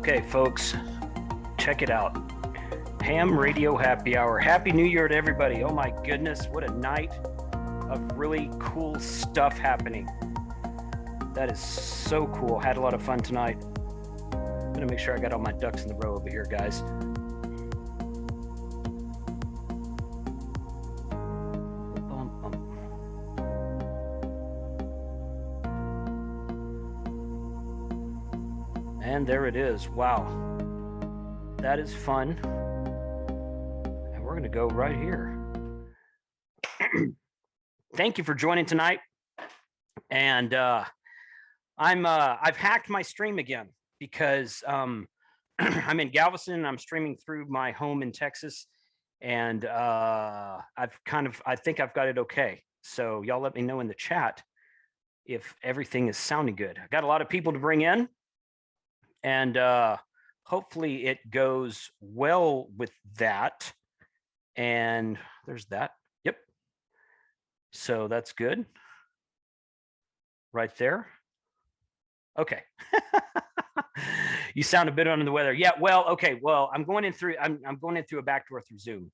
Okay, folks, check it out. Ham Radio Happy Hour. Happy New Year to everybody. Oh my goodness, what a night of really cool stuff happening. That is so cool. Had a lot of fun tonight. I'm gonna make sure I got all my ducks in the row over here, guys. And there it is. Wow. That is fun. And we're going to go right here. Thank you for joining tonight. And I've hacked my stream again because I'm in Galveston. I'm streaming through my home in Texas, and I think I've got it okay. So y'all let me know in the chat if everything is sounding good. I got a lot of people to bring in. And hopefully it goes well with that. And there's that. Yep. So that's good. Right there. Okay. You sound a bit under the weather. Yeah. Well, okay. Well, I'm going in through a back door through Zoom.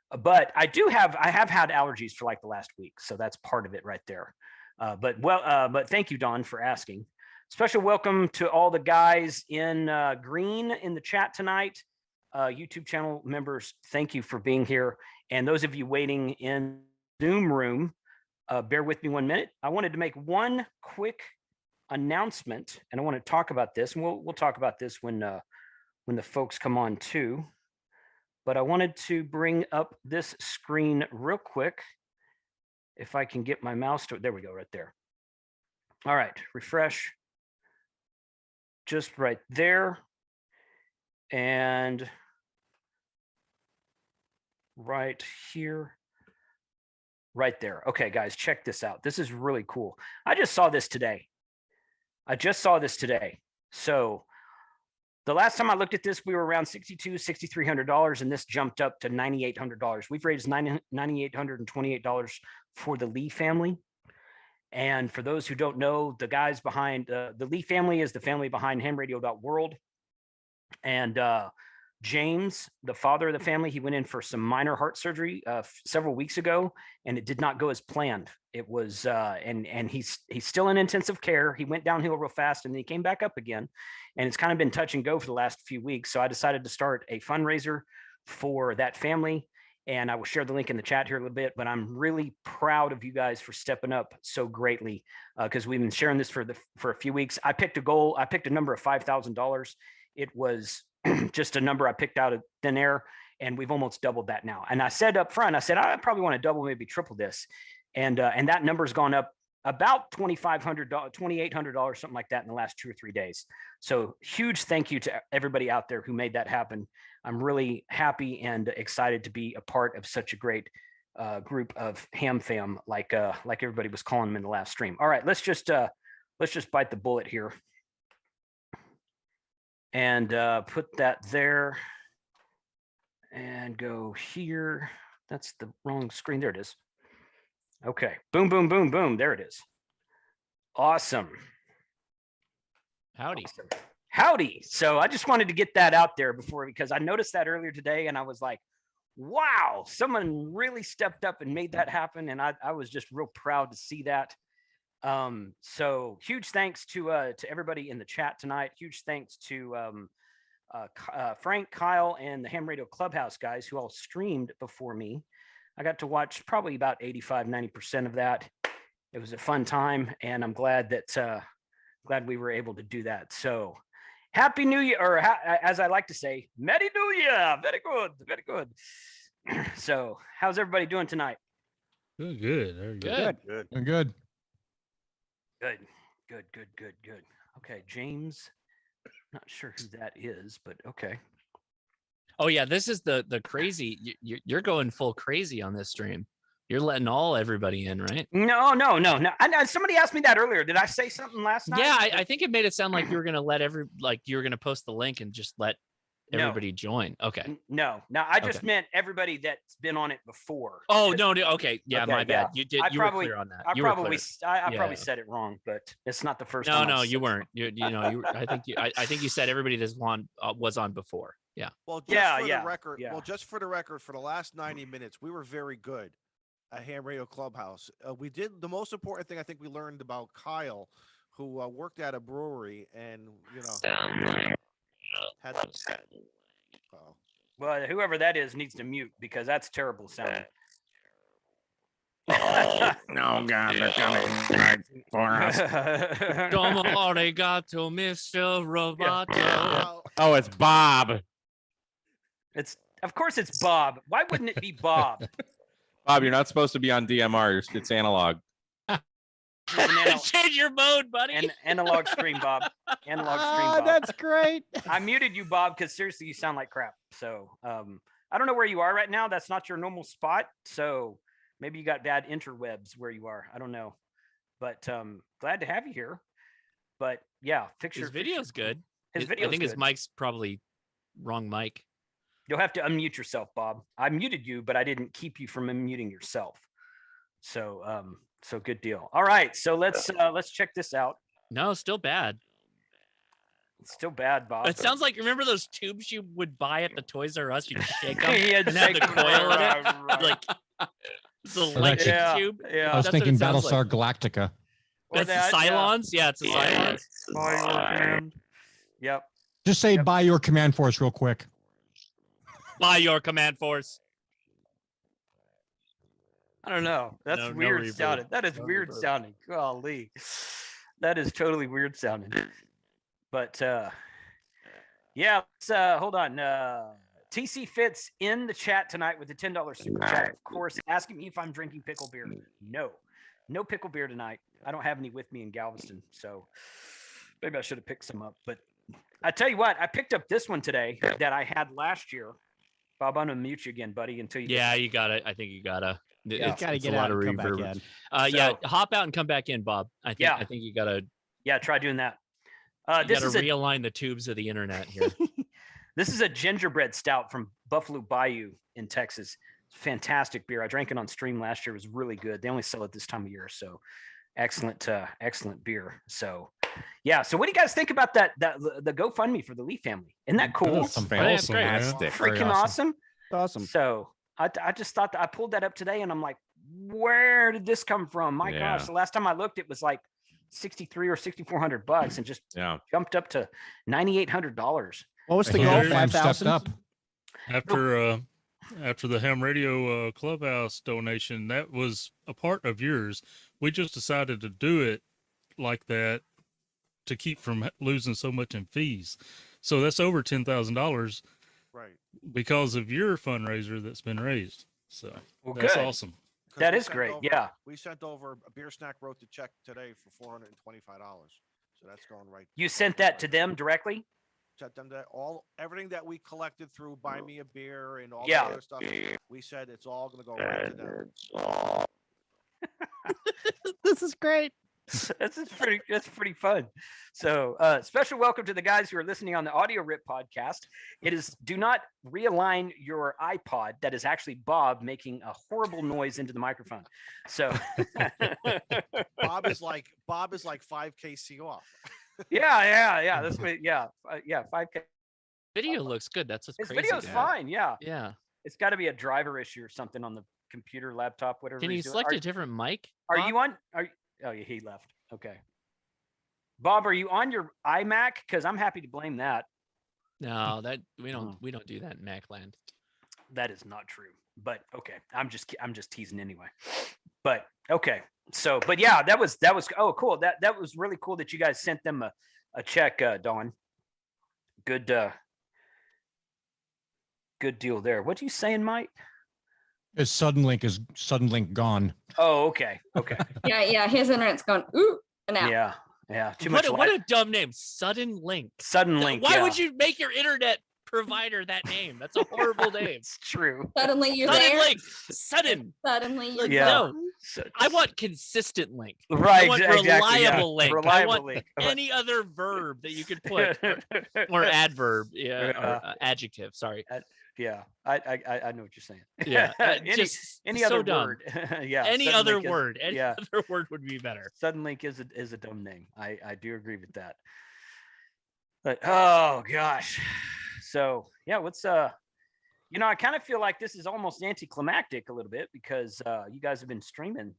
But I have had allergies for like the last week. So that's part of it right there. But thank you, Don, for asking. Special welcome to all the guys in green in the chat tonight. YouTube channel members, thank you for being here. And those of you waiting in Zoom room, bear with me 1 minute. I wanted to make one quick announcement, and I want to talk about this. And we'll talk about this when the folks come on too. But I wanted to bring up this screen real quick. If I can get my mouse to it. There we go, right there. All right, refresh. Just right there. And right here. Right there. Okay, guys, check this out. This is really cool. I just saw this today. So the last time I looked at this, we were around $6,300, and this jumped up to $9,800. We've raised $9,828 for the Lee family. And for those who don't know, the guys behind the Lee family is the family behind hamradio.world. And James, the father of the family, he went in for some minor heart surgery several weeks ago, and it did not go as planned. It was, and he's still in intensive care. He went downhill real fast, and then he came back up again. And it's kind of been touch and go for the last few weeks. So I decided to start a fundraiser for that family. And I will share the link in the chat here a little bit, but I'm really proud of you guys for stepping up so greatly because we've been sharing this for a few weeks. I picked a number of $5,000. It was just a number I picked out of thin air, and we've almost doubled that now. And I said up front, I probably want to double, maybe triple this. And that number's gone up about $2,500, $2,800, something like that in the last 2 or 3 days. So huge thank you to everybody out there who made that happen. I'm really happy and excited to be a part of such a great group of ham fam, like everybody was calling them in the last stream. All right, let's just bite the bullet here and put that there and go here. That's the wrong screen. There it is. Okay. Boom, boom, boom, boom. There it is. Awesome. Howdy. Awesome. Howdy. So I just wanted to get that out there because I noticed that earlier today, and I was like, wow, someone really stepped up and made that happen. And I was just real proud to see that. So huge thanks to everybody in the chat tonight. Huge thanks to Frank, Kyle, and the Ham Radio Clubhouse guys who all streamed before me. I got to watch probably about 85-90% of that. It was a fun time, and I'm glad we were able to do that. So Happy New Year, or as I like to say, Merry New Year. Very good, very good. So how's everybody doing tonight? Good. Good. Okay, James, not sure who that is, but okay. Oh yeah, this is the crazy. You're going full crazy on this stream. You're letting everybody in, right? No. Somebody asked me that earlier. Did I say something last night? Yeah, I think it made it sound like you were gonna let you were gonna post the link and just let everybody join? Okay. No, I just meant everybody that's been on it before. Oh no, okay. Yeah, Okay, my bad. yeah. You were clear on that. I You were probably clear. said it wrong, but it's not the first No, time. no, you weren't. I think you said everybody that's was on before. Yeah. Well, just for the record, for the last 90 minutes, we were very good at Ham Radio Clubhouse. We did the most important thing I think we learned about Kyle, who worked at a brewery and had. Well, whoever that is needs to mute because that's terrible sounding. No, God, they're coming right for us. Domo arigato, Mr. Roboto. Oh, it's Bob. Of course it's Bob. Why wouldn't it be Bob? Bob, you're not supposed to be on DMR. It's analog. Change your mode, buddy. Analog stream, Bob. Analog stream, Bob. That's great. I muted you, Bob, because seriously, you sound like crap. So I don't know where you are right now. That's not your normal spot. So maybe you got bad interwebs where you are. I don't know. But glad to have you here. But yeah, His video's good. His video's I think good. his mic's probably wrong mic. You'll have to unmute yourself, Bob. I muted you, but I didn't keep you from unmuting yourself. So so good deal. All right, so let's check this out. No, still bad. It's still bad, Bob. It sounds like, remember those tubes you would buy at the Toys R Us? You'd shake them He had and have the shaken coil in it, right. like the electric Yeah, tube. yeah. I was That's what thinking it sounds Battlestar Galactica. Or That's the Cylons. Yeah, it's the Cylons. Yep. Just say buy your command force real quick. Buy your command force. I don't know. That's No weird reverb. sounding. That is No weird reverb. sounding. Golly. That is totally weird sounding. But yeah, let's hold on. TC Fitz in the chat tonight with the $10 super chat. Of course, asking me if I'm drinking pickle beer. No pickle beer tonight. I don't have any with me in Galveston, so maybe I should have picked some up. But I tell you what, I picked up this one today that I had last year. Bob, I'm gonna mute you again, buddy, until you. Yeah, you got it. I think you gotta. Yeah. Gotta it's get a lot out and of come back reverb. in. Yeah, So- hop out and come back in, Bob. I think you gotta. Yeah, try doing that. You This gotta is realign the tubes of the internet here. This is a gingerbread stout from Buffalo Bayou in Texas. Fantastic beer. I drank it on stream last year. It was really good. They only sell it this time of year, so excellent beer. So yeah. So what do you guys think about that? The GoFundMe for the Lee family? Isn't that cool? That's Fantastic. Fantastic. Very Freaking awesome. Awesome. So I just thought that I pulled that up today, and I'm like, where did this come from? My Yeah. gosh! The last time I looked, it was like $6,300 or $6,400, and just Yeah. jumped up to $9,800. What was the I goal? hear you. 5,000. After the Ham Radio Clubhouse donation, that was a part of yours. We just decided to do it like that to keep from losing so much in fees. So that's over $10,000 Right. because of your fundraiser that's been raised. So Well, that's good. awesome. 'Cause That we is sent great. over- Yeah. We sent over a beer snack wrote the check today for $425. So that's going right. You sent that to them directly? Sent them that everything that we collected through Buy Me a Beer and all Yeah. that other stuff. We said it's all gonna go right to them. This is great. That's pretty fun. So special welcome to the guys who are listening on the Audio Rip podcast. It is do not realign your iPod. That is actually Bob making a horrible noise into the microphone. So Bob is like 5KC off. yeah. That's what, yeah. 5K. Video looks good. That's what's His crazy. video's fine. Yeah. Yeah. It's got to be a driver issue or something on the computer, laptop, whatever. Can you he's doing. select a different mic? Are Bob? you on? Oh, yeah, he left. Okay. Bob, are you on your iMac? Because I'm happy to blame that. No, that we don't do that in Macland. That is not true. But okay, I'm just teasing anyway. But okay, so but yeah, that was oh cool. That was really cool that you guys sent them a check, Dawn. Good deal there. What are you saying, Mike? Is Suddenlink gone? Oh, okay. Yeah, his internet's going ooh and out. Yeah. Too much. What a dumb name, Sudden Link. Sudden Link. Why yeah. would you make your internet provider that name. That's a horrible name. It's true. Suddenly you're Sudden there. link. Sudden. Suddenly you're Like, Yeah. no, So- I want consistent link. right. I want exactly, yeah. reliable link. I Reliable want link. any other verb that you could put or adverb, yeah, or adjective. Sorry. Yeah, I know what you're saying. Yeah, any so other dumb. word. Yeah, Any sudden other link is- word, any yeah. other word would be better. Sudden link is a dumb name. I do agree with that. But oh gosh, so yeah, what's you know, I kind of feel like this is almost anticlimactic a little bit because you guys have been streaming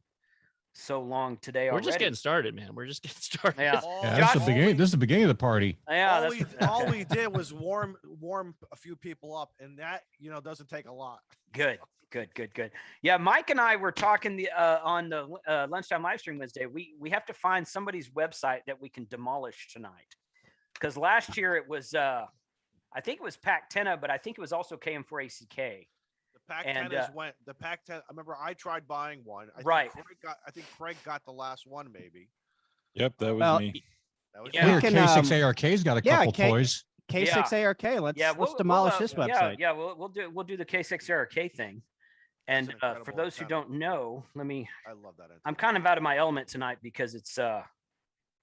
so long today We're already. just getting started, man. We're just getting started. Yeah. Yeah, this is the Josh- beginning. This is the beginning of the party. Yeah, all, that's all we did was warm a few people up, and that doesn't take a lot. good. Yeah, Mike and I were talking on the lunchtime live stream Wednesday. We have to find somebody's website that we can demolish tonight. Because last year it was I think it was Pac-10, but I think it was also KM4ACK. The Pac-10 went. The Pac-10. I remember I tried buying one. Right. I think Craig got the last one, maybe. Yep, that was Well, me. That was Yeah. Here, We can, K6ARK's got a yeah, couple K- toys. K6ARK. Let's demolish this website. Yeah, we'll do the K6ARK thing. And an for incredible those who antenna. don't know, I love that. I'm kind of out of my element tonight because it's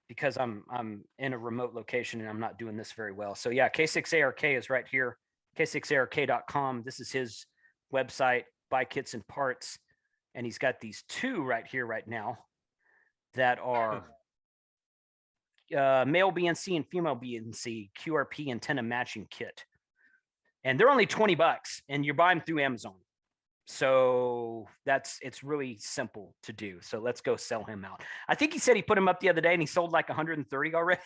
because I'm in a remote location and I'm not doing this very well. So yeah, K6ARK is right here, k6ark.com. This is his website, buy kits and parts. And he's got these two right here right now that are male BNC and female BNC QRP antenna matching kit. And they're only $20 and you buy them through Amazon. So it's really simple to do. So let's go sell him out. I think he said he put him up the other day and he sold like 130 already.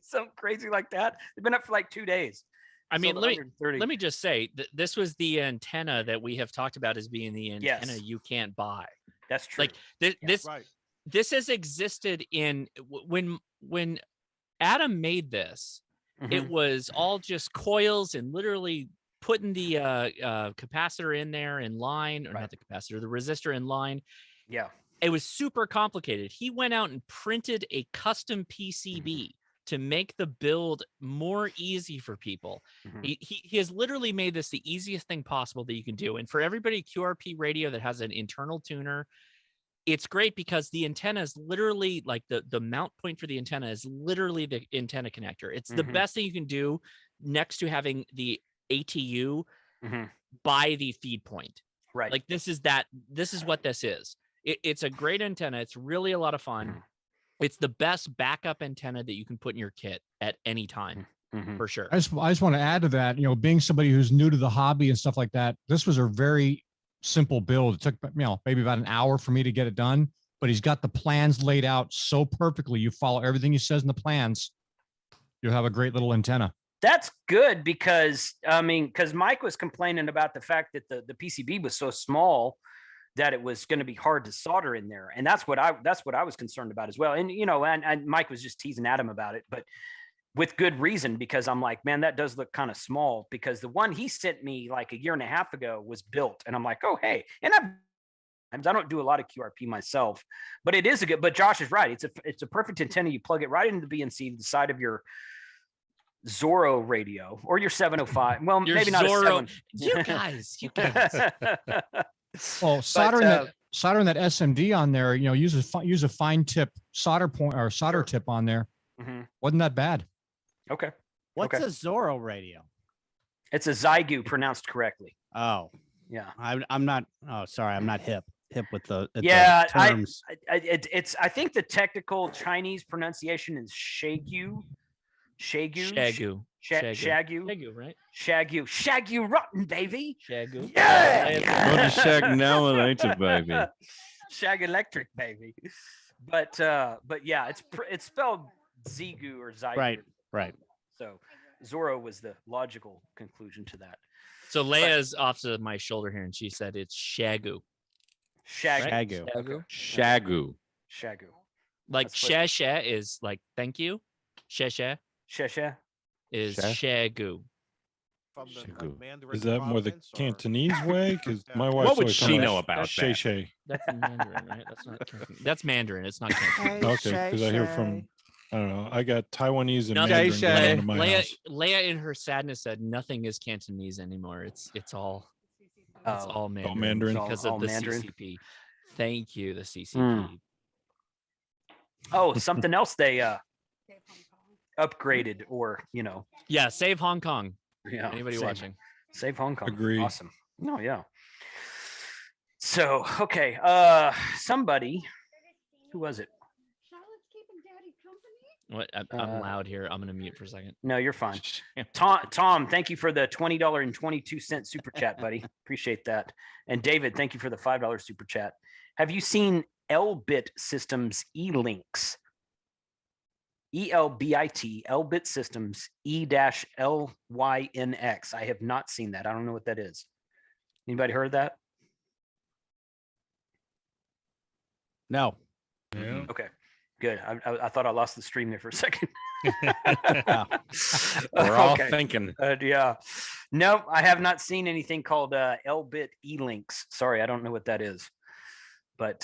Something crazy like that. They've been up for like 2 days. I mean, Sold let 130. me just say this was the antenna that we have talked about as being the antenna Yes. you can't buy. That's true. Like this Right. this has existed in when Adam made this. It Mhm. was all just coils and literally putting the capacitor in there in line, or Right. not the capacitor, the resistor in line. Yeah. It was super complicated. He went out and printed a custom PCB to make the build more easy for people. Mhm. He has literally made this the easiest thing possible that you can do. And for everybody QRP radio that has an internal tuner, it's great because the antenna is literally like the mount point for the antenna is literally the antenna connector. It's the Mhm. best thing you can do next to having the ATU Mhm. by the feed point. Right. Like this is what this is. It's a great antenna. It's really a lot of fun. Mhm. It's the best backup antenna that you can put in your kit at any time, Mhm. for sure. I just want to add to that, being somebody who's new to the hobby and stuff like that, this was a very simple build. It took, maybe about an hour for me to get it done, but he's got the plans laid out so perfectly. You follow everything he says in the plans, you'll have a great little antenna. That's good because Mike was complaining about the fact that the PCB was so small that it was going to be hard to solder in there. And that's what I was concerned about as well. And, and Mike was just teasing Adam about it, but with good reason, because I'm like, man, that does look kind of small, because the one he sent me like a year and a half ago was built. And I'm like, oh, hey, and I don't do a lot of QRP myself, but it is but Josh is right. It's a perfect antenna. You plug it right into the BNC, the side of your Zorro radio or your 705. Well, Your maybe not Zorro- a 7. You guys. Well, soldering that SMD on there, use a fine tip solder point or solder tip on there. Mhm. Wasn't that bad? Okay. What's Okay. a Zorro radio? It's a Zygu pronounced correctly. Oh, Yeah. I'm not. Oh, sorry, I'm not hip with the Yeah, terms. I think the technical Chinese pronunciation is Shagu. Shagu. Shagu, right? Shagu rotten, baby. Shagu. Yeah. Go to Shag now and later, baby. Shag electric, baby. But yeah, it's spelled Zigu or Zygu. Right. So Zorro was the logical conclusion to that. So Leia's off to my shoulder here, and she said it's Shagu. Shagu. Shagu. Shagu. Shagu. Like That's what- sheh is like thank you. Sheh Shesha. is Sheh? Shagu. From the Shagu. Mandarin Is that more the province, or- Cantonese way? Because Yeah. my What wife. What would she know about Shay that? Shay. That's Mandarin, right? That's not Cantonese. That's Mandarin. It's not Cantonese. Okay, because I hear from I don't know. I got Taiwanese and Nothing. Mandarin going on to my Leia, house. Leia in her sadness said nothing is Cantonese anymore. It's all Mandarin, Mandarin. because All of the Mandarin. CCP. Thank you, the CCP. Oh, something else they upgraded, or Yeah, save Hong Kong. yeah. Anybody watching? Save Hong Kong. Agree. Awesome. No, yeah. So okay, somebody, who was it? What? I'm loud here. I'm gonna mute for a second. No, you're fine. Tom, thank you for the $20.22 super chat, buddy. Appreciate that. And David, thank you for the $5 super chat. Have you seen Elbit Systems E-Links? ELBIT, Elbit Systems E-LYNX. I have not seen that. I don't know what that is. Anybody heard that? No. Yeah. Okay, good. I thought I lost the stream there for a second. We're all Okay. thinking. Yeah. Nope, I have not seen anything called Elbit E-Links. Sorry, I don't know what that is. But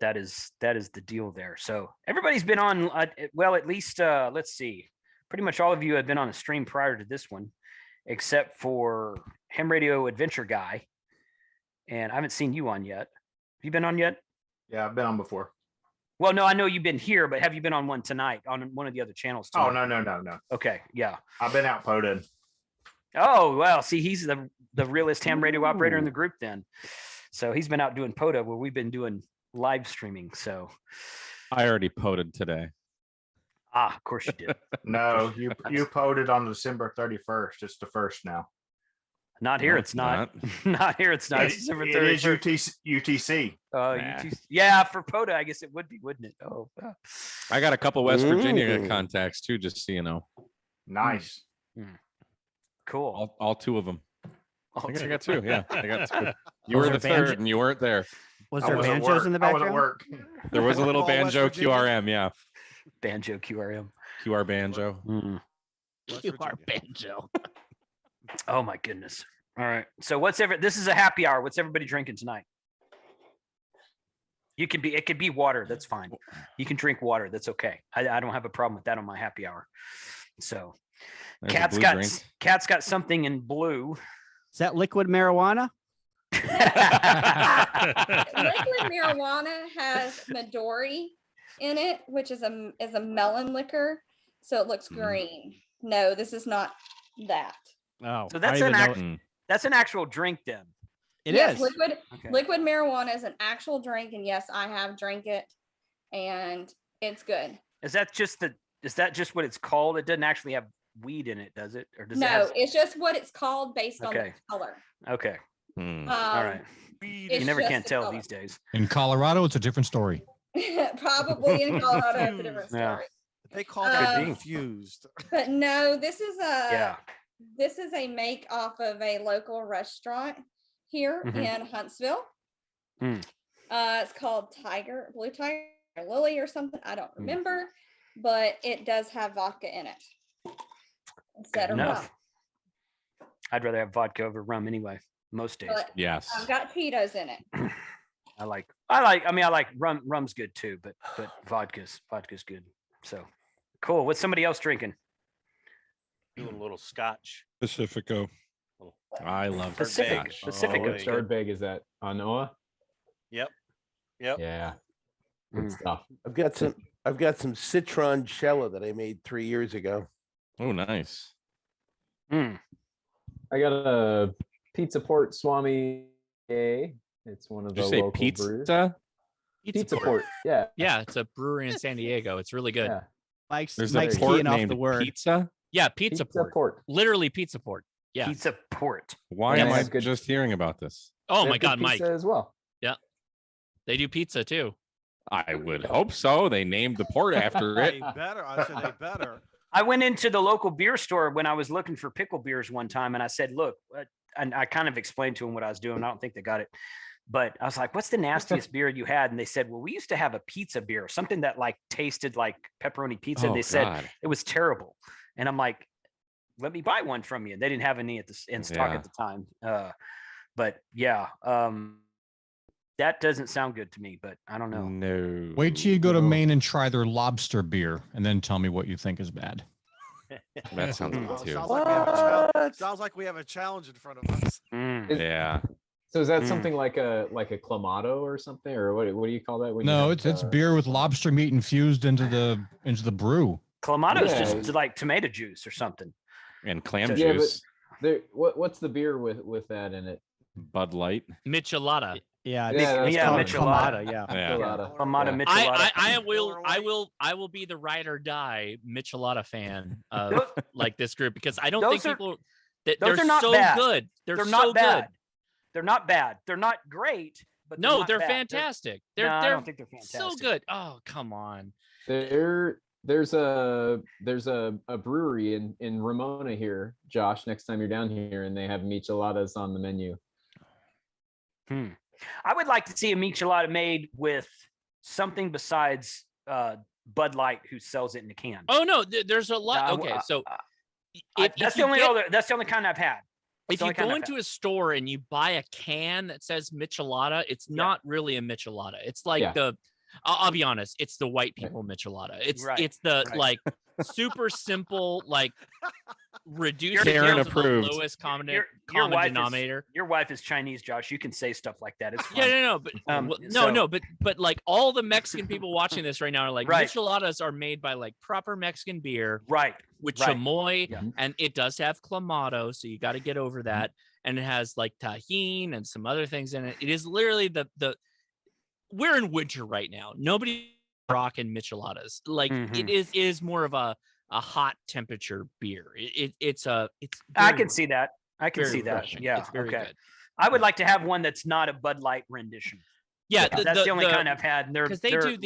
that is the deal there. So everybody's been on, well, at least let's see. Pretty much all of you have been on a stream prior to this one, except for Ham Radio Adventure Guy. And I haven't seen you on yet. Have you been on yet? Yeah, I've been on before. Well, no, I know you've been here, but have you been on one tonight on one of the other channels tonight? Oh, no. Okay, yeah. I've been out POTA. Oh, well, see, he's the realest ham radio operator in the group then. So he's been out doing POTA where we've been doing live streaming. So I already POTA'd today. of course you did. No, you POTA'd on December 31st. It's the first now. Not here, it's not. Not here, it's not. It's December 31st. It is UTC. UTC. Yeah, for POTA, I guess it would be, wouldn't it? Oh, I got a couple West Virginia contacts too, just so you know. Nice. Cool. All two of them. I got two. Yeah, I got two. You Was were the there third, and you weren't there. Was I there was at banjos work. in the I was background? at work. There was a little All West banjo Virginia? QRM. Yeah, Banjo QRM. QR banjo. West You are Virginia. banjo. Oh my goodness. All right. So this is a happy hour. What's everybody drinking tonight? It could be water. That's fine. You can drink water. That's okay. I don't have a problem with that on my happy hour. So There's a Cat's blue got drink. Cat's got something in blue. Is that liquid marijuana? Liquid marijuana has Midori in it, which is a melon liquor, so it looks green. No, this is not that. Oh, So that's that's an actual drink then. It Yes, is. liquid marijuana is an actual drink, and yes, I have drank it, and it's good. Is that just what it's called? It doesn't actually have weed in it, does it? Or does it No, have... it's just what it's called based on the Okay. color. Okay. All right. You It's never just can't the tell color. these days. In Colorado, it's a different story. Probably in Colorado, it's a different story. Yeah. They call that Um, confused. But no, this is Yeah. a make off of a local restaurant here Mhm. in Huntsville. Mm. It's called Blue Tiger or Lily or something. I don't remember, but it does have vodka in it instead of rum. Enough. I'd rather have vodka over rum anyway, most days. But Yes. I've got Tito's in it. I like rum. Rum's good too, but vodka's good. So cool. What's somebody else drinking? Doing a little scotch. Pacifico. I love Pacific. scotch. Pacific. Oh, Third big is that Noah? Yep. Yeah. Good stuff. I've got some citron cella that I made 3 years ago. Oh, nice. Mm. I got a Pizza Port Swami A. It's one of Did the you say local brews. pizza? Pizza Port. Yeah. Yeah, it's a brewery in San Diego. It's really good. Yeah. Mike's There's Mike's a port keying off named the word. pizza. Yeah, Pizza Port. Literally Pizza Port. Yeah. Pizza Port. Why Yeah, am they I have good- just hearing about this? Oh They my have good God, Mike. pizza as well. Yeah. They do pizza too. I would hope so. They named the port after it. They better. I said they better. I went into the local beer store when I was looking for pickle beers one time, and I said, "Look," and I kind of explained to them what I was doing. I don't think they got it, but I was like, "What's the nastiest beer you had?" And they said, "Well, we used to have a pizza beer, something that like tasted like pepperoni pizza." Oh, And they said God. it was terrible, and I'm like, "Let me buy one from you." They didn't have any in stock Yeah. at the time, but yeah. That doesn't sound good to me, but I don't know. No. Wait till you go to No. Maine and try their lobster beer, and then tell me what you think is bad. That sounds Oh, good too. sounds like we have a challenge in front of us. Yeah. So is that something like a clamato or something, or what do you call that? When you No, have, it's beer with lobster meat infused into the brew. Clamato is Yeah. just like tomato juice or something. And clam Yeah, juice. but what's the beer with that in it? Bud Light. Michelada. Yeah, that's called Michelada. Yeah. Michelada. Clamato, Yeah. Michelada. I will be the ride or die Michelada fan of like this group, because I don't think people that those they're are not so bad. good. They're not so bad. good. They're not bad. They're not great, but No, not they're bad. fantastic. No, They're I don't think they're fantastic. so good. Oh, come on. There's a brewery in Ramona here, Josh, next time you're down here, and they have micheladas on the menu. I would like to see a michelada made with something besides Bud Light, who sells it in a can. Oh no, there's a lot. Okay, so that's the only kind I've had. If you go into a store and you buy a can that says Michelada, it's not really a Michelada. It's like I'll be honest, it's the white people Michelada. It's the like super simple, like reduce it down to the lowest common denominator. Your wife is Chinese, Josh. You can say stuff like that. It's fine. Yeah, no, but like all the Mexican people watching this right now are like, micheladas are made by like proper Mexican beer, with chamoy, and it does have clamato, so you got to get over that. And it has like tahine and some other things in it. It is literally the we're in winter right now. Nobody rocking micheladas. Like it is more of a hot temperature beer. It's I can see that. I can see that. refreshing. Yeah. It's very good. I would like to have one that's not a Bud Light rendition. Yeah, that's the only kind I've had. Because they do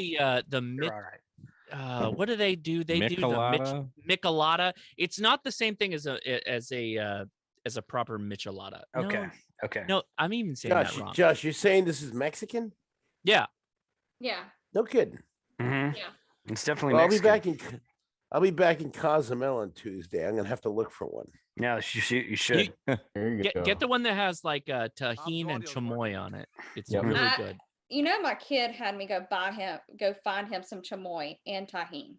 what do they do? They do the Michelada. It's not the same thing as a proper Michelada. Okay. Okay. No, I'm even saying that wrong. Josh, you're saying this is Mexican? Yeah. Yeah. No kidding. Yeah. It's definitely Well, Mexican. I'll be back in Cozumel on Tuesday. I'm gonna have to look for one. Yeah, you should. Get the one that has like tahine and chamoy on it. It's really good. You know, my kid had me go find him some chamoy and tahine.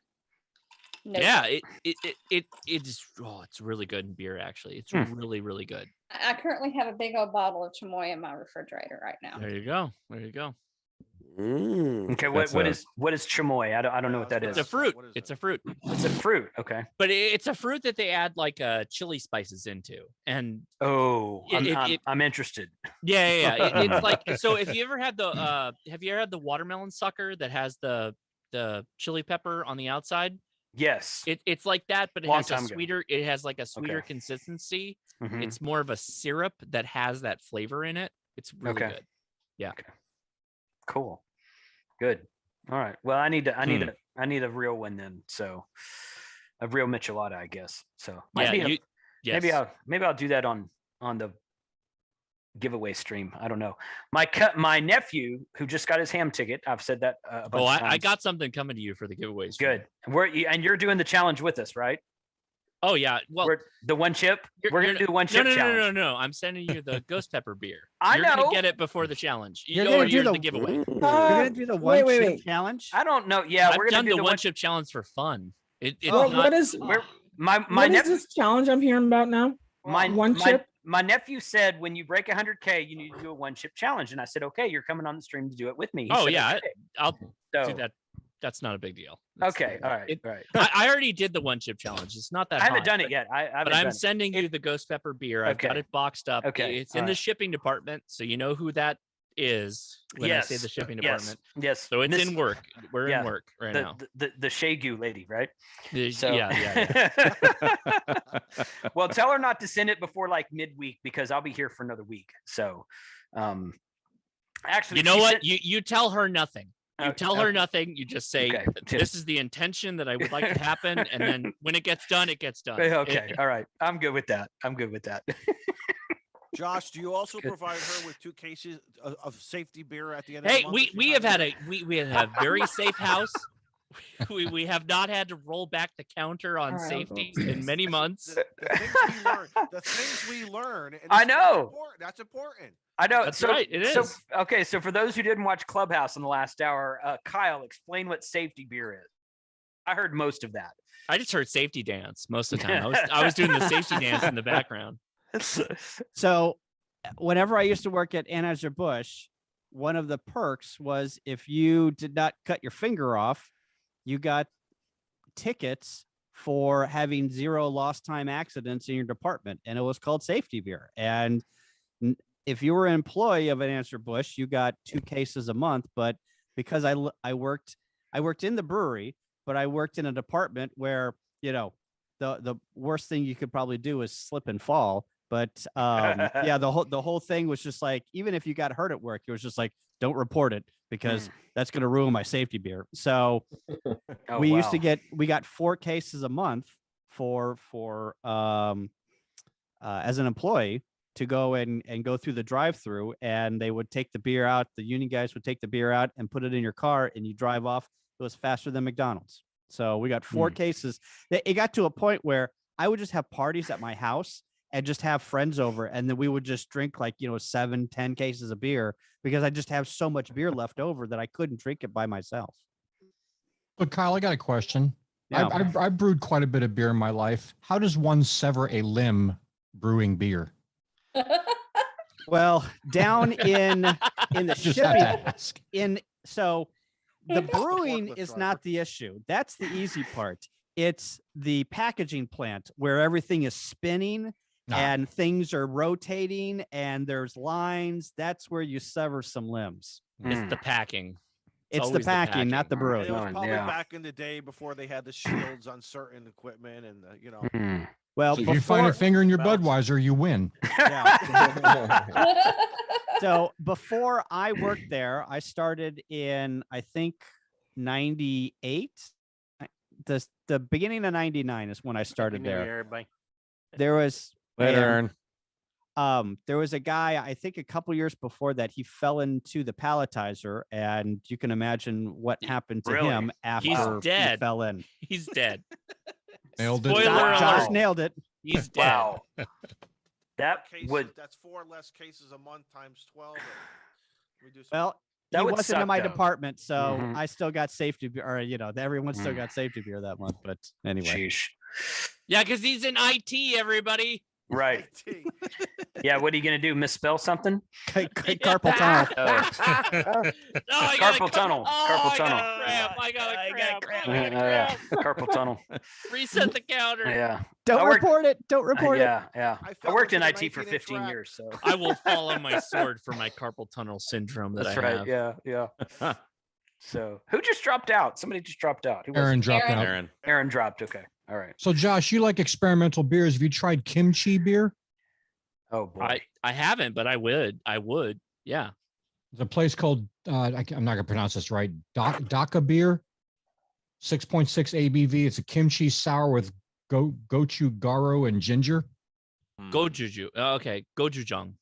No yeah, it's really good in beer. Actually, it's really, really good. I currently have a big old bottle of chamoy in my refrigerator right now. There you go. There you go. Okay, what is chamoy? I don't know what that is. It's a fruit. It's a fruit. It's a fruit. Okay, but it's a fruit that they add like chili spices into, and I'm interested. Yeah. It's like, so if you ever had have you ever had the watermelon sucker that has the chili pepper on the outside? Yes, it's like that, but it has a sweeter. It has like a sweeter consistency. It's more of a syrup that has that flavor in it. It's really good. Yeah. Okay. Cool. Good. All right. Well, I need a real one then. So a real Michelada, I guess. So maybe I'll do that on the giveaway stream. I don't know. My nephew who just got his ham ticket. I've said that. I got something coming to you for the giveaway stream. Good. You're doing the challenge with us, right? Oh yeah. Well, the one chip. We're gonna do the one chip challenge. No. I'm sending you the ghost pepper beer. You're gonna get it before the challenge. You're gonna do the giveaway. You're gonna do the one chip challenge. I don't know. Yeah, I've we're gonna done do the one chip challenge for fun. What is this challenge I'm hearing about now? One chip. My nephew said when you break 100K, you need to do a one chip challenge, and I said, okay, you're coming on the stream to do it with me. He said, okay. I'll do that. That's not a big deal. Okay. All right. I already did the one chip challenge. It's not that I haven't hard, done it yet. But I'm sending you the ghost pepper beer. I've got it boxed up. Okay. It's in the shipping department, so you know who that is when I say the shipping department. Yes. So it's in work. We're in work right now. The Shagu lady, right? Yeah. Well, tell her not to send it before like midweek because I'll be here for another week. So, actually, you know what? You tell her nothing. You tell her nothing. You just say, this is the intention that I would like to happen. And then when it gets done, it gets done. Okay. All right. I'm good with that. Josh, do you also provide her with 2 cases of safety beer at the end? Hey, of the month we have had a very safe house. We have not had to roll back the counter on safety in many months. The things we learn. And I know. That's important. I know. That's right. It is. Okay. So for those who didn't watch Clubhouse in the last hour, Kyle, explain what safety beer is. I heard most of that. I just heard safety dance most of the time. I was doing the safety dance in the background. So whenever I used to work at Anheuser-Busch, one of the perks was if you did not cut your finger off, you got tickets for having 0 lost time accidents in your department. And it was called safety beer. And if you were an employee of an Anheuser-Busch, you got 2 cases a month. But because I worked in the brewery, but I worked in a department where, the worst thing you could probably do is slip and fall. But yeah, the whole thing was just like, even if you got hurt at work, it was just like, don't report it because that's going to ruin my safety beer. So we got 4 cases a month for as an employee to go and go through the drive-through, and they would take the beer out. The union guys would take the beer out and put it in your car, and you drive off. It was faster than McDonald's. So we got 4 cases. It got to a point where I would just have parties at my house and just have friends over, and then we would just drink 7-10 cases of beer because I just have so much beer left over that I couldn't drink it by myself. But Kyle, I got a question. Yeah. I've brewed quite a bit of beer in my life. How does one sever a limb brewing beer? Well, down in the Just have to shipping, so the brewing is not the issue. That's the easy part. It's the packaging plant where everything is spinning and things are rotating and there's lines. That's where you sever some limbs. It's the packing. It's the packing, not the brewing. It was probably back in the day before they had the shields on certain equipment and Well, so if you find a finger in your Budweiser, you win. So before I worked there, I started in, I think, 98. The beginning of 99 is when I started there. There was there was a guy, I think a couple years before that, he fell into the palletizer, and you can imagine what happened to him after he fell in. He's dead. Nailed it. Spoiler Josh alert. nailed it. He's dead. Wow. That would. That's 4 less cases a month times 12. Well, that he would wasn't in suck, my though. department, so I still got safety beer, or everyone still got safety beer that month. But anyway, Yeah, because he's in IT, everybody. Right. Yeah. What are you gonna do? Misspell something? Carpal tunnel. Carpal tunnel. Carpal tunnel. I got a cramp. Carpal tunnel. Reset the counter. Yeah. Don't report it. Don't report it. Yeah. I worked in IT for 15 years, so I will fall on my sword for my carpal tunnel syndrome that that's I right. have. Yeah. So who just dropped out? Somebody just dropped out. Who was Aaron it? dropped out. Aaron dropped. Okay. All right. So Josh, you like experimental beers. Have you tried kimchi beer? Oh boy. I haven't, but I would. Yeah. There's a place called I'm not gonna pronounce this right. Daka beer, 6.6 ABV. It's a kimchi sour with gochujang and ginger. Gojuju. Okay. Gochujang.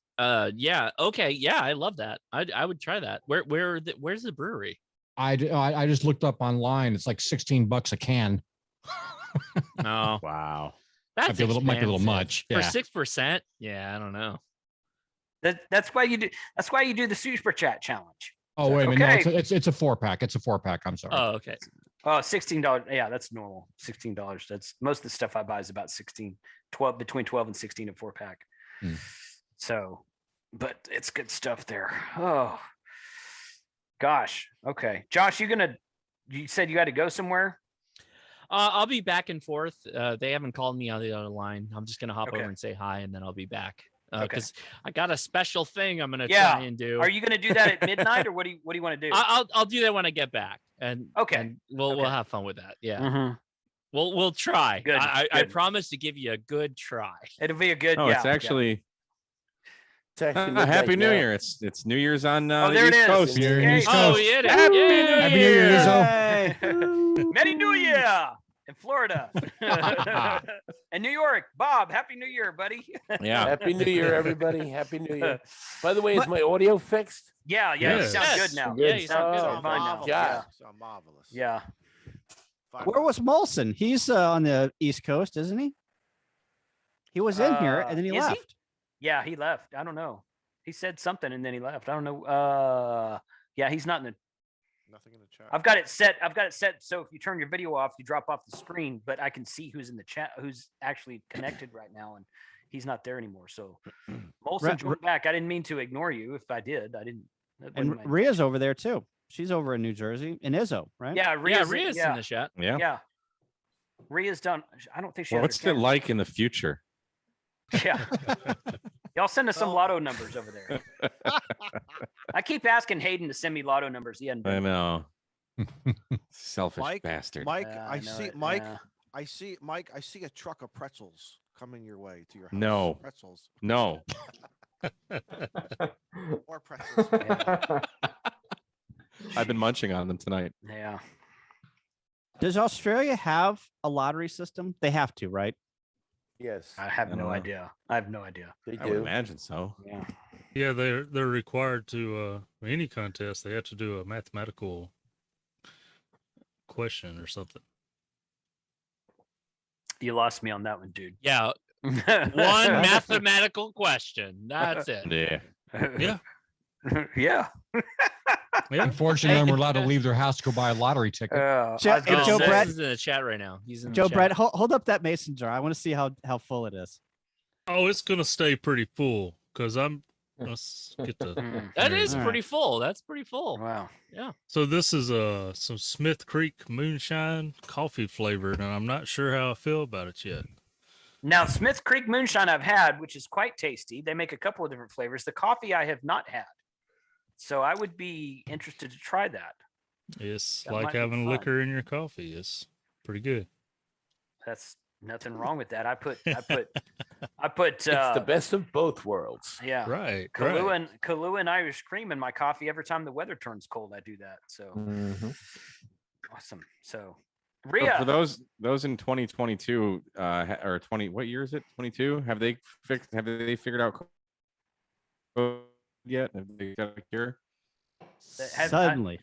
Yeah. Okay. Yeah. I love that. I would try that. Where's the brewery? I just looked up online. It's like $16 a can. Oh, wow. That's might be a little much. For Yeah. 6%. Yeah, I don't know. That's why you do. That's why you do the super chat challenge. Oh wait a minute. Okay. No, it's a 4-pack. It's a 4-pack. I'm sorry. Oh, okay. Oh, $16. Yeah, that's normal. $16. That's most of the stuff I buy is about 16, 12, between 12 and 16 a 4-pack. So, but it's good stuff there. Oh gosh. Okay. Josh, you said you had to go somewhere? I'll be back and forth. They haven't called me on the other line. I'm just gonna hop over and say hi, and then I'll be back. Because I got a special thing I'm gonna try and do. Are you gonna do that at midnight, or what do you want to do? I'll do that when I get back, and we'll have fun with that. Yeah, we'll try. Good. I promise to give you a good try. It'll be a good. Oh, it's actually. Happy New Year! It's New Year's on the East Coast. Oh, yeah! Happy New Year, Merry New Year in Florida and New York. Bob, Happy New Year, buddy. Yeah. Happy New Year, everybody. Happy New Year. By the way, is my audio fixed? Yeah. You sound good now. Good. You sound good. Sound Fine now. marvelous. Yeah. Sound marvelous. Yeah. Where was Molson? He's on the East Coast, isn't he? He was in here and then he Is left. Yeah, he left. I don't know. He said something and then he left. I don't know. Yeah, he's not in the. Nothing in the chat. I've got it set. So if you turn your video off, you drop off the screen, but I can see who's in the chat, who's actually connected right now, and he's not there anymore. So Molson joined back. I didn't mean to ignore you. If I did, I didn't. And Rhea's over there too. She's over in New Jersey, in Izzo, right? Yeah, Rhea's in the chat. Yeah. Rhea's done. I don't think she. What's it like in the future? Yeah. Y'all send us some lotto numbers over there. I keep asking Hayden to send me lotto numbers. He hadn't. I know. Selfish bastard. Mike, I see a truck of pretzels coming your way to your house. No. Pretzels. No. More pretzels. Yeah. I've been munching on them tonight. Yeah. Does Australia have a lottery system? They have to, right? Yes. I have no idea. I have no idea. They I would imagine so. Yeah. Yeah, they're required to any contest. They have to do a mathematical question or something. You lost me on that one, dude. Yeah. One mathematical question. That's it. Yeah. Yeah. Yeah. Unfortunately, we're allowed to leave their house to go buy a lottery ticket. Joe Brett is in the chat right now. He's in Joe the chat. Brett, hold up that mason jar. I want to see how full it is. Oh, it's gonna stay pretty full because let's get the. That is All pretty full. That's pretty full. Wow. Yeah. So this is some Smith Creek moonshine coffee flavored, and I'm not sure how I feel about it yet. Now, Smith Creek Moonshine I've had, which is quite tasty. They make a couple of different flavors. The coffee I have not had. So I would be interested to try that. It's That like might be having fun. liquor in your coffee. It's pretty good. That's nothing wrong with that. I put It's the best of both worlds. Yeah. Right. Kahlua and Irish cream in my coffee every time the weather turns cold. I do that. So awesome. So Rhea, For those in 2022 or 20, what year is it? 22? Have they figured out COVID yet? Have they got a cure? Suddenly.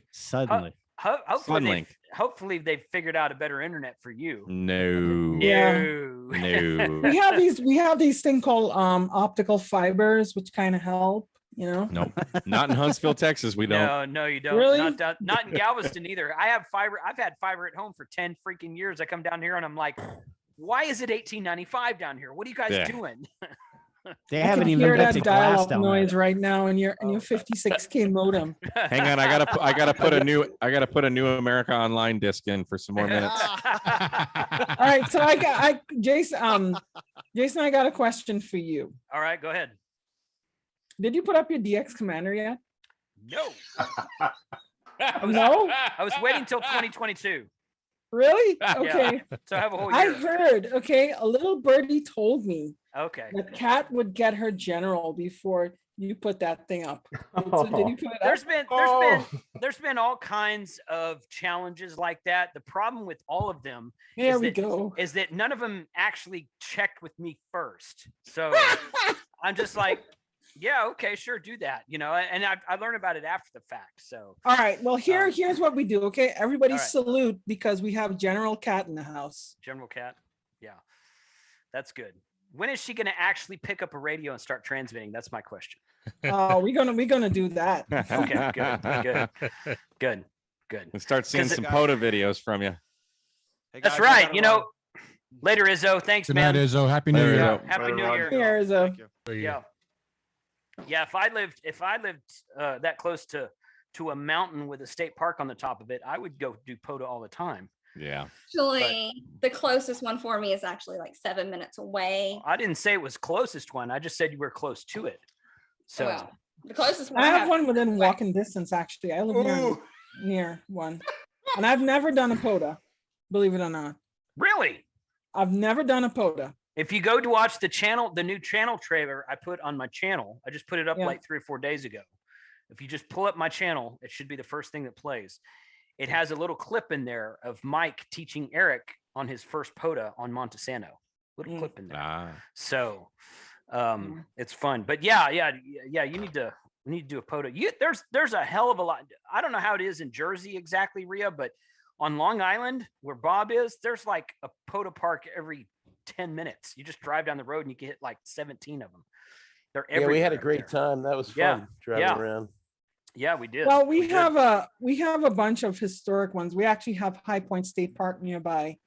Hopefully they've figured out a better internet for you. No. Yeah. No. We have these thing called optical fibers, which kind of help, you know. Nope. Not in Huntsville, Texas. We don't. No, you don't. Really? Not in Galveston either. I have fiber. I've had fiber at home for 10 freaking years. I come down here and I'm like, why is it $18.95 down here? What are you guys doing? They I haven't can even hear invented that glass dial-up down noise there. right now in your 56K modem. Hang on, I gotta put a new America Online disc in for some more minutes. All right, so Jason, I got a question for you. All right, go ahead. Did you put up your DX commander yet? No. No? I was waiting till 2022. Really? Yeah. Okay. So I have a whole I year. heard, okay, a little birdie told me Okay. that Kat would get her general before you put that thing up. So did you put it up? There's been all kinds of challenges like that. The problem with all of them There we that, go. is that none of them actually checked with me first. So I'm just like, yeah, okay, sure, do that. You know, and I learned about it after the fact. So All right. Well, here's what we do. Okay, everybody all right. salute because we have General Cat in the house. General Cat, yeah, that's good. When is she going to actually pick up a radio and start transmitting? That's my question. Oh, we're gonna do that. Okay, good. And start seeing some POTA videos from you. That's right. You know, later, Izzo. Thanks, Good man. night, Izzo. Happy New Year. Happy New Year. Here is a Yeah. Yeah, if I lived that close to a mountain with a state park on the top of it, I would go do POTA all the time. Yeah. Actually, the closest one for me is actually like 7 minutes away. I didn't say it was closest one. I just said you were close to it. So Well, the closest one I have one within walking distance. Actually, I live near one, and I've never done a POTA. Believe it or not. Really? I've never done a POTA. If you go to watch the new channel trailer I put on my channel, I just put it up Yeah. like 3 or 4 days ago. If you just pull up my channel, it should be the first thing that plays. It has a little clip in there of Mike teaching Eric on his first POTA on Montesano. Little clip in there. So it's fun. But yeah, you need to do a POTA. There's a hell of a lot. I don't know how it is in Jersey exactly, Rhea, but on Long Island, where Bob is, there's like a POTA park every 10 minutes. You just drive down the road and you can hit like 17 of them. They're Yeah, we had everywhere a up great there. time. That was Yeah, fun driving yeah. around. Yeah, we did. Well, we did. have a bunch of historic ones. We actually have High Point State Park nearby.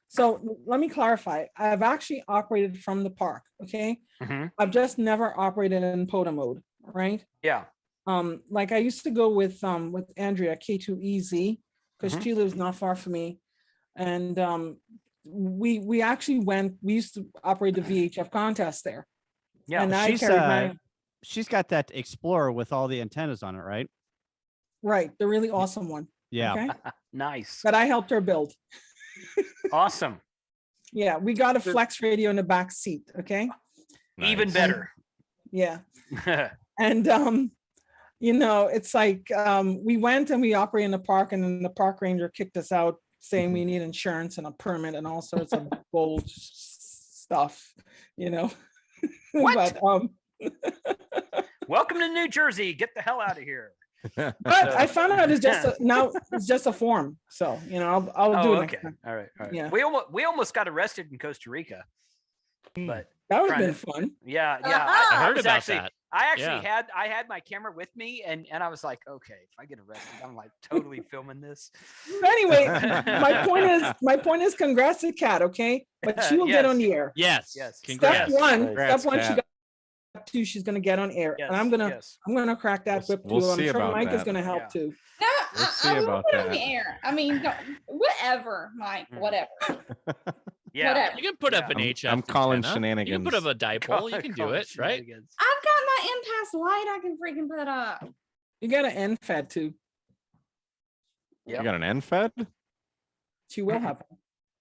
So let me clarify. I've actually operated from the park. Okay. Mhm. I've just never operated in POTA mode, right? Yeah. Like I used to go with Andrea K2EZ because Mhm. she lives not far from me. And we actually we used to operate the VHF contest there. Yeah. And I carried She's got that Explorer with all the antennas on it, right? right, the really awesome one. Yeah. Okay. Nice. That I helped her build. Awesome. Yeah, we got a flex radio in the back seat. Okay. Even better. Yeah. And it's like we went and we operated in the park, and then the park ranger kicked us out saying we need insurance and a permit and all sorts of bold stuff, What? But Welcome to New Jersey. Get the hell out of here. but I found out it's just a form. So I'll do it next okay. time. All right. All right. Yeah. We almost got arrested in Costa Rica. But That would have trying been to- fun. yeah. I heard was about actually, that. I actually Yeah. had my camera with me, and I was like, okay, if I get arrested, I'm like totally filming this. But anyway, my point is congrats to Kat, okay? But she will get Yes. on the air. Yes. Yes. Step Congrats. one, Congrats, step one, she Kat. got. Two, she's gonna get on air, Yes. and I'm gonna yes. crack that whip too. we'll I'm see sure about Mike is that. gonna help Yeah. too. No, We'll see I will about put it on that. the air. I mean, whatever, Mike, Mm. whatever. Yeah. Whatever. You can put up Yeah. an HF. I'm calling antenna. You can put up shenanigans. a dipole. You can do it, right? I've got my impasse light I can freaking put up. You got an end fed too. You got an NFED? She will have.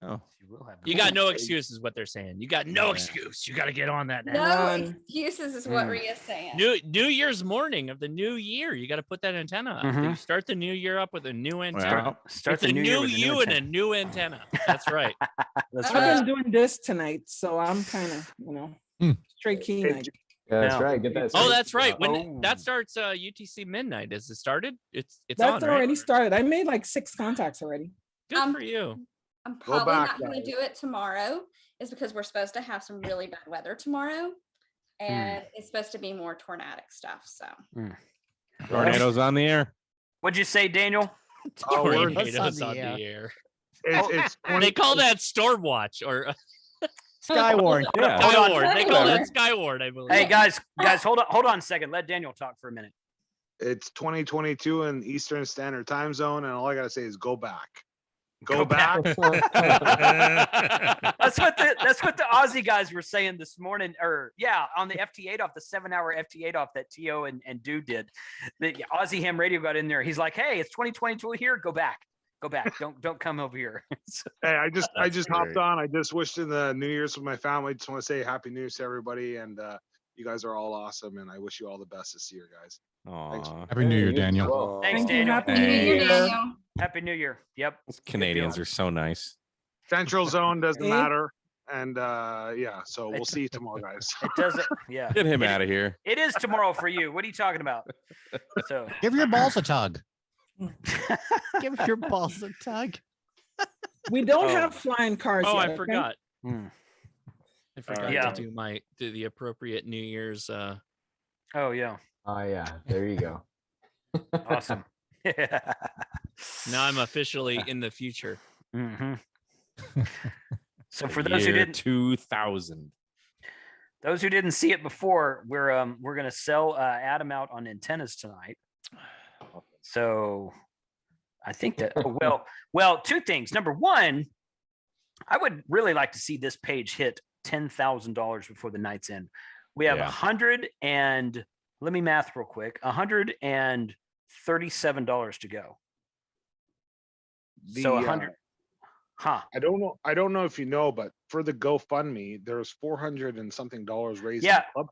Oh, She will have You got no excuse, is what they're saying. You got no excuse. You got to get on that now. No None. excuses is what Mm. Ria's saying. New Year's morning of the new year, you got to put that antenna up. Mhm. You start the new year up with a new antenna. well, Start With the a new year new with a you new and a antenna. new antenna. That's right. That's Uh, right. I've been doing this tonight, so I'm kind of straight key night. Yeah, that's No. right. Get that. Oh, straight. that's right. When Oh. that starts UTC midnight, is it started? It's That's on, right? already started. I made like 6 contacts already. Good for you. I'm probably back, not going to guys. do it tomorrow, is because we're supposed to have some really bad weather tomorrow, and it's supposed to be more tornadic stuff. So tornadoes on the air. What'd you say, Daniel? Oh, we're- Tornadoes on the air. It's They call that storm watch or Skywarn. Yeah. Skyward. They call Hold that on. Skyward, I believe. Hey guys, hold on a second. Let Daniel talk for a minute. It's 2022 in Eastern Standard Time Zone, and all I gotta say is go back. Go Go back. That's what the Aussie guys were saying this morning, or on the FT8 off, the 7-hour FT8 off that T.O. and Dude did. The Aussie Ham Radio got in there. He's like, hey, it's 2022 here. Go back. Don't come over here. So- Hey, I just That's hopped great. on. I just wished in the New Year's with my family. Just want to say Happy New Year's to everybody, and you guys are all awesome, and I wish you all the best this year, guys. Aw, Happy New Year, you as Daniel. well. Thanks, Thank you. Daniel. Happy New New Year, Year. Daniel. Happy New Year. Yep. those Canadians are so nice. Central Zone doesn't Eh? matter, and so we'll It's- see you tomorrow, guys. It doesn't. Yeah. Get him It- out of here. It is tomorrow for you. What are you talking about? So Give your balls a tug. Give your balls a tug. We don't Oh. have flying cars Oh, yet. I okay? forgot. Hmm. I forgot Yeah. to do the appropriate New Year's. Oh yeah. Oh yeah, there you go. Awesome. Now I'm officially in the future. Mhm. So for The those who year didn't 2000. see it before, we're gonna sell Adam out on antennas tonight. So I think that well, two things. Number one, I would really like to see this page hit $10,000 before the night's end. We have Yeah. 100 and let me math real quick. $137 to go. So 100. Huh. I don't know if you know, but for the GoFundMe, there's 400 and something dollars raised. in Yeah. Club.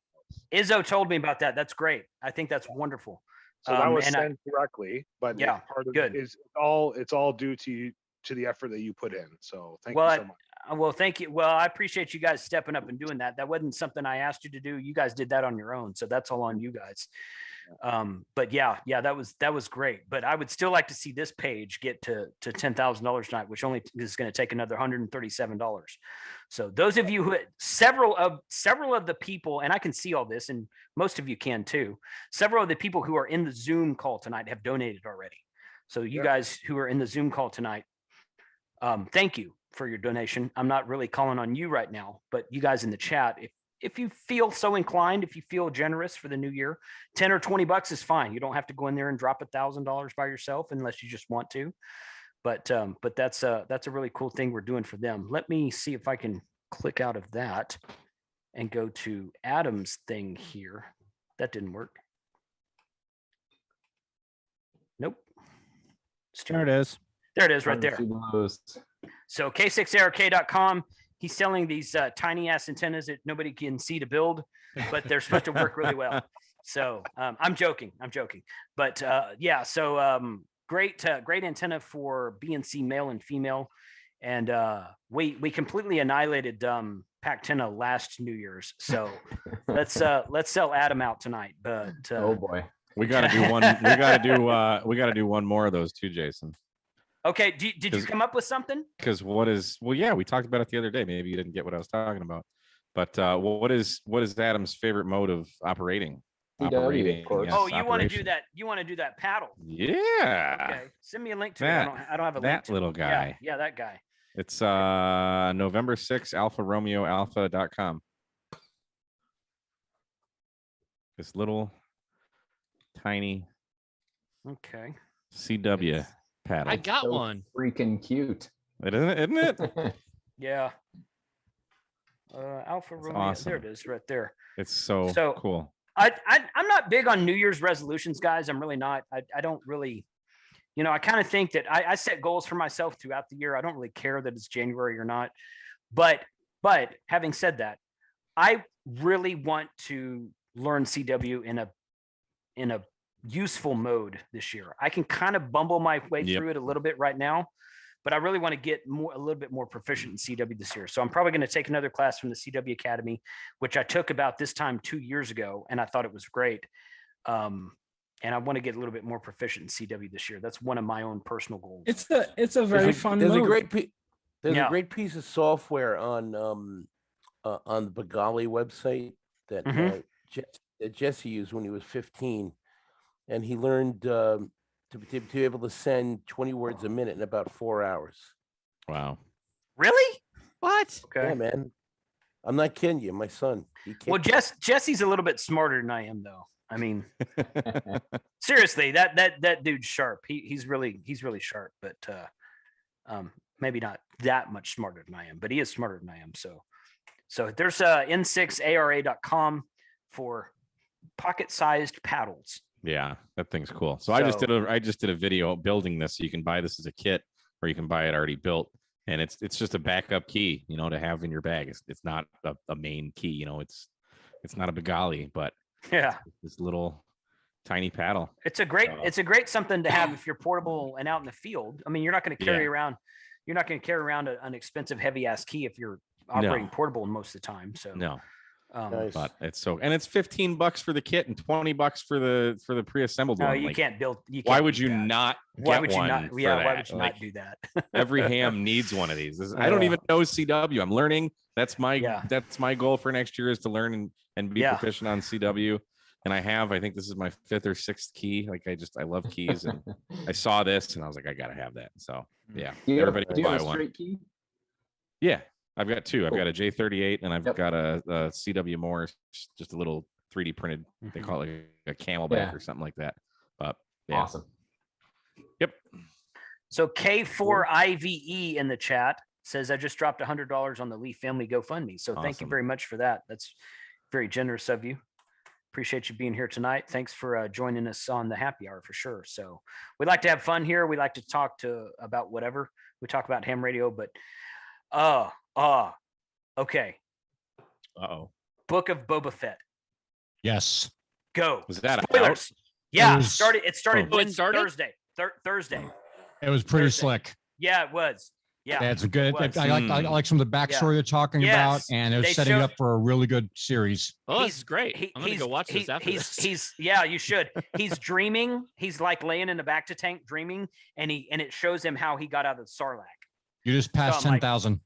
Izzo told me about that. That's great. I think that's wonderful. So that was and I- sent directly, but Yeah, part of good. it is it's all due to you, to the effort that you put in. So thank Well, you so much. Well, thank you. Well, I appreciate you guys stepping up and doing that. That wasn't something I asked you to do. You guys did that on your own. So that's all on you guys. But yeah, that was great. But I would still like to see this page get to $10,000 tonight, which only is going to take another $137. So those of you who several of the people, and I can see all this, and most of you can too. Several of the people who are in the Zoom call tonight have donated already. So you guys who are in the Zoom call tonight, thank you for your donation. I'm not really calling on you right now, but you guys in the chat, if you feel so inclined, if you feel generous for the new year, 10 or 20 bucks is fine. You don't have to go in there and drop $1,000 by yourself unless you just want to. But that's a really cool thing we're doing for them. Let me see if I can click out of that and go to Adam's thing here. That didn't work. Nope. There it is. There it is right there. So K6ARK.com. He's selling these tiny ass antennas that nobody can see to build, but they're supposed to work really well. So I'm joking, but yeah. So great antenna for BNC male and female, and we completely annihilated Pactenna last New Year's. So let's sell Adam out tonight. But oh boy, we got to do one. We got to do one more of those too, Jason. Okay, did you come up with something? Because yeah, we talked about it the other day. Maybe you didn't get what I was talking about. But what is Adam's favorite mode of operating? CW, of course. Yes, oh, you want to do operation. that? You want to do that paddle? Yeah. Okay, send me a link to That- it. I don't have a link. that to little it. guy. Yeah, that guy. It's November 6th, alpha.com. This little tiny Okay. CW paddle. I got So one. Freaking cute. Isn't it? Yeah. Alpha Romeo. awesome. There it is, right there. It's so cool. I'm not big on New Year's resolutions, guys. I'm really not. I don't really, I kind of think that I set goals for myself throughout the year. I don't really care that it's January or not. But having said that, I really want to learn CW in a useful mode this year. I can kind of bumble my way through it a little bit right now, but I really want to get a little bit more proficient in CW this year. So I'm probably going to take another class from the CW Academy, which I took about this time 2 years ago, and I thought it was great. And I want to get a little bit more proficient in CW this year. That's one of my own personal goals. It's a very fun There's mode. a great piece of software on the Bengali website that Jesse used when he was 15, and he learned to be able to send 20 words a minute in about 4 hours. Wow. Really? What? Okay. Yeah, man. I'm not kidding you. My son. Well, Jesse's a little bit smarter than I am, though. I mean, seriously, that dude's sharp. He's really sharp, but maybe not that much smarter than I am, but he is smarter than I am. So there's N6ARRL.com for pocket-sized paddles. Yeah, that thing's cool. So I just did a video building this. So you can buy this as a kit, or you can buy it already built, and it's just a backup key, to have in your bag. It's not a main key, it's not a Bengali, but yeah, this little tiny paddle. It's a great something to have if you're portable and out in the field. I mean, you're not going to carry around an expensive heavy ass key if you're operating portable most of the time. So no. Nice. But it's $15 for the kit and $20 for the pre-assembled no, one. you Like, can't build. why would you not Why get would you one not? for Yeah, why that? would you Like, not do that? every ham needs one of these. I don't even know CW. I'm learning. That's my goal for next year, is to learn and be proficient on CW. And I think this is my 5th or 6th key. Like I love keys, and I saw this and I was like, I gotta have that. So yeah, everybody do you buy have a one. straight key? Yeah, I've got 2. I've got a J38 and I've got a CW Morse, just a little 3D printed. They call it like a camelback or something like that. But yeah. Awesome. Yep. So K4IVE in the chat says, I just dropped $100 on the Lee family GoFundMe. So thank you Awesome. very much for that. That's very generous of you. Appreciate you being here tonight. Thanks for joining us on the happy hour for sure. So we like to have fun here. We like to talk about whatever. We talk about ham radio, but okay. Book of Boba Fett. Yes. Go. Was that Spoilers. out? Yeah, It was- it started it started? Thursday. Thursday. It was pretty Thursday. slick. Yeah, it was. Yeah, That's a good. it was. I like some of the backstory they're talking about, Yes, and they're they setting showed- up for a really good series. Oh, this is great. I'm gonna go watch this after this. Yeah, you should. He's dreaming. He's like laying in the back to tank dreaming, and it shows him how he got out of the Sarlacc. You just passed I'm like, 10,000.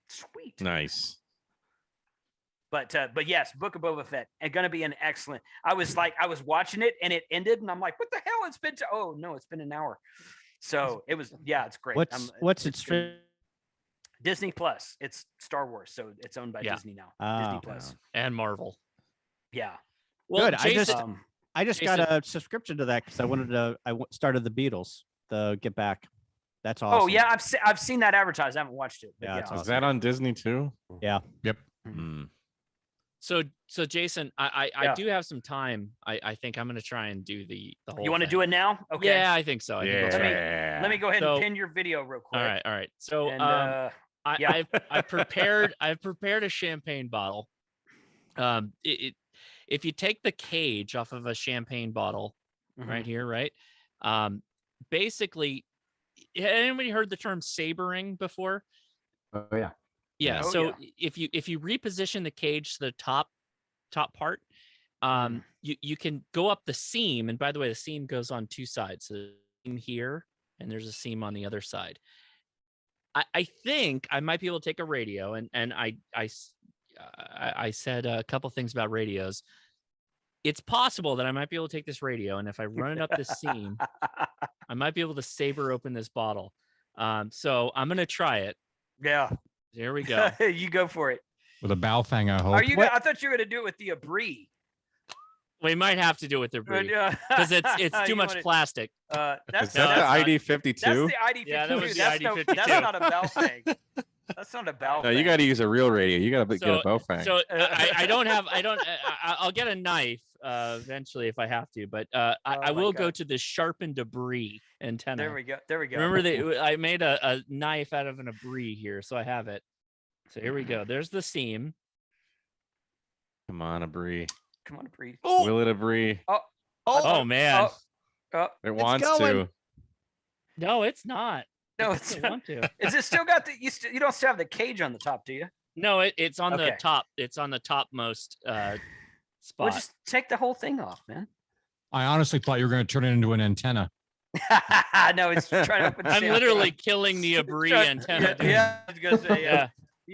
Sweet. Nice. But yes, Book of Boba Fett, it's gonna be an excellent. I was watching it and it ended, and I'm like, what the hell? It's been oh no, it's been an hour. So it was, yeah, it's great. What's its Disney Plus. It's Star Wars, so it's owned by Disney now. Disney Plus and Marvel. Yeah. Well, good. Jason, I just got a subscription to that because I wanted to. Started the Beatles. The Get Back. That's awesome. Oh yeah, I've seen that advertised. I haven't watched it. Yeah, yeah. Is that on Disney too? Yeah. Yep. So Jason, I do have some time. I think I'm gonna try and do the whole. You want to thing. do it now? Okay. Yeah, I think so. I think let me go ahead and pin your video real quick. All right. So And, I've prepared a champagne bottle. If you take the cage off of a champagne bottle, right here, right? Basically, anybody heard the term sabering before? Oh yeah. Yeah. So if you reposition the cage to the top part, you can go up the seam. And by the way, the seam goes on two sides. So there's a seam here, and there's a seam on the other side. I think I might be able to take a radio, and I said a couple things about radios. It's possible that I might be able to take this radio, and if I run it up this seam, I might be able to saber open this bottle. So I'm gonna try it. Yeah. There we go. You go for it. With a bow fang, I hope. Are you? I thought you were gonna do it with the Abri. We might have to do it with the Abri because it's too much plastic. Is that the ID52? That's the ID52. Yeah, that was the ID52. That's not a bow fang. That's not a bow. No, you got to use a real radio. You got to get a bow fang. So I'll get a knife eventually if I have to, but I will go to the sharpened Abri antenna. There we go. There we go. Remember I made a knife out of an Abri here, so I have it. So here we go. There's the seam. Come on, Abri. Come on, Abri. Oh. Will it Abri? Oh man. It wants to. No, it's not. No, it's want to. Is it still got the? You don't still have the cage on the top, do you? No, it's on the top. It's on the topmost spot. Well, just take the whole thing off, man. I honestly thought you were going to turn it into an antenna. No, it's trying to open. I'm literally killing the Abri antenna. Yeah, I was gonna say, yeah.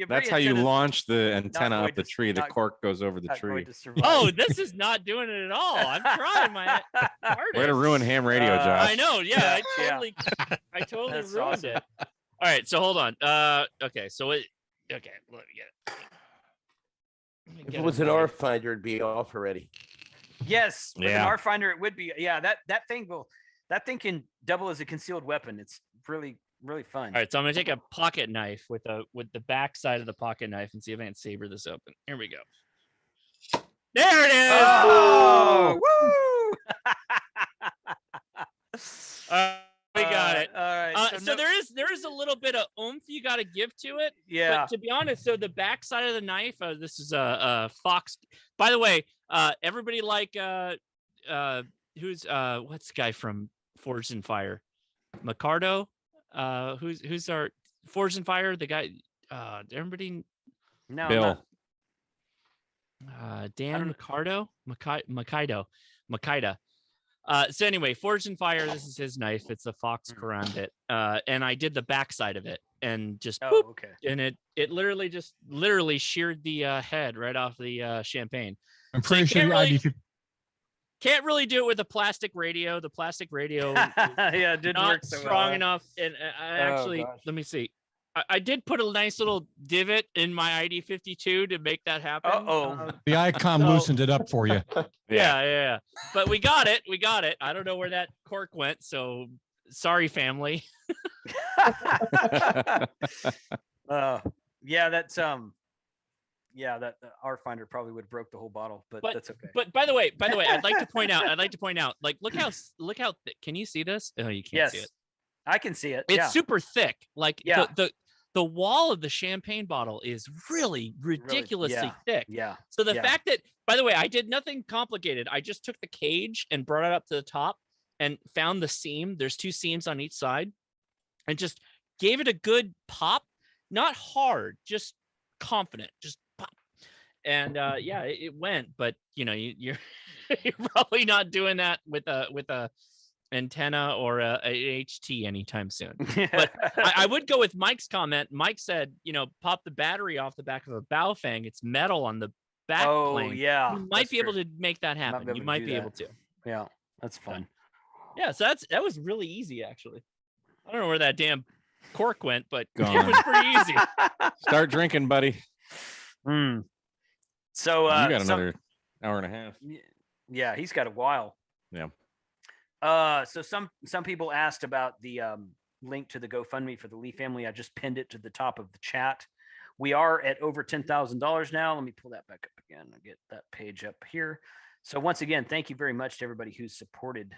That's how you launch the antenna up the tree. The cork goes over the tree. Oh, this is not doing it at all. I'm trying my hardest. Way to ruin ham radio, Josh. I know. Yeah, I totally ruined it. All right, so hold on. Okay, so let me get it. If it was an Rfinder, it'd be off already. Yes, with an Rfinder, it would be. Yeah, that thing can double as a concealed weapon. It's really fun. All right, so I'm gonna take a pocket knife with the back side of the pocket knife and see if I can saber this open. Here we go. There it is. Oh, woo! We got it. All right. So there is a little bit of oomph you got to give to it. Yeah. But to be honest, so the back side of the knife, this is a Fox. By the way, everybody like who's what's the guy from Forged in Fire? Micardo. Who's our Forged in Fire? The guy. Everybody. No. Bill. Dan Micardo. Makida. So anyway, Forged in Fire, this is his knife. It's a Fox Karambit. And I did the backside of it and just boop, and it literally sheared the head right off the champagne. I'm pretty sure can't really do it with a plastic radio. The plastic radio it didn't not work so strong well. enough. And I actually let me see. I did put a nice little divot in my ID52 to make that happen. The icon loosened it up for you. Yeah. But we got it. I don't know where that cork went. So sorry, family. That Rfinder probably would have broke the whole bottle, but that's okay. But by the way, I'd like to point out, like, look how thick. Can you see this? Oh, you can't see it. I can see it. It's super thick. Like the wall of the champagne bottle is really ridiculously thick. Yeah. So the fact that, by the way, I did nothing complicated. I just took the cage and brought it up to the top and found the seam. There's two seams on each side, and just gave it a good pop, not hard, just confident, just pop. And yeah, it went, but you know, you're you're probably not doing that with a antenna or a HT anytime soon. But I would go with Mike's comment. Mike said, you know, pop the battery off the back of a bow fang. It's metal on the back plane. Yeah, you might be able to make that happen. You might be able to. Yeah, that's fun. Yeah, so that was really easy, actually. I don't know where that damn cork went, but Gone. it was pretty easy. Start drinking, buddy. So you got another hour and a half. Yeah, he's got a while. Yeah. So some people asked about the link to the GoFundMe for the Lee family. I just pinned it to the top of the chat. We are at over $10,000 now. Let me pull that back up again. I'll get that page up here. So once again, thank you very much to everybody who's supported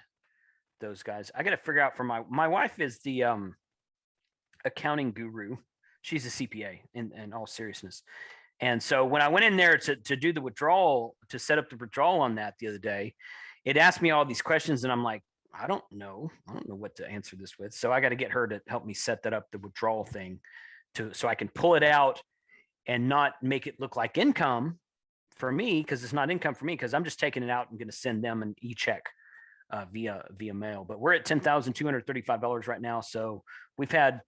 those guys. I got to figure out for my wife is the accounting guru. She's a CPA in all seriousness. And so when I went in there to do the withdrawal, to set up the withdrawal on that the other day, it asked me all these questions and I'm like, I don't know what to answer this with. So I got to get her to help me set that up, the withdrawal thing, so I can pull it out and not make it look like income for me, because it's not income for me, because I'm just taking it out and going to send them an e-check via mail. But we're at $10,235 right now. So we've had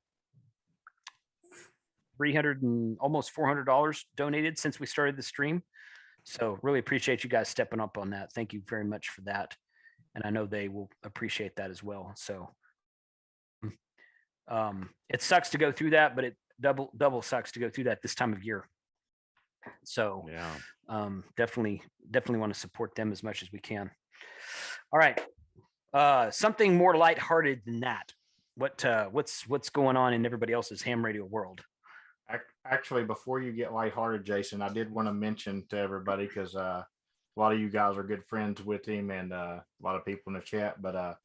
$300 and almost $400 donated since we started the stream. So really appreciate you guys stepping up on that. Thank you very much for that. And I know they will appreciate that as well. So it sucks to go through that, but it double sucks to go through that this time of year. So yeah, definitely want to support them as much as we can. All right. Something more lighthearted than that. What's going on in everybody else's ham radio world? Actually, before you get lighthearted, Jason, I did want to mention to everybody, because a lot of you guys are good friends with him and a lot of people in the chat, but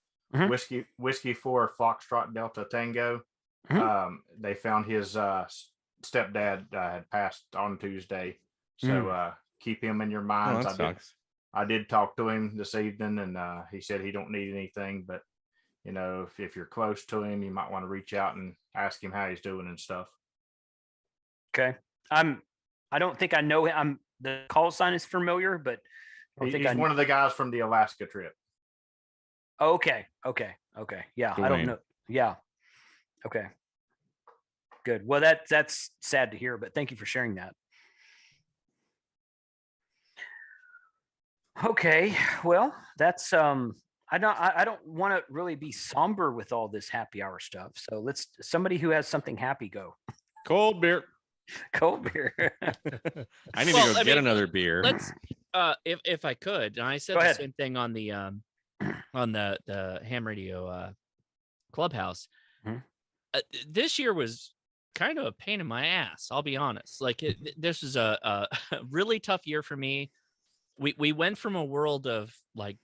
Whiskey 4 Foxtrot Delta Tango, they found his stepdad had passed on Tuesday. So keep him in your minds. I did talk to him this evening, and he said he don't need anything, but you know, if you're close to him, you might want to reach out and ask him how he's doing and stuff. Okay. I don't think I know him. The call sign is familiar, but he's one of the guys from the Alaska trip. Okay. Yeah. Dwayne. I don't know. Yeah. Okay. Good. Well, that's sad to hear, but thank you for sharing that. Okay. Well, that's I don't want to really be somber with all this happy hour stuff. So let's somebody who has something happy go. Cold beer. Cold beer. I need to go get another beer. Let's if I could, and I said the same thing on the ham radio clubhouse. This year was kind of a pain in my ass, I'll be honest. Like this was a really tough year for me. We went from a world of like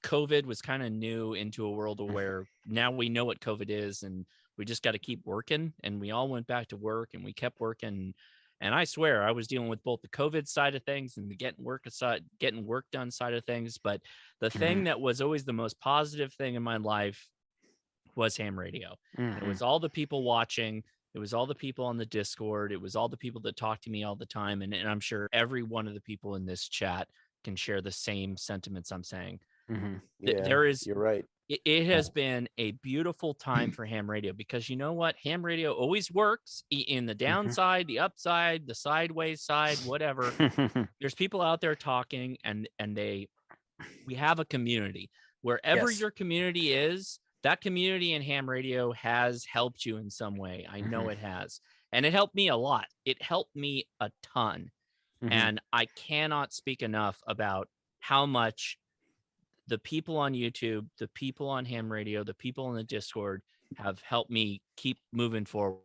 COVID was kind of new into a world of where now we know what COVID is, and we just got to keep working. And we all went back to work, and we kept working. And I swear I was dealing with both the COVID side of things and the getting work done side of things. But the thing that was always the most positive thing in my life was ham radio. It was all the people watching. It was all the people on the Discord. It was all the people that talk to me all the time. And I'm sure every one of the people in this chat can share the same sentiments I'm saying. Yeah, there is, you're right. It has been a beautiful time for ham radio, because you know what? Ham radio always works in the downside, the upside, the sideways side, whatever. There's people out there talking, and we have a community. Wherever your community is, that community in ham radio has helped you in some way. I know it has. And it helped me a lot. It helped me a ton. And I cannot speak enough about how much the people on YouTube, the people on ham radio, the people in the Discord have helped me keep moving forward.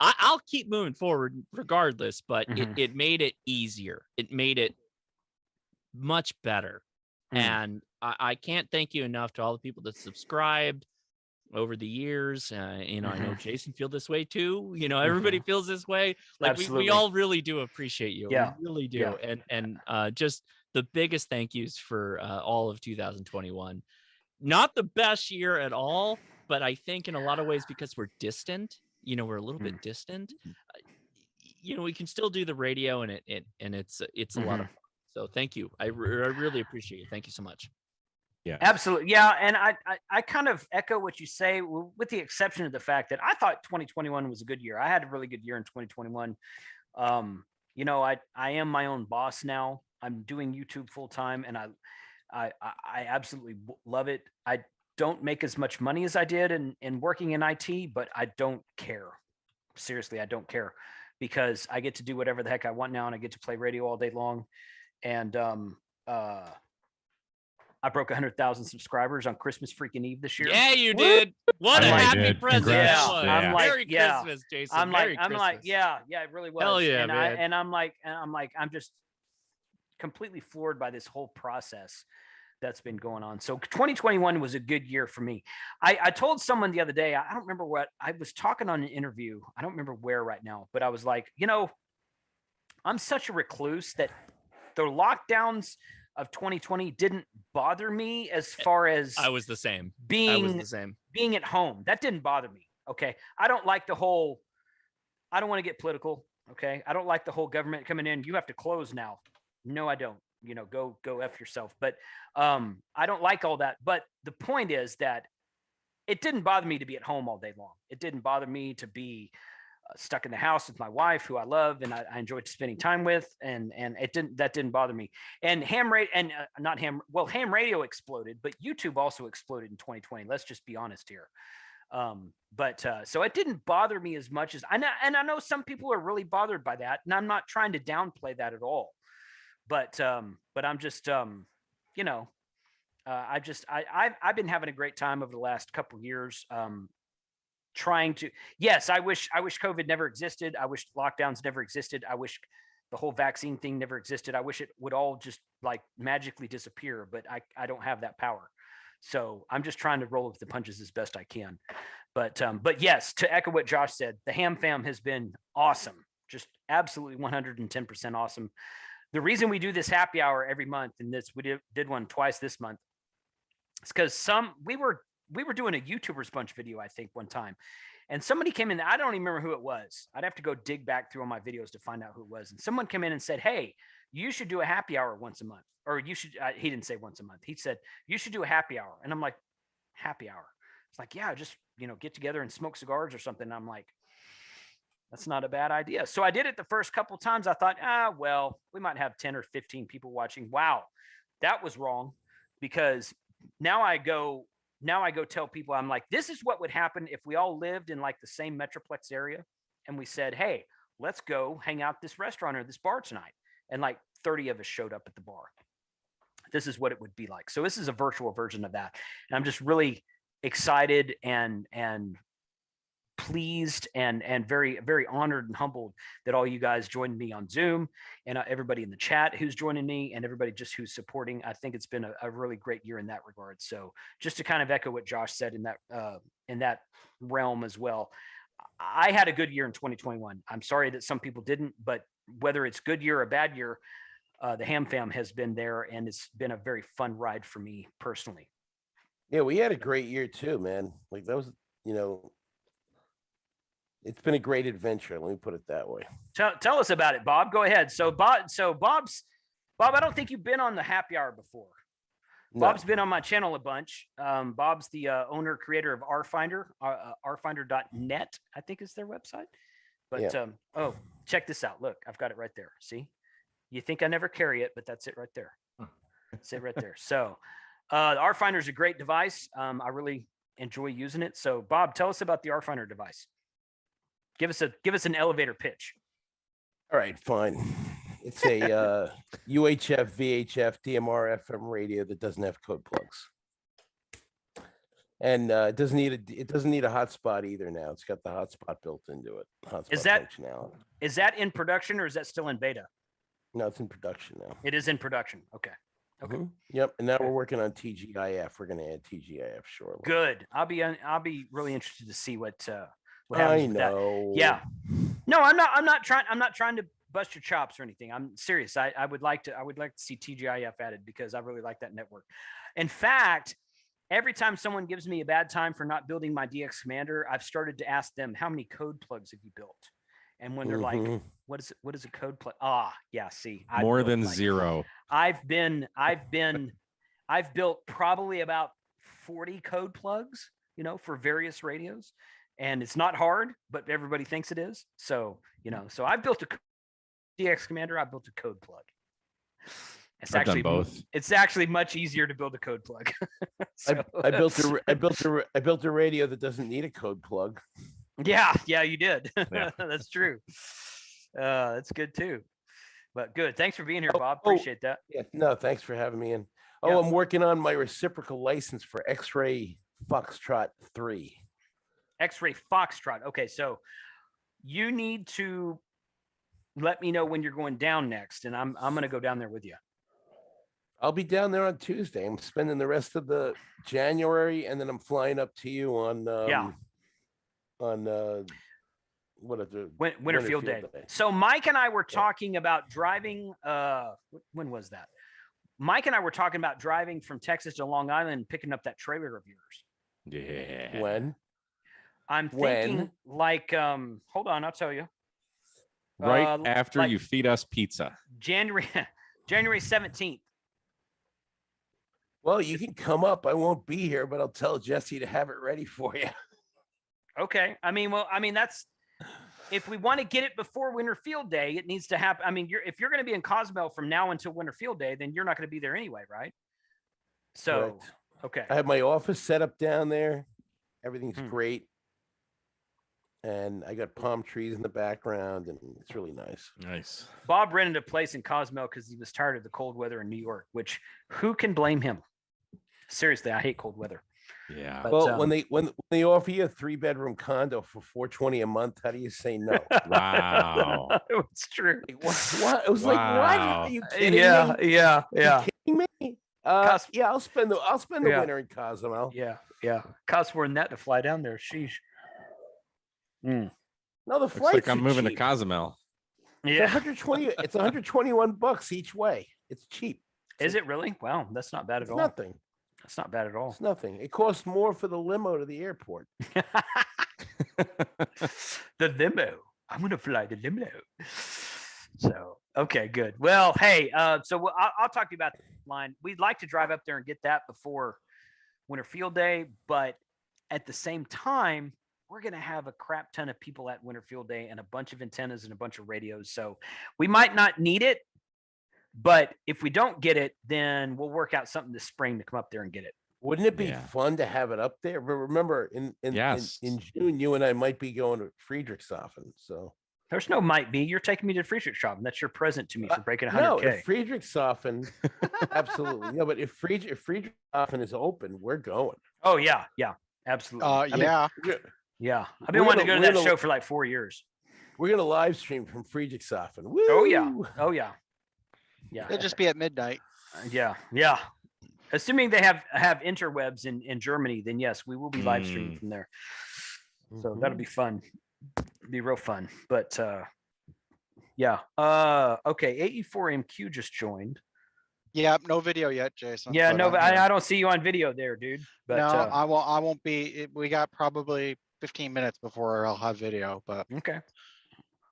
I'll keep moving forward regardless, but it made it easier. It made it much better. And I can't thank you enough to all the people that subscribed over the years. I know Jason feels this way too. Everybody feels this way. Like we all really do appreciate you. Yeah. We really do. Yeah. And just the biggest thank yous for all of 2021. Not the best year at all, but I think in a lot of ways, because we're distant, you know, we're a little bit distant, you know, we can still do the radio, and it's a lot of fun. So thank you. I really appreciate it. Thank you so much. Yeah, absolutely. Yeah. And I kind of echo what you say, with the exception of the fact that I thought 2021 was a good year. I had a really good year in 2021. You know, I am my own boss now. I'm doing YouTube full time, and I absolutely love it. I don't make as much money as I did in working in IT, but I don't care. Seriously, I don't care, because I get to do whatever the heck I want now, and I get to play radio all day long. And I broke 100,000 subscribers on Christmas freaking Eve this year. Yeah, you did. What a happy present that was. I'm like, Merry Christmas, Jason. I'm Merry like, Christmas. yeah, it really was. Hell yeah, and man. I'm just completely floored by this whole process that's been going on. So 2021 was a good year for me. I told someone the other day, I don't remember what, I was talking on an interview. I don't remember where right now, but I was like, you know, I'm such a recluse that the lockdowns of 2020 didn't bother me as far as I was the same. Being at home. That didn't bother me. Okay. I don't like the whole, I don't want to get political. Okay. I don't like the whole government coming in. You have to close now. No, I don't. You know, go F yourself. But I don't like all that. But the point is that it didn't bother me to be at home all day long. It didn't bother me to be stuck in the house with my wife, who I love and I enjoyed spending time with, and that didn't bother me. And ham radio exploded, but YouTube also exploded in 2020. Let's just be honest here. So it didn't bother me as much as I know some people are really bothered by that, and I'm not trying to downplay that at all. But I'm just you know, I've been having a great time over the last couple of years. Trying to, yes, I wish COVID never existed. I wish lockdowns never existed. I wish the whole vaccine thing never existed. I wish it would all just like magically disappear, but I don't have that power. So I'm just trying to roll with the punches as best I can. But yes, to echo what Josh said, the Ham Fam has been awesome. Just absolutely 110% awesome. The reason we do this happy hour every month, and we did one twice this month, is because we were doing a YouTuber's Bunch video, I think, one time, and somebody came in. I don't even remember who it was. I'd have to go dig back through all my videos to find out who it was. And someone came in and said, "Hey, you should do a happy hour once a month," or you should. He didn't say once a month. He said you should do a happy hour. And I'm like, happy hour? It's like, yeah, just get together and smoke cigars or something. And I'm like, that's not a bad idea. So I did it the first couple of times. I thought, well, we might have 10 or 15 people watching. Wow, that was wrong, because now I go tell people, I'm like, this is what would happen if we all lived in like the same Metroplex area, and we said, hey, let's go hang out at this restaurant or this bar tonight. And like 30 of us showed up at the bar. This is what it would be like. So this is a virtual version of that. And I'm just really excited and pleased and very, very honored and humbled that all you guys joined me on Zoom, and everybody in the chat who's joining me, and everybody just who's supporting. I think it's been a really great year in that regard. So just to kind of echo what Josh said in that realm as well, I had a good year in 2021. I'm sorry that some people didn't, but whether it's good year or bad year, the Ham Fam has been there, and it's been a very fun ride for me personally. Yeah, we had a great year too, man. Like that was, it's been a great adventure. Let me put it that way. Tell us about it, Bob. Go ahead. So Bob, I don't think you've been on the happy hour before. No. Bob's been on my channel a bunch. Bob's the owner, creator of Rfinder, rfinder.net, I think is their website. But yeah. Check this out. Look, I've got it right there. See, you think I never carry it, but that's it right there. That's it right there. So the Rfinder is a great device. I really enjoy using it. So Bob, tell us about the Rfinder device. Give us an elevator pitch. All right, fine. It's a UHF, VHF, DMR, FM radio that doesn't have code plugs, and it doesn't need a hotspot either. Now it's got the hotspot built into it. Hotspot functionality. Is that in production or is that still in beta? No, it's in production now. It is in production. Okay. Okay. Mm-hmm. Yep. And now we're working on TGIF. We're going to add TGIF shortly. Good. I'll be really interested to see what happens. I know. That. Yeah. No, I'm not trying to bust your chops or anything. I'm serious. I would like to see TGIF added because I really like that network. In fact, every time someone gives me a bad time for not building my DX Commander, I've started to ask them, how many code plugs have you built? And when they're like, what is a code plug? Ah, yeah, see. More than zero. I've built probably about 40 code plugs, for various radios. And it's not hard, but everybody thinks it is. So, so I built a DX Commander, I built a code plug. I've done both. It's actually much easier to build a code plug. So. I built a radio that doesn't need a code plug. Yeah, you did. Yeah. That's true. That's good too. But good. Thanks for being here, Bob. Appreciate that. Yeah, no, thanks for having me in. Oh, I'm working on my reciprocal license for X-Ray Foxtrot 3. X-Ray Foxtrot. Okay, so you need to let me know when you're going down next, and I'm going to go down there with you. I'll be down there on Tuesday. I'm spending the rest of the January, and then I'm flying up to you on what is it? Winter Field Day. So Mike and I were talking about driving. When was that? Mike and I were talking about driving from Texas to Long Island and picking up that trailer of yours. Yeah. When? I'm thinking like, hold on, I'll tell you. Right after you feed us pizza. January 17th. Well, you can come up. I won't be here, but I'll tell Jesse to have it ready for you. Okay. That's, if we want to get it before Winter Field Day, it needs to happen. I mean, if you're going to be in Cozumel from now until Winter Field Day, then you're not going to be there anyway, right? So, Correct. Okay. I have my office set up down there. Everything's great. And I got palm trees in the background, and it's really nice. Nice. Bob rented a place in Cozumel because he was tired of the cold weather in New York, which who can blame him? Seriously, I hate cold weather. Yeah. But, well, when they offer you a 3-bedroom condo for $420 a month, how do you say no? Wow. It's true. What? It was like, what? Are you kidding me? Yeah. Are you kidding me? Yeah, I'll spend the winter in Cozumel. Yeah. Costs more than that to fly down there. Sheesh. No, the Looks flights. like I'm moving cheap. to Cozumel. Yeah. It's $121 each way. It's cheap. Is it really? Wow, that's not bad at all. Nothing. That's not bad at all. It's nothing. It costs more for the limo to the airport. The limo. I'm gonna fly the limo. So okay, good. Well, hey, so I'll talk to you about the line. We'd like to drive up there and get that before Winter Field Day, but at the same time, we're going to have a crap ton of people at Winter Field Day and a bunch of antennas and a bunch of radios. So we might not need it, but if we don't get it, then we'll work out something this spring to come up there and get it. Wouldn't it be fun to have it up there? But remember, in June, you and I might be going to Friedrichshafen. So there's no might be. You're taking me to Friedrichshafen. That's your present to me for breaking 100K. No, if Friedrichshafen, absolutely. No, but if Friedrichshafen is open, we're going. Oh yeah, absolutely. Yeah, I've been wanting to go to that show for like 4 years. We're gonna live stream from Friedrichshafen. Woo! Oh yeah. It'll just be at midnight. Yeah. Assuming they have interwebs in Germany, then yes, we will be live streaming from there. So that'll be fun. It'll be real fun. But yeah. Okay. AE4MQ just joined. Yeah, no video yet, Jason. Yeah, no, I don't see you on video there, dude. But no, I won't be. We got probably 15 minutes before I'll have video. But okay.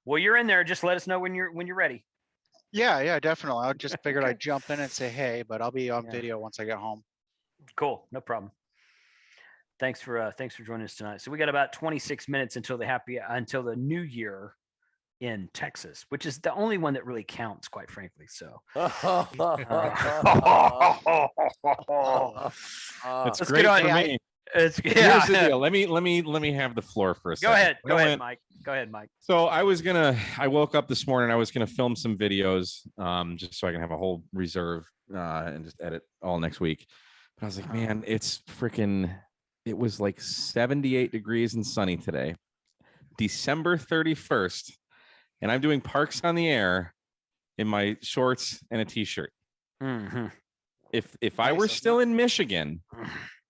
Well, you're in there. Just let us know when you're ready. Yeah, definitely. I just figured I'd jump in and say hey, but I'll be on video once I get home. Cool, no problem. Thanks for joining us tonight. So we got about 26 minutes until the new year in Texas, which is the only one that really counts, quite frankly. So that's let's great get on. for me. Here's the deal. Let me have the floor for a second. Go ahead, Mike. So I woke up this morning. I was gonna film some videos, just so I can have a whole reserve and just edit all next week. But I was like, man, it was like 78 degrees and sunny today, December 31st, and I'm doing Parks on the Air in my shorts and a t-shirt. Mm-hmm. If I were still in Michigan.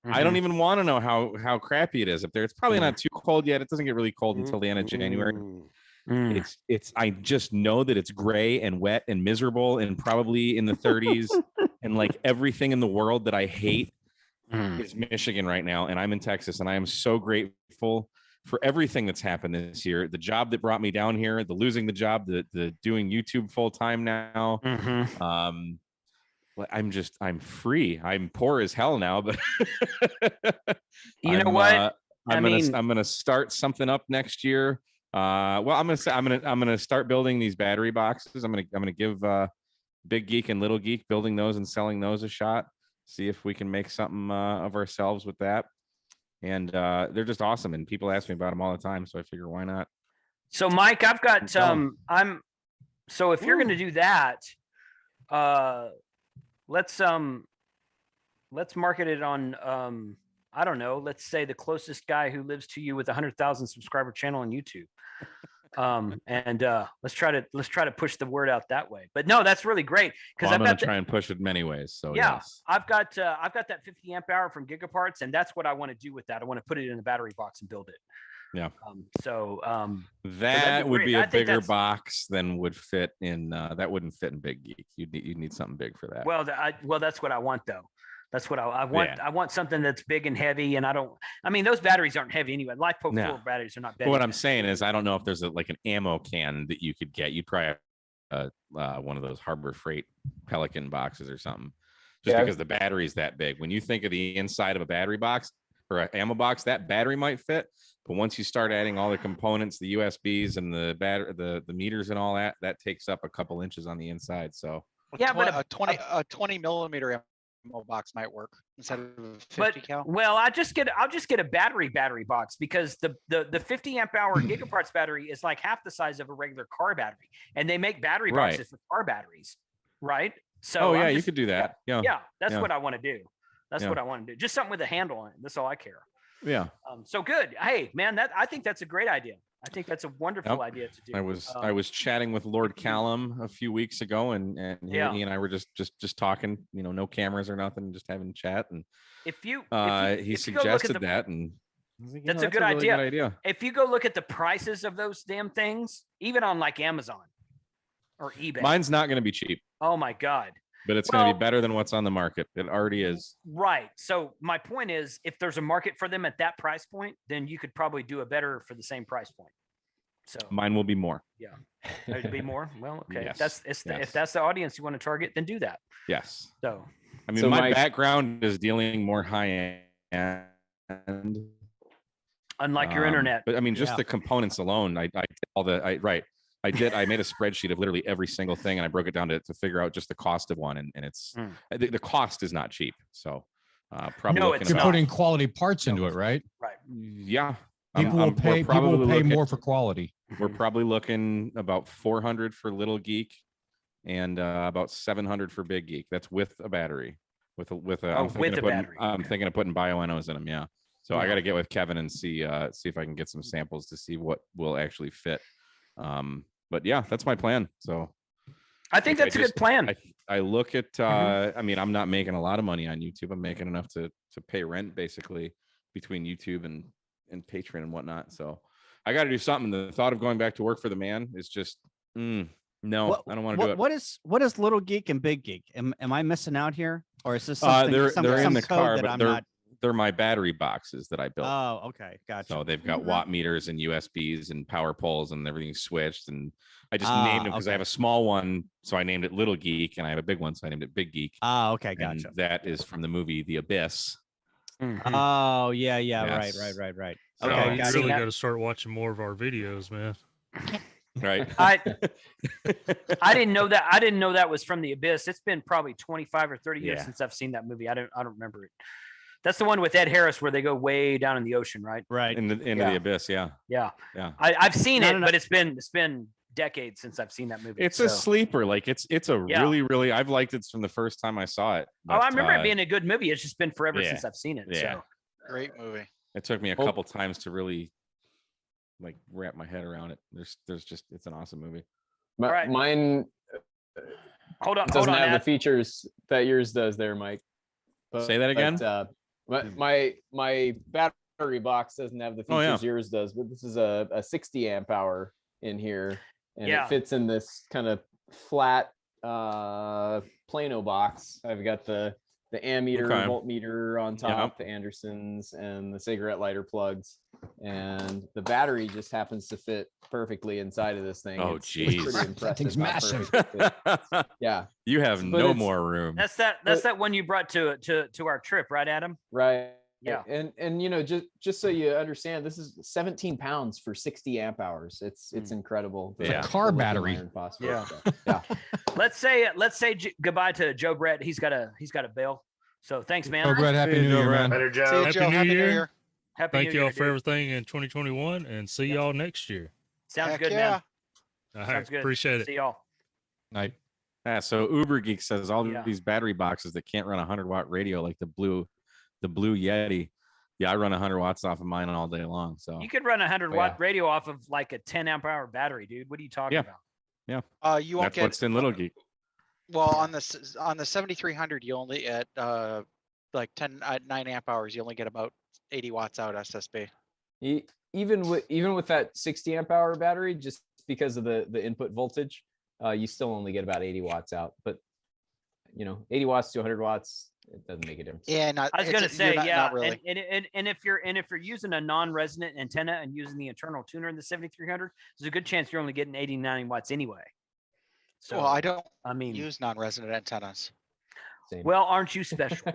I don't even want to know how crappy it is up there. It's probably not too cold yet. It doesn't get really cold until the end of January. I just know that it's gray and wet and miserable and probably in the 30s and like everything in the world that I hate is Michigan right now, and I'm in Texas, and I am so grateful for everything that's happened this year. The job that brought me down here, the losing the job, the doing YouTube full time now. I'm free. I'm poor as hell now, but you know what? I'm gonna start something up next year. Well, I'm gonna start building these battery boxes. I'm gonna give Big Geek and Little Geek building those and selling those a shot. See if we can make something of ourselves with that. And they're just awesome, and people ask me about them all the time, so I figure why not. So Mike, I've got so if you're gonna do that, let's market it on I don't know, let's say the closest guy who lives to you with 100,000 subscriber channel on YouTube. And let's try to push the word out that way. But no, that's really great, because I'm gonna try and push it many ways. So yeah, yes. I've got that 50 amp hour from Gigaparts, and that's what I want to do with that. I want to put it in a battery box and build it. Yeah. That would be a bigger box than would fit in. That wouldn't fit in Big Geek. You'd need something big for that. Well, that's what I want though. That's what I want. Yeah. I want something that's big and heavy, and those batteries aren't heavy anyway. LiFePo 4 batteries are not big. What I'm saying is, I don't know if there's like an ammo can that you could get. You'd probably have one of those Harbor Freight Pelican boxes or something, just because the battery's that big. When you think of the inside of a battery box or an ammo box, that battery might fit. But once you start adding all the components, the USBs and the meters and all that, that takes up a couple inches on the inside. So yeah, but a 20 millimeter ammo box might work instead of 50 cal. Well, I'll just get a battery box, because the 50 amp hour Gigaparts battery is like half the size of a regular car battery, and they make battery boxes for car batteries, right? So you could do that. Yeah, that's what I want to do. That's what I want to do. Just something with a handle on it. That's all I care. Yeah. So good. Hey, man, I think that's a great idea. I think that's a wonderful idea to do. I was chatting with Lord Callum a few weeks ago, and he and I were just talking. No cameras or nothing, just having chat. And he suggested that, and that's a good idea. If you go look at the prices of those damn things, even on like Amazon or eBay, mine's not going to be cheap. Oh my God. But it's going to be better than what's on the market. It already is. Right. So my point is, if there's a market for them at that price point, then you could probably do a better for the same price point. So mine will be more. Yeah. It'll be more. Well, okay. Yes. If that's the audience you want to target, then do that. Yes. So my background is dealing more high end. Unlike your internet. But just the components alone, I made a spreadsheet of literally every single thing, and I broke it down to figure out just the cost of one, and it's the cost is not cheap. So probably you're putting quality parts into it, right? Right. Yeah. People will pay more for quality. We're probably looking about 400 for Little Geek, and about 700 for Big Geek. That's with a battery. I'm thinking of putting bioenos in them. Yeah. So I got to get with Kevin and see if I can get some samples to see what will actually fit. But yeah, that's my plan. So I think that's a good plan. I look at I'm not making a lot of money on YouTube. I'm making enough to pay rent basically between YouTube and Patreon and whatnot. So I got to do something. The thought of going back to work for the man is just no, I don't want to do it. What is Little Geek and Big Geek? Am I missing out here, or is this something? They're in the car, but they're my battery boxes that I built. Oh, okay, gotcha. So they've got watt meters and USBs and power poles and everything switched. And I just named them because I have a small one, so I named it Little Geek, and I have a big one, so I named it Big Geek. Ah, okay, gotcha. And that is from the movie The Abyss. Mm-hmm. Oh yeah, yes. Right. So okay, you really got to start watching more of our videos, man. Right. I didn't know that. I didn't know that was from The Abyss. It's been probably 25 or 30 years since I've seen that movie. I don't remember it. That's the one with Ed Harris where they go way down in the ocean, right? Right. Into the abyss. Yeah. I've seen it, but it's been decades since I've seen that movie. It's a sleeper. Like it's a really I've liked it from the first time I saw it. But, I remember it being a good movie. It's just been forever since I've seen it. Yeah. So. Great movie. It took me a couple times to really like wrap my head around it. There's just it's an awesome movie. Mine doesn't have the features that yours does there, Mike. Say that again. My battery box doesn't have the features yours does, but this is a 60 amp hour in here, and it fits in this kind of flat Plano box. I've got the the ammeter, Okay. voltmeter on top, the Andersons, and the cigarette lighter plugs. And the battery just happens to fit perfectly inside of this thing. Oh, it's geez. pretty impressive. That thing's how massive. perfect it fits. Yeah. You have But no it's- more room. That's that one you brought to our trip, right, Adam? Right. Yeah. And you know, just so you understand, this is 17 pounds for 60 amp hours. It's incredible. It's a the car lithium battery. iron phosphate Yeah. stuff. Yeah. Let's say goodbye to Joe Brett. He's got a bail. So thanks, man. Oh, Brett, happy New Year, man. Later, See you, Joe. Joe. Happy New Year. Happy Thank New y'all Year, for dude. everything in 2021 and see y'all next year. Sounds Heck good, yeah. man. All right. Sounds good. Appreciate it. See y'all. Night. Yeah, so Uber Geek says all Yeah. these battery boxes that can't run a 100-watt radio like the blue Yeti. Yeah, I run 100 watts off of mine all day long. So You could run a 100-watt radio off of like a 10 amp hour battery, dude. What are you talking about? yeah, You won't that's get what's in Little Geek. well on the 7300. You only at like 9 amp hours. You only get about 80 watts out SSB. Even with that 60 amp hour battery, just because of the input voltage, you still only get about 80 watts out. But 80 watts to 100 watts, it doesn't make a difference. Yeah, I was gonna say, yeah, not really. and if you're using a non-resonant antenna and using the internal tuner in the 7300, there's a good chance you're only getting 80, 90 watts anyway. So Well, I don't mean, use non-resonant antennas. Same. well, aren't you special?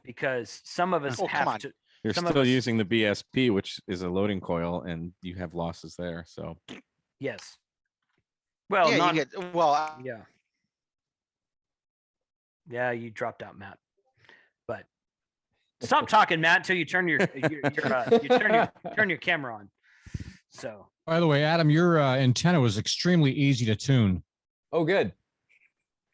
Because some of us Oh, come have on. to. You're some of still us- using the BSP, which is a loading coil, and you have losses there. So Yes. Well, Yeah, non, you get well. yeah. Yeah, you dropped out, Matt. But stop talking, Matt, until you turn you turn your camera on. So By the way, Adam, your antenna was extremely easy to tune. Oh, good.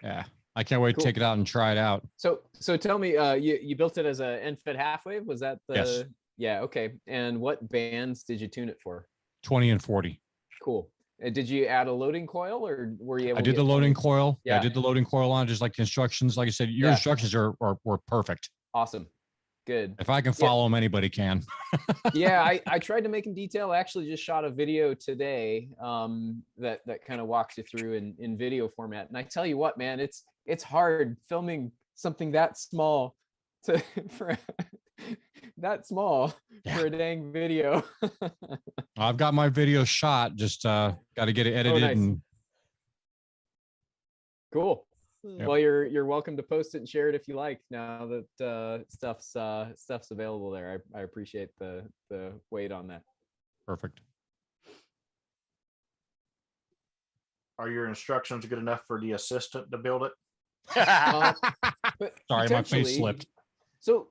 Yeah, I can't wait Cool. to take it out and try it out. So tell me, you built it as a end-fed half wave? Was that the? Yes. Yeah. Okay. And what bands did you tune it for? 20 and 40. Cool. Did you add a loading coil, or were you able? I to did the get loading 20? coil. Yeah. I did the loading coil on just like the instructions. Like I said, your Yeah. instructions were perfect. Awesome. Good. If I can follow them, anybody can. Yeah, I tried to make in detail. I actually just shot a video today that kind of walks you through in video format. And I tell you what, man, it's hard filming something that small for a dang video. I've got my video shot. Just got to get it edited. nice. And Cool. Yep. Well, you're welcome to post it and share it if you like. Now that stuff's available there, I appreciate the weight on that. perfect. Are your instructions good enough for the assistant to build it? But Sorry, my face potentially- slipped. So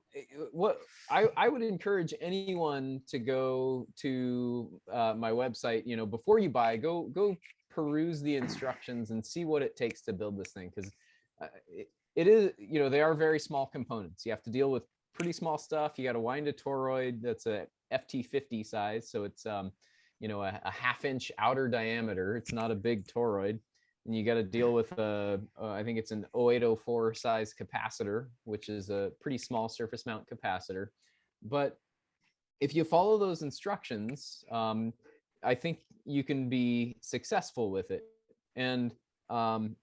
what I would encourage anyone to go to my website, before you buy, go peruse the instructions and see what it takes to build this thing. Because it is, they are very small components. You have to deal with pretty small stuff. You got to wind a toroid that's a FT50 size. So it's, a half-inch outer diameter. It's not a big toroid. And you got to deal with I think it's an 0804 size capacitor, which is a pretty small surface mount capacitor. But if you follow those instructions, I think you can be successful with it. And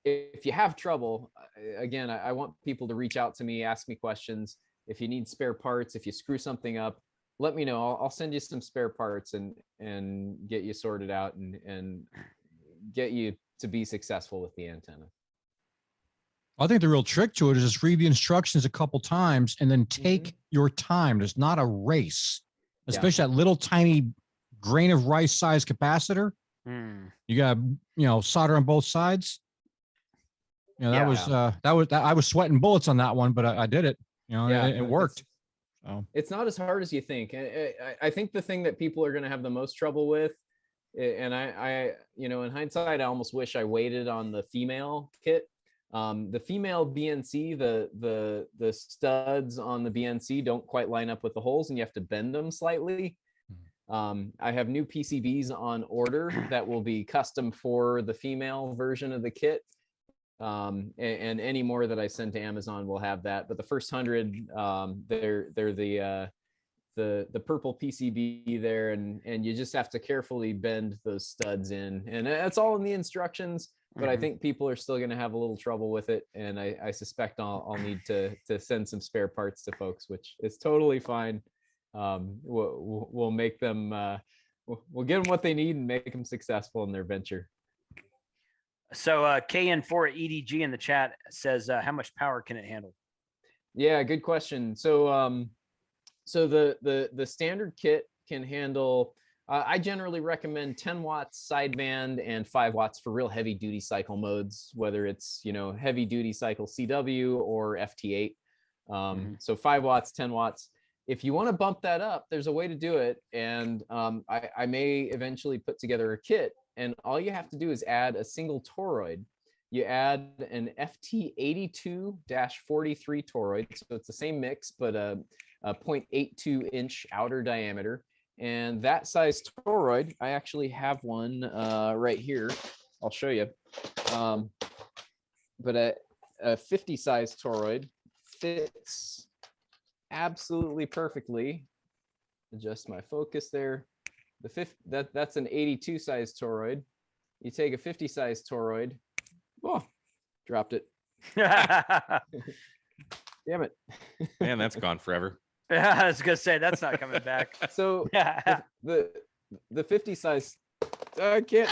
if you have trouble, again, I want people to reach out to me, ask me questions. If you need spare parts, if you screw something up, let me know. I'll send you some spare parts and get you sorted out and get you to be successful with the antenna. I think the real trick to it is just read the instructions a couple times and then take your time. It's not a race, especially that little tiny grain of rice size capacitor. You got, solder on both sides. That was I was sweating bullets on that one, but I did it. It worked. It's not as hard as you think. I think the thing that people are going to have the most trouble with, and I in hindsight, I almost wish I waited on the female kit. The female BNC, the studs on the BNC don't quite line up with the holes, and you have to bend them slightly. I have new PCBs on order that will be custom for the female version of the kit. And any more that I send to Amazon will have that. But the first 100, they're the purple PCB there, and you just have to carefully bend those studs in, and that's all in the instructions. but I think people are still going to have a little trouble with it, and I suspect I'll need to send some spare parts to folks, which is totally fine. We'll make them we'll give them what they need and make them successful in their venture. So KN4EDG in the chat says, how much power can it handle? Yeah, good question. So so the standard kit can handle, I generally recommend 10 watts sideband and 5 watts for real heavy duty cycle modes, whether it's, you know, heavy duty cycle CW or FT8. So 5 watts, 10 watts. If you want to bump that up, there's a way to do it. And I may eventually put together a kit, and all you have to do is add a single toroid. You add an FT82-43 toroid. So it's the same mix, but a 0.82 inch outer diameter. And that size toroid, I actually have one right here. I'll show you. But a 50 size toroid fits absolutely perfectly. Adjust my focus there. That's an 82 size toroid. You take a 50 size toroid. Oh, dropped it. Damn it. Man, that's gone forever. I was gonna say that's not coming back. So the 50 size, I can't.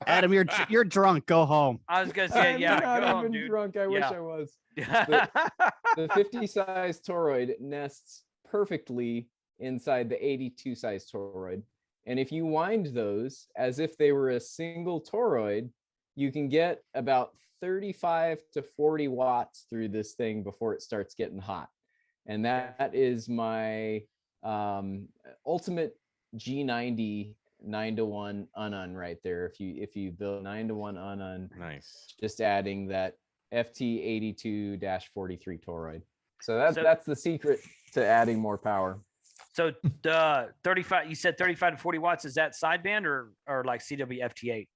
Adam, you're drunk. Go home. I was gonna say, yeah, I'm go not home, even dude. drunk. I wish I was. The 50 size toroid nests perfectly inside the 82 size toroid. And if you wind those as if they were a single toroid, you can get about 35 to 40 watts through this thing before it starts getting hot. And that is my ultimate G90 9-to-1 unun right there. If you build 9-to-1 unun, nice, just adding that FT82-43 toroid. So that's the secret to adding more power. So the 35, you said 35 to 40 watts. Is that sideband or like CW FT8?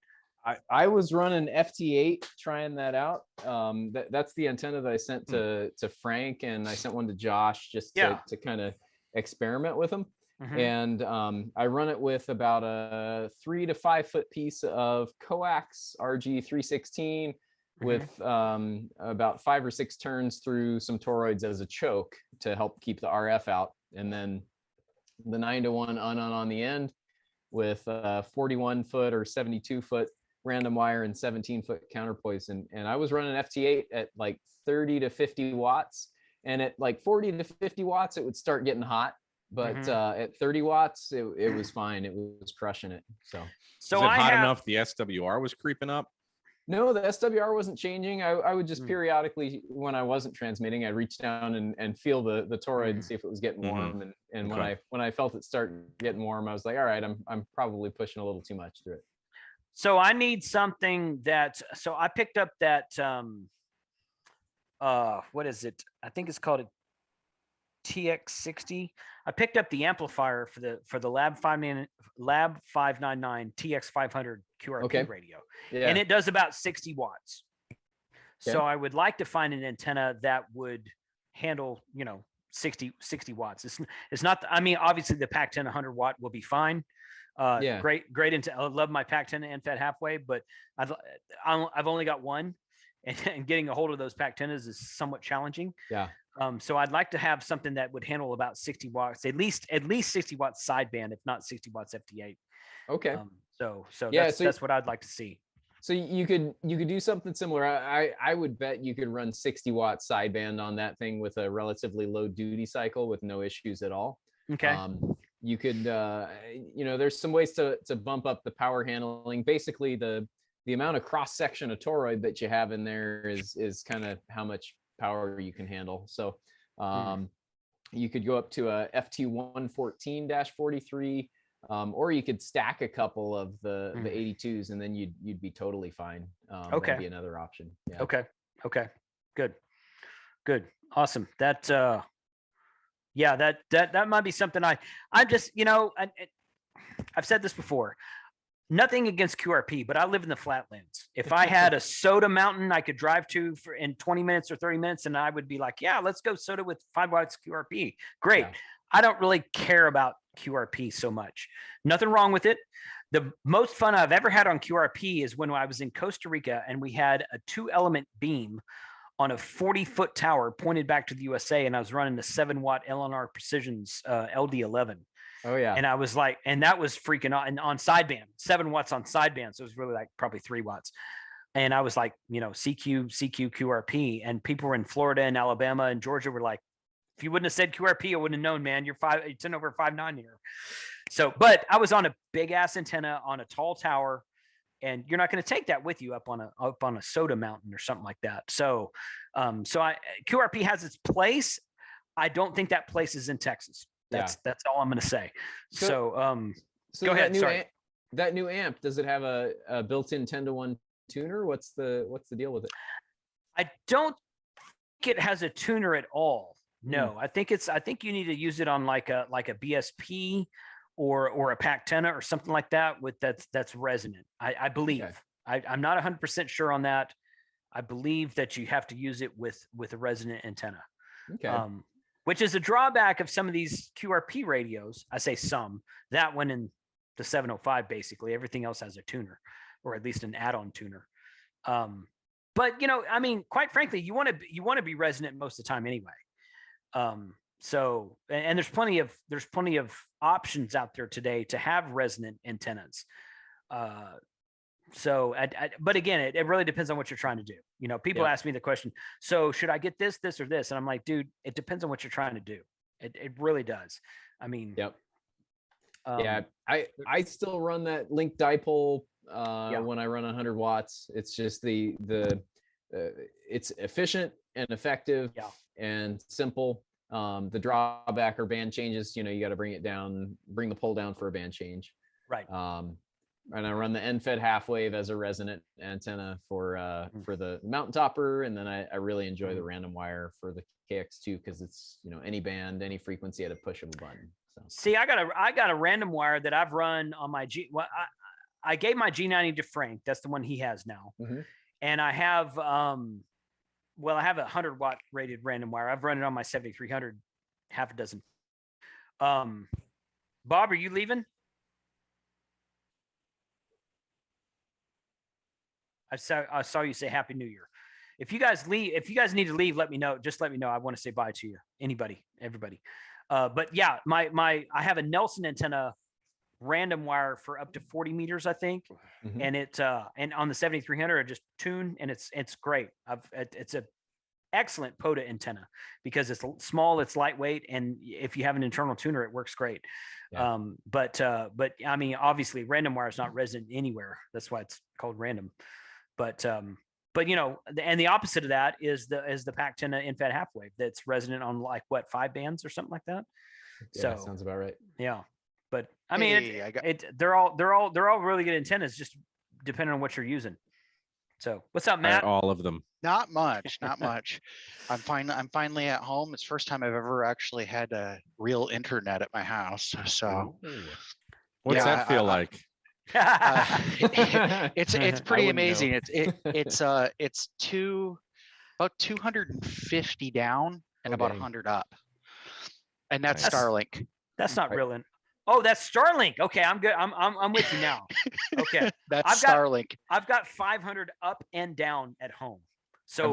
I was running FT8 trying that out. That's the antenna that I sent to Frank, and I sent one to Josh just to kind of experiment with them. And I run it with about a 3 to 5 foot piece of coax RG316 with about 5 or 6 turns through some toroids as a choke to help keep the RF out, and then the 9-to-1 unun on the end with 41 foot or 72 foot random wire and 17 foot counterpoise. And I was running FT8 at like 30 to 50 watts, and at like 40 to 50 watts it would start getting hot, but at 30 watts it was fine. It was crushing it. So is it hot enough the SWR was creeping up? No, the SWR wasn't changing. I would just periodically, when I wasn't transmitting, I'd reach down and feel the toroid and see if it was getting warm. And when I felt it start getting warm, I was like, all right, I'm probably pushing a little too much through it. So I need something so I picked up that, what is it? I think it's called a TX60. I picked up the amplifier for the Lab 599 TX500 QRP radio, and it does about 60 watts. So I would like to find an antenna that would handle, 60 watts. It's not, I mean, obviously the PAC-10 100 watt will be fine. Great I love my PAC-10 and Fed halfway, but I've only got one, and getting a hold of those PAC-10s is somewhat challenging. So I'd like to have something that would handle about 60 watts, at least 60 watts sideband, if not 60 watts FT8. Okay. So that's what I'd like to see. So you could do something similar. I would bet you could run 60 watt sideband on that thing with a relatively low duty cycle with no issues at all. Okay. You could, there's some ways to bump up the power handling. Basically, the amount of cross section of toroid that you have in there is kind of how much power you can handle. So you could go up to a FT114-43, or you could stack a couple of the 82s, and then you'd be totally fine. That'd be another option. Yeah. Okay. Good. Awesome. That that might be something I'm just, I've said this before. Nothing against QRP, but I live in the flatlands. If I had a soda mountain I could drive to in 20 minutes or 30 minutes, and I would be like, yeah, let's go soda with 5 watts QRP. Great. Yeah. I don't really care about QRP so much. Nothing wrong with it. The most fun I've ever had on QRP is when I was in Costa Rica and we had a 2-element beam on a 40-foot tower pointed back to the USA, and I was running the 7-watt LNR Precisions LD11. Oh yeah. And I was like, and that was freaking on sideband, 7 watts on sideband. So it was really like probably 3 watts. And I was like, CQ, QRP. And people were in Florida and Alabama and Georgia were like, if you wouldn't have said QRP, I wouldn't have known, man. It's in over 5.9 here. So, but I was on a big ass antenna on a tall tower, and you're not going to take that with you up on a soda mountain or something like that. So, QRP has its place. I don't think that place is in Texas. That's all I'm going to say. So go ahead. Sorry. That new amp, does it have a built-in 10-to-1 tuner? What's the deal with it? I don't think it has a tuner at all. No, I think you need to use it on like a BSP or a PAC-10 or something like that that's resonant. I believe. Okay. I'm not 100% sure on that. I believe that you have to use it with a resonant antenna. Okay. Which is a drawback of some of these QRP radios. I say some. That one and the 705, basically. Everything else has a tuner, or at least an add-on tuner. But I mean, quite frankly, you want to be resonant most of the time anyway. So, and there's plenty of options out there today to have resonant antennas. But again, it really depends on what you're trying to do. People ask me the question, so should I get this, or this? And I'm like, dude, it depends on what you're trying to do. It really does. I mean, I still run that link dipole when I run 100 watts. It's just it's efficient and effective and simple. The drawback or band changes, you got to bring the pole down for a band change. Right. And I run the end-fed half wave as a resonant antenna for the mountain topper, and then I really enjoy the random wire for the KX2 because it's any band, any frequency at a push of a button. So see, I got a random wire that I've run on my G. Well, I gave my G90 to Frank. That's the one he has now, and I have I have a 100-watt rated random wire. I've run it on my 7300, half a dozen. Bob, are you leaving? I saw you say Happy New Year. If you guys need to leave, let me know. Just let me know. I want to say bye to you. Anybody, everybody. But yeah, I have a Nelson antenna random wire for up to 40 meters, I think. And and on the 7300, I just tune, and it's great. It's a excellent POTA antenna because it's small, it's lightweight, and if you have an internal tuner, it works great. Yeah. But I mean, obviously, random wire is not resonant anywhere. That's why it's called random. But and the opposite of that is the PAC-10 end-fed half wave that's resonant on like 5 bands or something like that. Yeah, so sounds about right. Yeah, but I mean, they're all really good antennas, just depending on what you're using. So what's up, Matt? All of them. Not much. I'm finally at home. It's the first time I've ever actually had a real internet at my house. So what's that feel like? It's pretty amazing. It's about 250 down and about 100 up, and that's Starlink. That's not real. Oh, that's Starlink. Okay, I'm good. I'm with you now. Okay, that's Starlink. I've got 500 up and down at home. So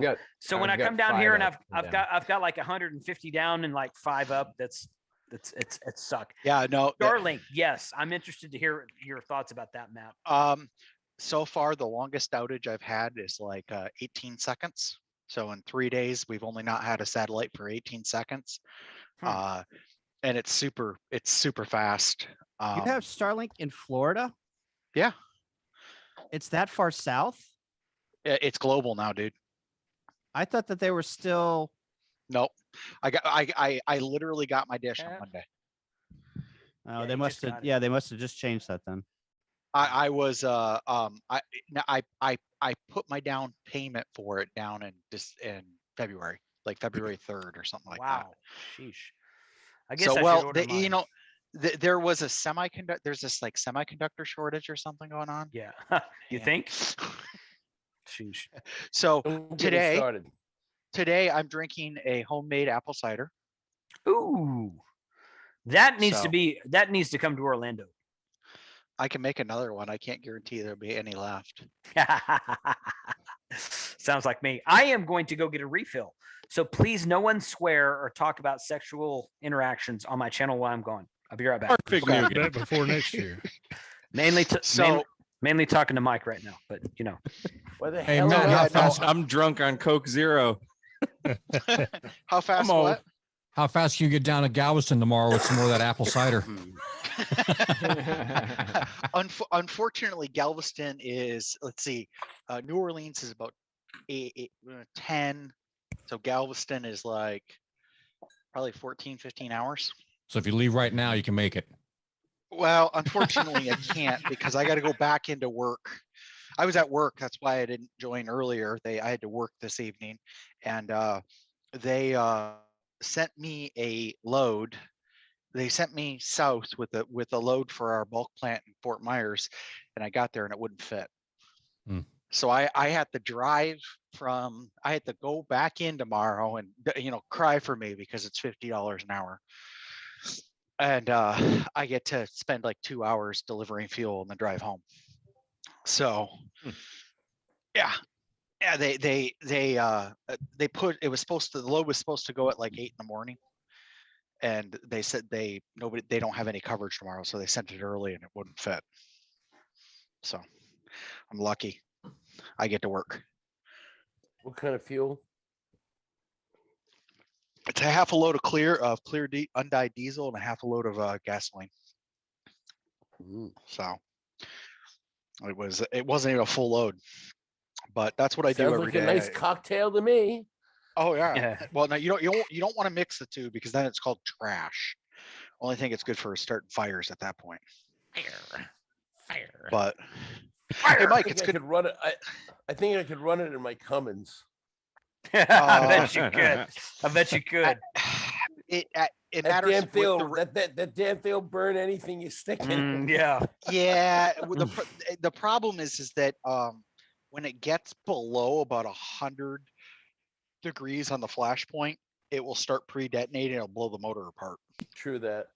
when I come down here and I've got like 150 down and like 5 up, it's suck. Yeah, no. Starlink. Yes, I'm interested to hear your thoughts about that, Matt. So far the longest outage I've had is like 18 seconds. So in 3 days, we've only not had a satellite for 18 seconds. And it's super fast. You have Starlink in Florida? Yeah. It's that far south? It's global now, dude. I thought that they were still. Nope. I literally got my dish on Monday. Oh, yeah, they must have. Yeah, they must have just changed that then. I put my down payment for it down in February, like February 3rd or something like that. Wow. Sheesh. I guess so. There was a semiconductor. There's this like semiconductor shortage or something going on. Yeah. You think? Sheesh. So today I'm drinking a homemade apple cider. Ooh, that needs to come to Orlando. I can make another one. I can't guarantee there'll be any left. Sounds like me. I am going to go get a refill. So please, no one swear or talk about sexual interactions on my channel while I'm gone. I'll be right back. Back before next year. Mainly talking to Mike right now, but you know. Hey Matt, how fast? I'm drunk on Coke Zero. How fast? What? How fast can you get down to Galveston tomorrow with some more of that apple cider? Unfortunately, Galveston is, let's see, New Orleans is about 10. So Galveston is like probably 14, 15 hours. So if you leave right now, you can make it. Well, unfortunately, I can't because I got to go back into work. I was at work. That's why I didn't join earlier. I had to work this evening, and they sent me a load. They sent me south with a load for our bulk plant in Fort Myers, and I got there and it wouldn't fit. So I had to drive I had to go back in tomorrow and, cry for me because it's $50 an hour. And I get to spend like 2 hours delivering fuel and then drive home. So yeah, they put, the load was supposed to go at like 8 in the morning. And they said they don't have any coverage tomorrow. So they sent it early and it wouldn't fit. So I'm lucky. I get to work. What kind of fuel? It's a half a load of clear undyed diesel and a half a load of gasoline. So it wasn't even a full load, but that's what I do every day. Sounds like a nice cocktail to me. Oh yeah. Well, no, you don't want to mix the two because then it's called trash. Only thing it's good for is starting fires at that point. Fire. But hey, Mike, it's good. I think I could run it in my Cummins. I bet you could. I bet you could. It That matters. damn thing, that damn thing will burn anything you stick in. Yeah. Yeah. The problem is that when it gets below about 100 degrees on the flash point, it will start pre-detonating. It'll blow the motor apart. True that.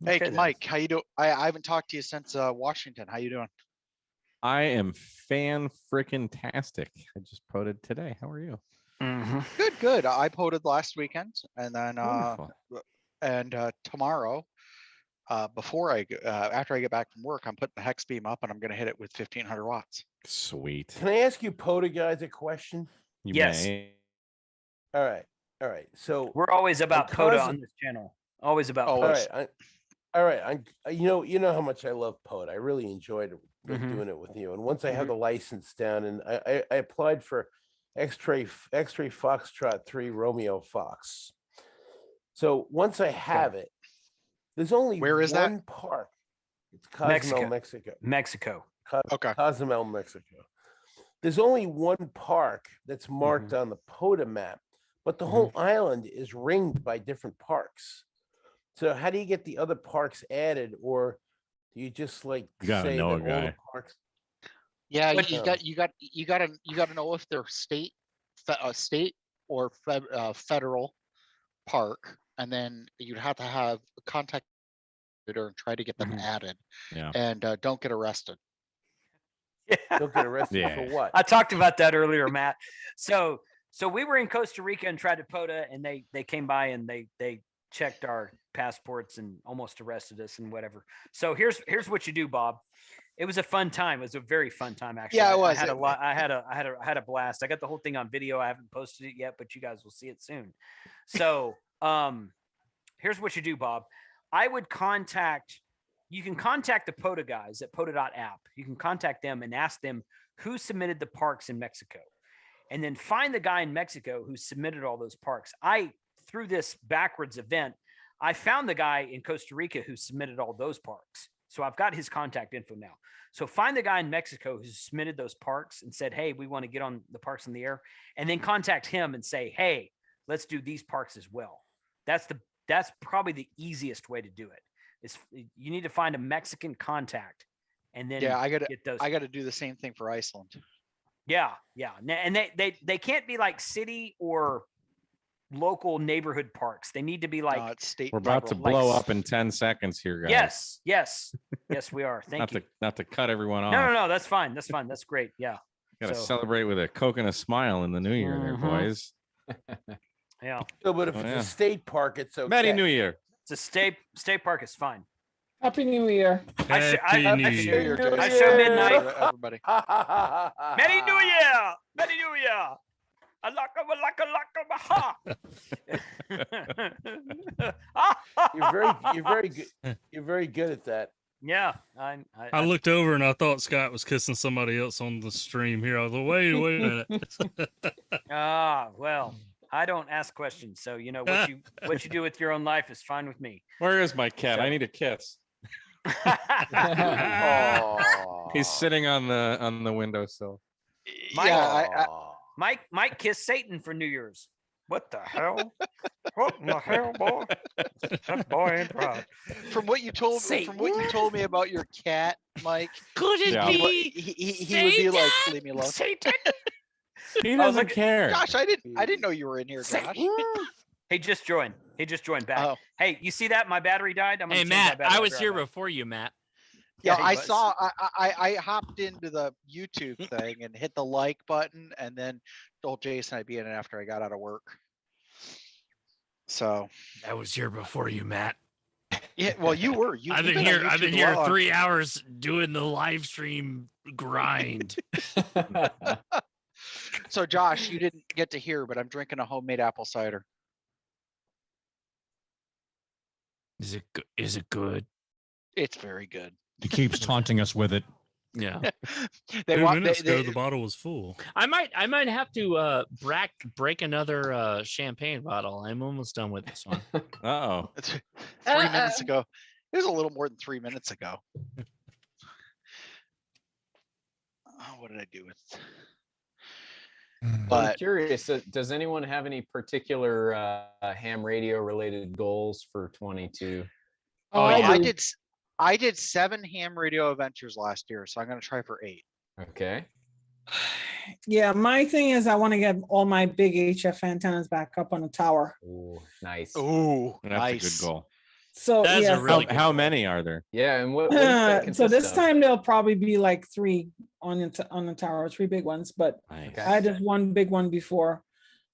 Hey, Okay, Mike, how you doing? I haven't talked to you since Washington. How you doing? I am fan-frickin-tastic. I just posted today. How are you? Good. I POTA'd last weekend, and then tomorrow, after I get back from work, I'm putting the hex beam up, and I'm going to hit it with 1500 watts. Sweet. Can I ask you POTA guys a question? Yes. All right. So we're always about POTA on this channel. Always about POTA. All right. You know how much I love POTA. I really enjoyed doing it with you. And once I have the license down, and I applied for X-ray Foxtrot 3 Romeo Fox. So once I have it, there's only one park. It's Cozumel, Mexico. Okay. Cozumel, Mexico. There's only one park that's marked on the POTA map, but the whole island is ringed by different parks. So how do you get the other parks added, or do you just like you gotta say know that a guy? all the parks? Yeah, you got to know if they're state or federal park, and then you'd have to have contact and try to get them added. Yeah. And don't get arrested. Don't get arrested for what? I talked about that earlier, Matt. So we were in Costa Rica and tried to POTA, and they came by and they checked our passports and almost arrested us and whatever. So here's what you do, Bob. It was a fun time. It was a very fun time, actually. Yeah, it was. I had a lot. I had a blast. I got the whole thing on video. I haven't posted it yet, but you guys will see it soon. So here's what you do, Bob. You can contact the POTA guys at POTA.app. You can contact them and ask them who submitted the parks in Mexico, and then find the guy in Mexico who submitted all those parks. Through this backwards event, I found the guy in Costa Rica who submitted all those parks. So I've got his contact info now. So find the guy in Mexico who submitted those parks and said, hey, we want to get on the parks in the air, and then contact him and say, hey, let's do these parks as well. That's probably the easiest way to do it. You need to find a Mexican contact, and then I got to do the same thing for Iceland. Yeah. And they can't be like city or local neighborhood parks. They need to be like it's state. We're about to like blow up in 10 seconds here, guys. Yes, we are. Thank you. Not to cut everyone off. No, that's fine. That's fine. That's great. Yeah. Gotta celebrate with a Coke and a smile in the new year, there, boys. Yeah. So, but if it's a state park, it's okay. Merry New Year. It's a state park is fine. Happy New Year. I New Year, I show midnight. Everybody. Merry New Year. Merry New Year. You're very good at that. Yeah, I looked over and I thought Scott was kissing somebody else on the stream here. I was like, wait a minute. Well, I don't ask questions, so you know what you do with your own life is fine with me. Where is my cat? I need a kiss. He's sitting on the windowsill. Mike kissed Satan for New Year's. What the hell? What in the hell, boy? That boy ain't proud. From what you told me about your cat, Mike, could it be? He would be like, leave me alone. Satan. He doesn't care. Gosh, I didn't know you were in here, Josh. He just joined. He just joined back. Oh. Hey, you see that? My battery died. Hey, Matt, I was here before you, Matt. Yeah, I saw. I hopped into the YouTube thing and hit the like button, and then told Jason I'd be in it after I got out of work. So I was here before you, Matt. Yeah, well, you were. I've been here. I've been here 3 hours doing the live stream grind. So, Josh, you didn't get to hear, but I'm drinking a homemade apple cider. Is it good? Is it good? It's very good. He keeps taunting us with it. Yeah. 2 minutes ago, the bottle was full. I might have to break another champagne bottle. I'm almost done with this one. Uh-oh. 3 minutes ago. It was a little more than 3 minutes ago. What did I do with? But I'm curious, does anyone have any particular ham radio related goals for 22? Oh, yeah. I did 7 ham radio adventures last year, so I'm going to try for 8. Okay. Yeah, my thing is I want to get all my big HF antennas back up on the tower. Ooh, nice. Ooh, that's nice. a good goal. So that's yeah, a really good how goal. many are there? Yeah, and what does that consist so this of? time there'll probably be like 3 on the tower, 3 big ones, but Nice. I had just one big one before.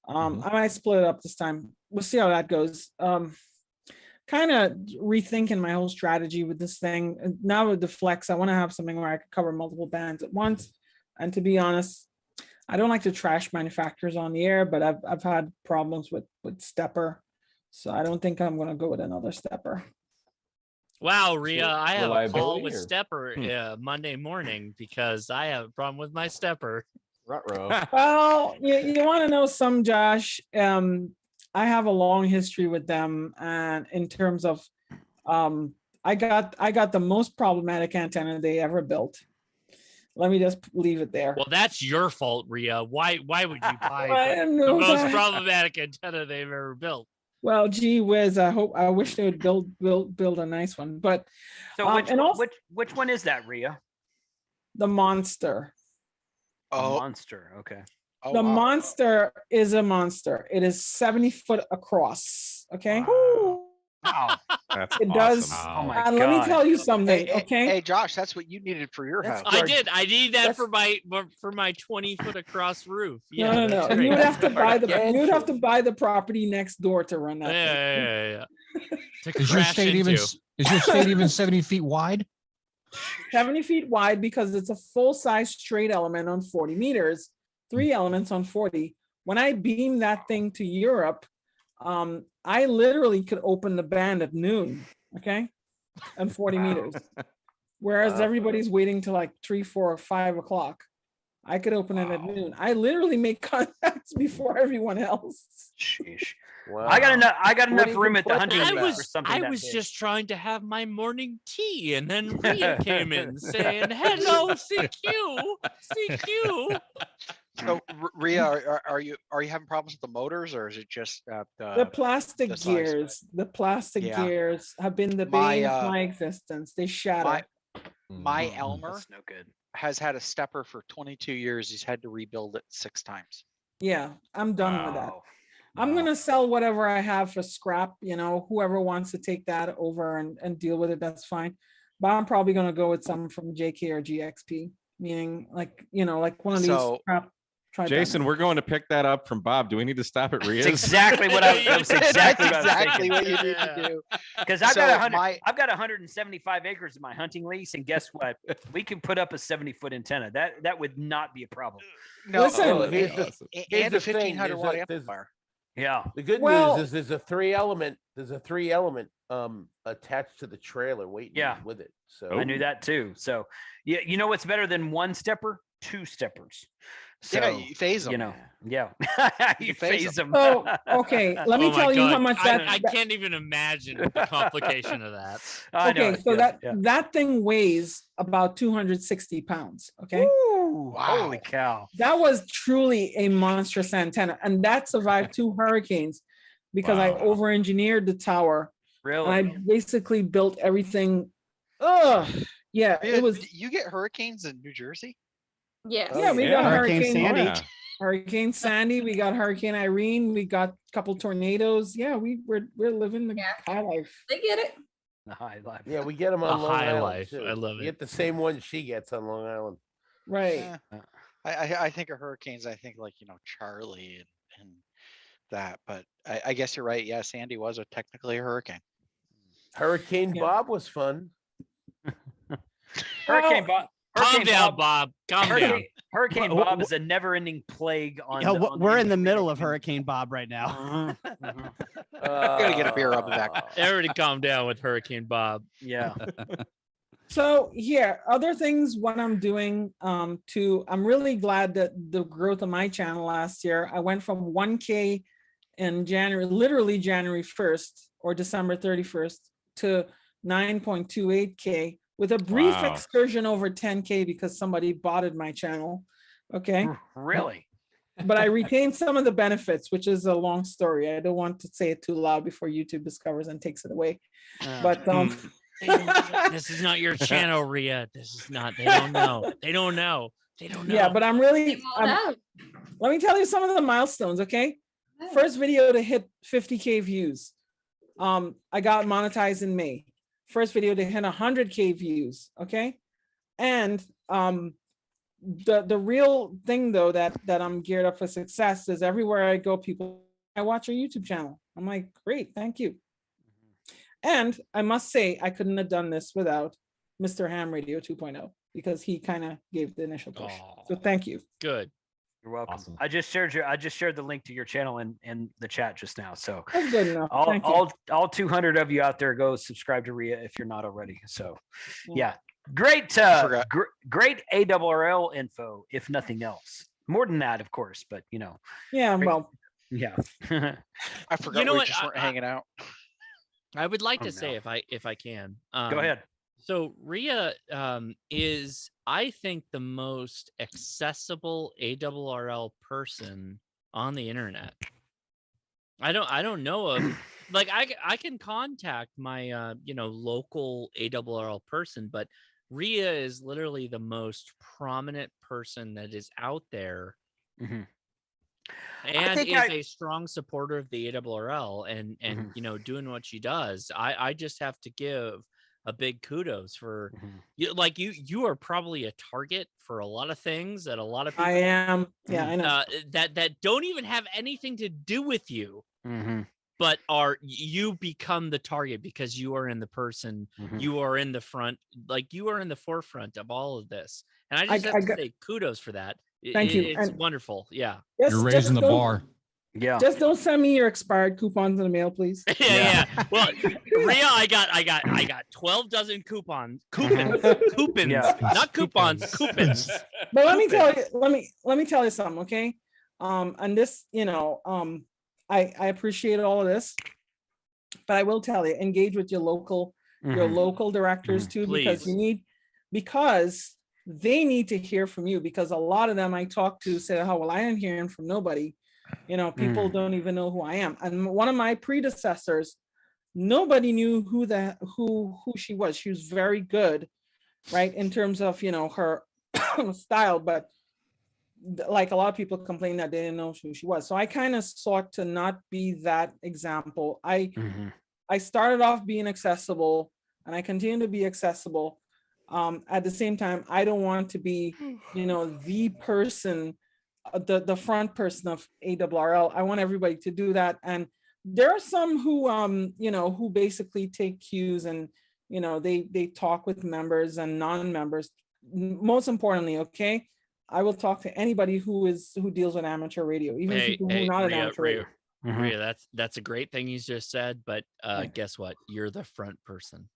I might split it up this time. We'll see how that goes. Kind of rethinking my whole strategy with this thing. And now with the Flex, I want to have something where I could cover multiple bands at once. And to be honest, I don't like to trash manufacturers on the air, but I've had problems with stepper. So I don't think I'm going to go with another stepper. Wow, Rhea, I have a call reliability with or- Stepper Monday morning because I have a problem with my Stepper. Ruh-roh. Well, you want to know some, Josh? I have a long history with them, and in terms of, I got the most problematic antenna they ever built. Let me just leave it there. Well, that's your fault, Rhea. Why would you buy I the know most that. problematic antenna they've ever built? Well, gee whiz, I wish they would build a nice one, but So and also which one is that, Rhea? the Monster. Oh, Monster. Okay. oh, The wow. Monster is a monster. It is 70 foot across. Okay. Wow. That's It awesome. does. Oh my And let me God. tell you something. Hey, Okay. hey, Josh, that's what you needed for your house. I did. I need that That's- for my 20-foot across roof. No, Yeah, no, no. that's You would great. have to buy you would have to buy the property next door to run that. Yeah. To Is your crash state even into. is your state even 70 feet wide? 70 feet wide because it's a full size straight element on 40 meters, 3 elements on 40. When I beamed that thing to Europe, I literally could open the band at noon, okay, and 40 meters. Whereas everybody's waiting till like 3, 4, or 5 o'clock. I could open it at noon. I literally make contacts before everyone else. Sheesh. Wow. I got enough. I got What enough do you room at the complain hunting about? for something. I that was big. just trying to have my morning tea, and then Rhea came in saying, "Hello, CQ, CQ." So, Rhea, are you having problems with the motors, or is it just The plastic the size? gears, the plastic Yeah. gears have been the My, bane of my existence. They shatter. My Elmer That's no good. has had a stepper for 22 years. He's had to rebuild it 6 times. Yeah, I'm done with that. Wow. I'm gonna sell whatever I have for scrap. Whoever wants to take that over and deal with it, that's fine. But I'm probably gonna go with some from JK or GXP, meaning like one of these scrap. Jason, we're going to pick that up from Bob. Do we need to stop at Ria's? That's exactly what that's exactly what you need to do. Because I've got 175 acres in my hunting lease, and guess what? We can put up a 70-foot antenna. That would not be a problem. No, listen, here's and the a 1500 thing, watt there's amplifier. Yeah. The good news is there's a three element attached to the trailer waiting with it. So I knew that too. So yeah, you know what's better than one stepper? Two steppers. So Yeah, you phase them. You phase them. So okay, let me tell you how much I can't even imagine the complication of that. Okay, so that thing weighs about 260 pounds. Okay. Ooh, wow. Holy cow. That was truly a monstrous antenna, and that survived 2 hurricanes because I over-engineered the tower. Really? And I basically built everything. Yeah, it was. You get hurricanes in New Jersey? Yes. Yeah, we got Hurricane Sandy. Hurricane Sandy. We got Hurricane Irene. We got a couple tornadoes. Yeah, we're living the high life. They get it. The high life. Yeah, we get them on Long high Island life. too. I love You it. get the same one she gets on Long Island. Right. I think of hurricanes. I think like Charlie and that. But I guess you're right. Yeah, Sandy was technically a hurricane. Hurricane Bob was fun. Hurricane Bob. Calm down, Bob. Calm down. Hurricane Bob is a never-ending plague on. We're in the middle of Hurricane Bob right now. Gotta get a beer up the back. Everybody calm down with Hurricane Bob. Yeah. So other things what I'm doing I'm really glad that the growth of my channel last year, I went from 1K in literally January 1st or December 31st to 9.28K with a brief excursion over 10K because somebody botted my channel. Okay. Really? But I retained some of the benefits, which is a long story. I don't want to say it too loud before YouTube discovers and takes it away. But this is not your channel, Ria. This is not. They don't know. They don't know. Yeah, but I'm really. Let me tell you some of the milestones. Okay. First video to hit 50K views. I got monetized in May. First video to hit 100K views. Okay. And the real thing though that I'm geared up for success is everywhere I go, I watch your YouTube channel. I'm like, great, thank you. And I must say, I couldn't have done this without Mr. Ham Radio 2.0 because he kind of gave the initial push. So thank you. Good. You're welcome. Awesome. I just shared the link to your channel in the chat just now. So that's good enough. All 200 of you out there, go subscribe to Ria if you're not already. So yeah. Great great ARRL info, if nothing else. More than that, of course, but Yeah, well. Yeah. I forgot we just weren't hanging out. I would like to say if I can. Go ahead. So Ria is, I think, the most accessible ARRL person on the internet. I don't know of like I can contact my local ARRL person, but Ria is literally the most prominent person that is out there. Mm-hmm. And is a strong supporter of the ARRL and doing what she does. I just have to give a big kudos for you are probably a target for a lot of things that a lot of people I am. Yeah, I know. that don't even have anything to do with you. Mm-hmm. But you become the target because you are in the person, you are in the front, like you are in the forefront of all of this. And I just have to say kudos for that. Thank you. It's wonderful. Yeah. You're raising the bar. Yeah. Just don't send me your expired coupons in the mail, please. Yeah. Well, Ria, I got 12 dozen coupons, yeah. not coupons, coupons. But let me tell you something, okay? And this, I appreciate all of this, but I will tell you, engage with your local directors too, because they need to hear from you, because a lot of them I talk to say, oh, well, I ain't hearing from nobody. People don't even know who I am. And one of my predecessors, nobody knew who she was. She was very good, right, in terms of her style, but like a lot of people complain that they didn't know who she was. So I kind of sought to not be that example. I started off being accessible, and I continue to be accessible. At the same time, I don't want to be, the person, the front person of ARRL. I want everybody to do that. And there are some who, who basically take cues and, they talk with members and non-members. Most importantly, okay, I will talk to anybody who deals with amateur radio, even people who are not an amateur radio. Rhea, that's a great thing you just said, but guess what? You're the front person.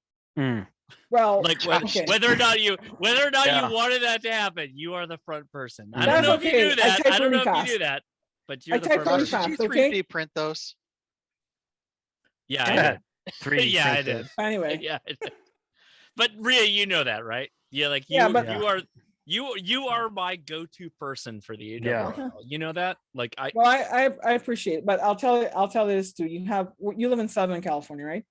Well, like whether or not you wanted that to happen, you are the front person. I don't know if you do that. I don't know if you do that, but you're the front person. Did you 3D print those? Yeah, I did. 3D yeah, I did. Anyway, yeah, I did. But Rhea, you know that, right? Yeah, like you are my go-to person for the ARRL. Yeah. You know that? Like I appreciate it, but I'll tell you this too. You live in Southern California, right?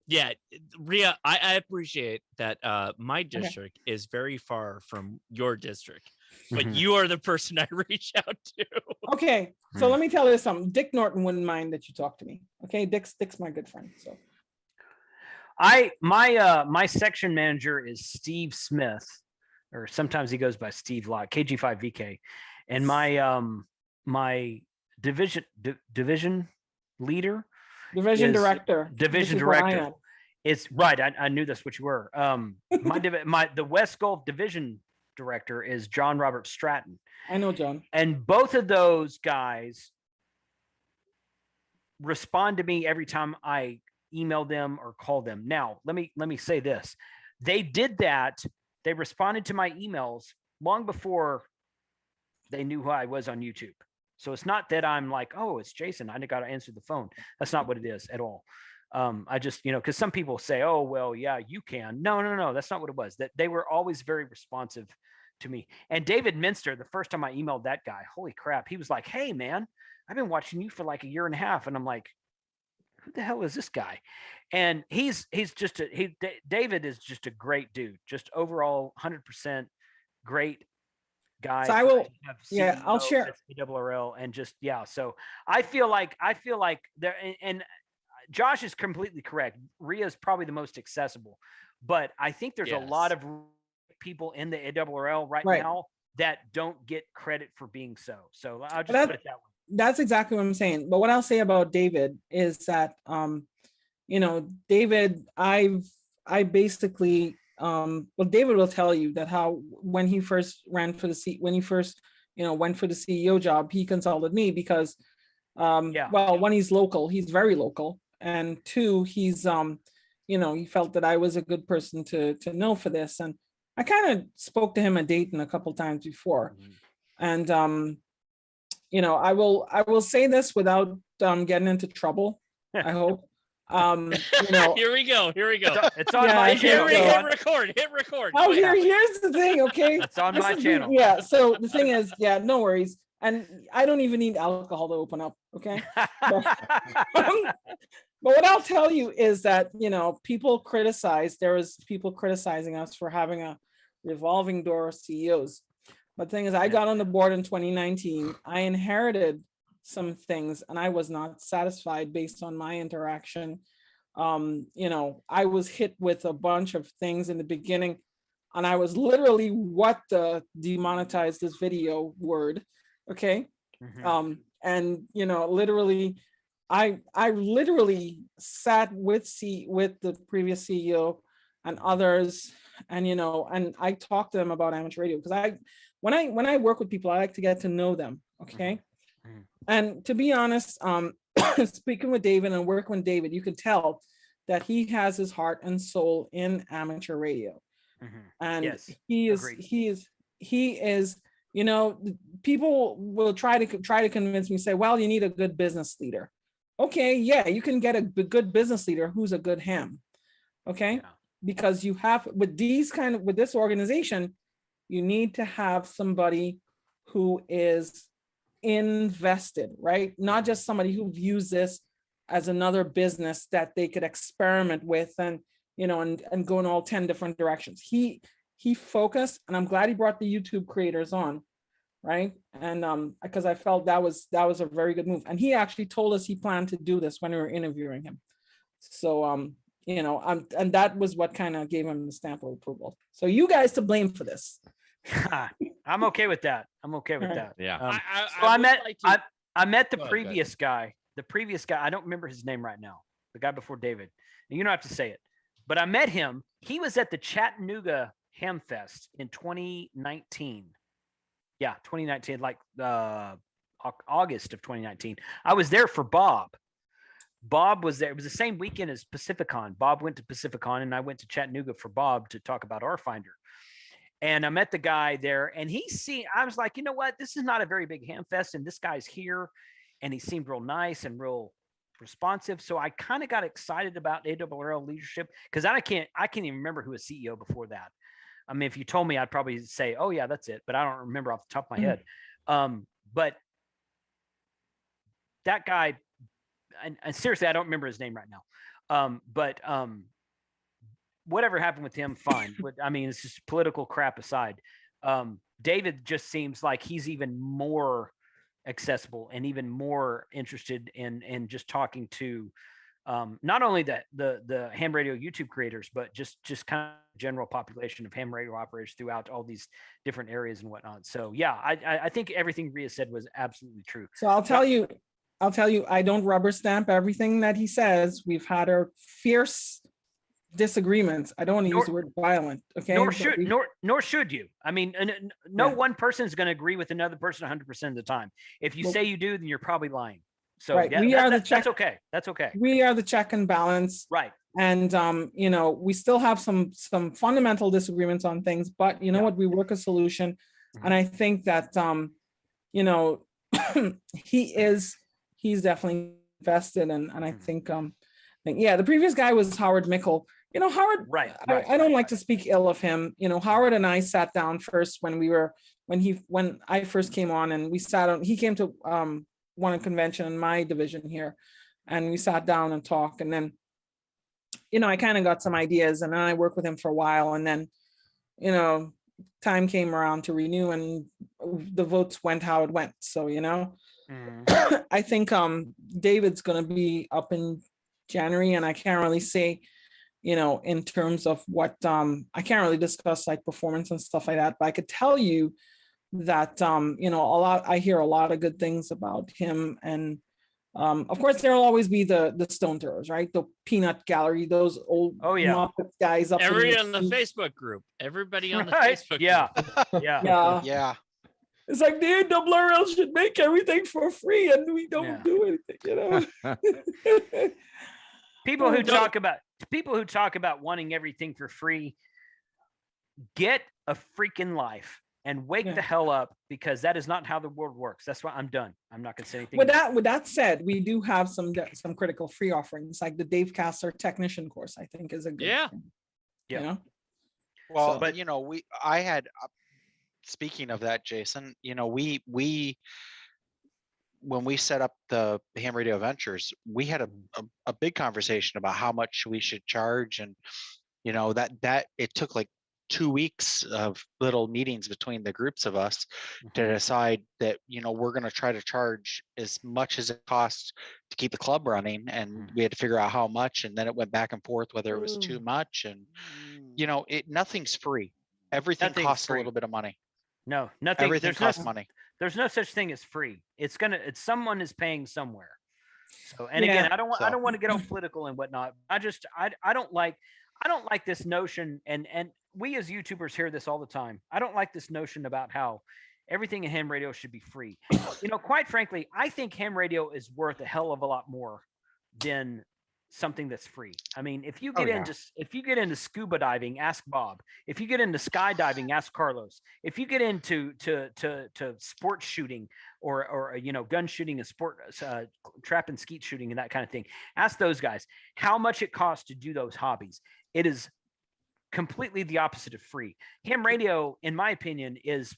Yeah, Rhea, I appreciate that my district is very far from your district, but you are the person I reach out to. Okay, so let me tell you something. Dick Norton wouldn't mind that you talk to me. Okay, Dick's my good friend. So my section manager is Steve Smith, or sometimes he goes by Steve Lott, KG5VK, and my division leader. Division director. Division director. It's right. I knew that's what you were. The West Gulf division director is John Robert Stratton. I know John. And both of those guys respond to me every time I email them or call them. Now, let me say this. They did that. They responded to my emails long before they knew who I was on YouTube. So it's not that I'm like, oh, it's Jason, I got to answer the phone. That's not what it is at all. I just, because some people say, oh, well, yeah, you can. No, that's not what it was. That they were always very responsive to me. And David Minster, the first time I emailed that guy, holy crap, he was like, hey, man, I've been watching you for like a year and a half. And I'm like, who the hell is this guy? And David is just a great dude, just overall 100% great guy. So I will, I'll share ARRL and just, so I feel like there, and Josh is completely correct. Rhea is probably the most accessible, but I think there's a lot of people in the ARRL right now that don't get credit for being so. So I'll just put it that way. That's exactly what I'm saying. But what I'll say about David is that, David, I basically, David will tell you that how when he first ran for the seat, when he first, went for the CEO job, he consulted me because, one, he's local, he's very local, and two, he's, he felt that I was a good person to know for this, and I kind of spoke to him at Dayton a couple times before, and I will say this without getting into trouble. I hope. Here we go. It's on my channel. Hit record. Oh, here's the thing. Okay, it's on my channel. Yeah. So the thing is, no worries. And I don't even need alcohol to open up. Okay. But what I'll tell you is that, people criticize, there was people criticizing us for having a revolving door of CEOs. But the thing is, I got on the board in 2019. I inherited some things and I was not satisfied based on my interaction. I was hit with a bunch of things in the beginning and I was literally what the demonetize this video word. Okay. Literally, I literally sat with the previous CEO and others, and and I talked to them about amateur radio because when I work with people, I like to get to know them. Okay. And to be honest, speaking with David and working with David, you could tell that he has his heart and soul in amateur radio. And he is, people will try to convince me, say, well, you need a good business leader. Okay, yeah, you can get a good business leader who's a good ham. Okay, because you have with this organization, you need to have somebody who is invested, right? Not just somebody who views this as another business that they could experiment with and and go in all 10 different directions. He focused, and I'm glad he brought the YouTube creators on, right? And because I felt that was a very good move. And he actually told us he planned to do this when we were interviewing him. So you know, and that was what kind of gave him the stamp of approval. So you guys to blame for this. I'm okay with that. I'm okay with that. Yeah. So I met the previous guy. The previous guy, I don't remember his name right now. The guy before David. And you don't have to say it. But I met him. He was at the Chattanooga Ham Fest in 2019. Yeah, 2019, like August of 2019. I was there for Bob. Bob was there. It was the same weekend as Pacificon. Bob went to Pacificon, and I went to Chattanooga for Bob to talk about Rfinder. And I met the guy there, and I was like, you know what? This is not a very big ham fest, and this guy's here, and he seemed real nice and real responsive. So I kind of got excited about ARRL leadership because I can't even remember who was CEO before that. I mean, if you told me, I'd probably say, oh yeah, that's it. But I don't remember off the top of my head. But that guy, and seriously, I don't remember his name right now. But whatever happened with him, fine. I mean, it's just political crap aside. David just seems like he's even more accessible and even more interested in just talking to not only the ham radio YouTube creators, but just kind of general population of ham radio operators throughout all these different areas and whatnot. So yeah, I think everything Rhea said was absolutely true. So I'll tell you, I don't rubber stamp everything that he says. We've had our fierce disagreements. I don't want to use the word violent. Okay. Nor should you. I mean, no one person is going to agree with another person 100% of the time. If you say you do, then you're probably lying. So right. Yeah, that's okay. That's okay. We are the check and balance. Right. And you know, we still have some fundamental disagreements on things, but you know what, we work a solution. And I think that you know, he's definitely invested, and I think yeah, the previous guy was Howard Mickle. You know, Howard, right. I don't like to speak ill of him. You know, Howard and I sat down first when I first came on, and we sat on, he came to one convention in my division here, and we sat down and talked. And then, you know, I kind of got some ideas, and then I worked with him for a while, and then, you know, time came around to renew, and the votes went how it went. So, you know, I think David's going to be up in January, and I can't really say, you know, in terms of what I can't really discuss like performance and stuff like that, but I could tell you that you know, I hear a lot of good things about him. And of course there'll always be the stone throwers, right? The peanut gallery, those old guys up everybody on the Facebook group, everybody on the Facebook group. Yeah. It's like the ARRL should make everything for free, and we don't do anything, you know. People who talk about wanting everything for free, get a freaking life and wake the hell up, because that is not how the world works. That's why I'm done. I'm not going to say anything. With that said, we do have some critical free offerings, like the Dave Kastler technician course. I think is a good thing, you know? Well, but you know, I had speaking of that, Jason, you know, we when we set up the Ham Radio Ventures, we had a big conversation about how much we should charge. And, you know, that it took like 2 weeks of little meetings between the groups of us to decide that, you know, we're going to try to charge as much as it costs to keep the club running. And we had to figure out how much. And then it went back and forth, whether it was too much. And, you know, nothing's free. Everything costs a little bit of money. No, nothing. Everything costs money. There's no such thing as free. It's someone is paying somewhere. So, and again, I don't want to get all political and whatnot. I don't like this notion, and we as YouTubers hear this all the time. I don't like this notion about how everything in ham radio should be free. You know, quite frankly, I think ham radio is worth a hell of a lot more than something that's free. I mean, if you get into scuba diving, ask Bob. If you get into skydiving, ask Carlos. If you get into to sports shooting or you know, gun shooting and sport trap and skeet shooting and that kind of thing, ask those guys how much it costs to do those hobbies. It is completely the opposite of free. Ham radio, in my opinion, is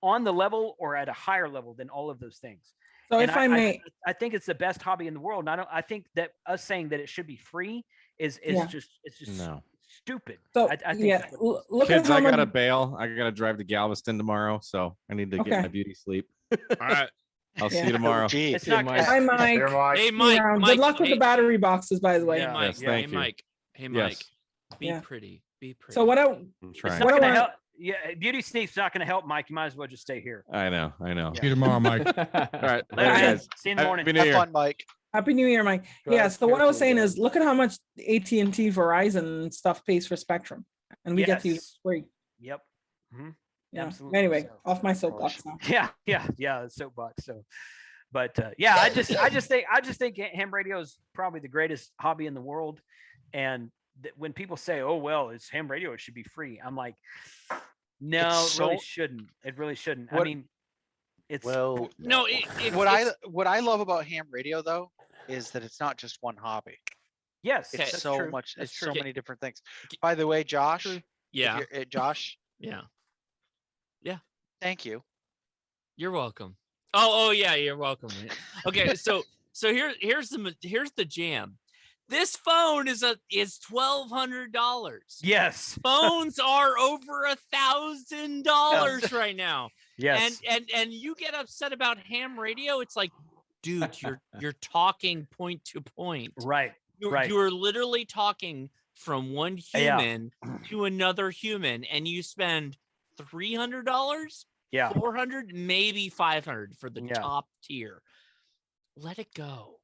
on the level or at a higher level than all of those things. So if I may, I think it's the best hobby in the world. And I think that us saying that it should be free is just stupid. So I think yeah, look Kids, at how I gotta much. bail. I gotta drive to Galveston tomorrow, so I need to get Okay. my beauty sleep. All right. I'll see Yeah. you tomorrow. Gee, It's not. Hi, Mike. Here, Mike. Hey, See you Mike. around. Mike. Good luck with Hey, the battery boxes, by the way. hey, Mike. Yes, thank hey, you. Mike. Hey, Mike. Yes, Be Yeah. pretty. Be pretty. So what I I'm It's trying. not What I gonna want- help. Yeah, beauty sneak's not gonna help, Mike. You might as well just stay here. I know. See you tomorrow, Mike. All right, Later, later, guys. See you in the morning. Happy New Have Year. fun, Mike. Happy New Year, Mike. Drive Yeah. So what I was carefully, saying guys. is, look at how much AT&T, Verizon, and stuff pays for Spectrum, and we get to use it Yes. free. Yep. Mhm. Yeah. Absolutely. Anyway, So- off my soapbox now. Yeah, soapbox. So, but yeah, I just think ham radio is probably the greatest hobby in the world. And when people say, "Oh well, it's ham radio, it should be free," I'm like, no, It's it really so- shouldn't. It really shouldn't. I What- mean, it's Well, No, What I love about ham radio though is that it's not just one hobby. yes, It's that's so true. much. That's It's true. so many different things. By the way, Josh. Yeah. Josh. Yeah. Thank you. You're welcome. Oh yeah, you're welcome. Okay, so here's the jam. This phone is $1,200. Yes. Phones are over $1,000 right now. Yes. And you get upset about ham radio. It's like, dude, you're talking point to point. Right. Right. You're literally talking from one Yeah. human to another human, and you spend $300, Yeah. $400, maybe $500 for the Yeah. top tier. Let it go.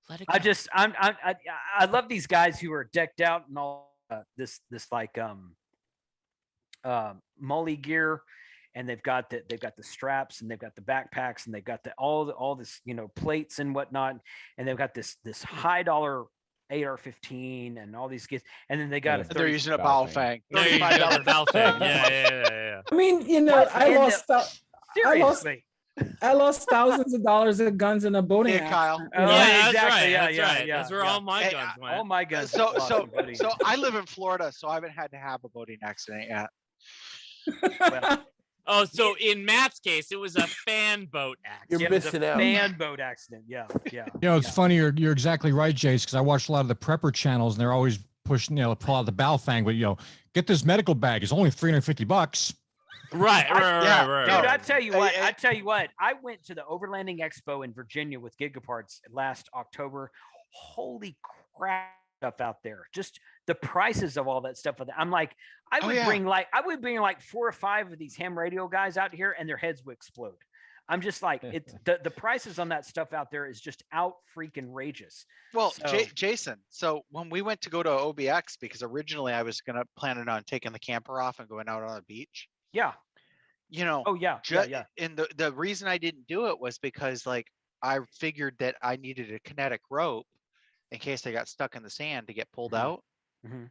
Let it go. I love these guys who are decked out and all this like molly gear, and they've got the straps, and they've got the backpacks, and they've got all this plates and whatnot, and they've got this high dollar AR-15 and all these kids, and then they got They're using a bow fang. $35 valve thing. Yeah. I mean, I lost thousands of dollars of guns in a boating. Yeah, Kyle. accident, Oh, you know? that's exactly. right. Yeah, That's right. yeah, That's where yeah. all my Hey, guns went. all my guns. So got lost in boating. I live in Florida, so I haven't had to have a boating accident yet. Oh, so in Matt's case, it was a fan boat accident. You're It was missing a out. fan boat accident. Yeah. It's funny. You're exactly right, Jace, because I watch a lot of the prepper channels, and they're always pushing, pull out the bow fang, but get this medical bag. It's only $350. Right. Dude, I tell you what. Hey. I went to the Overlanding Expo in Virginia with Gigaparts last October. Holy crap, stuff out there! Just the prices of all that stuff. I'm like, I would bring like 4 or 5 of these ham radio guys out here, and their heads would explode. I'm just like, it's the prices on that stuff out there is just out freaking rageous. Well, So- Jason, so when we went to go to OBX, because originally I was planning on taking the camper off and going out on the beach. Yeah. Oh yeah. And the reason I didn't do it was because I figured that I needed a kinetic rope in case I got stuck in the sand to get pulled out. Mm-hmm.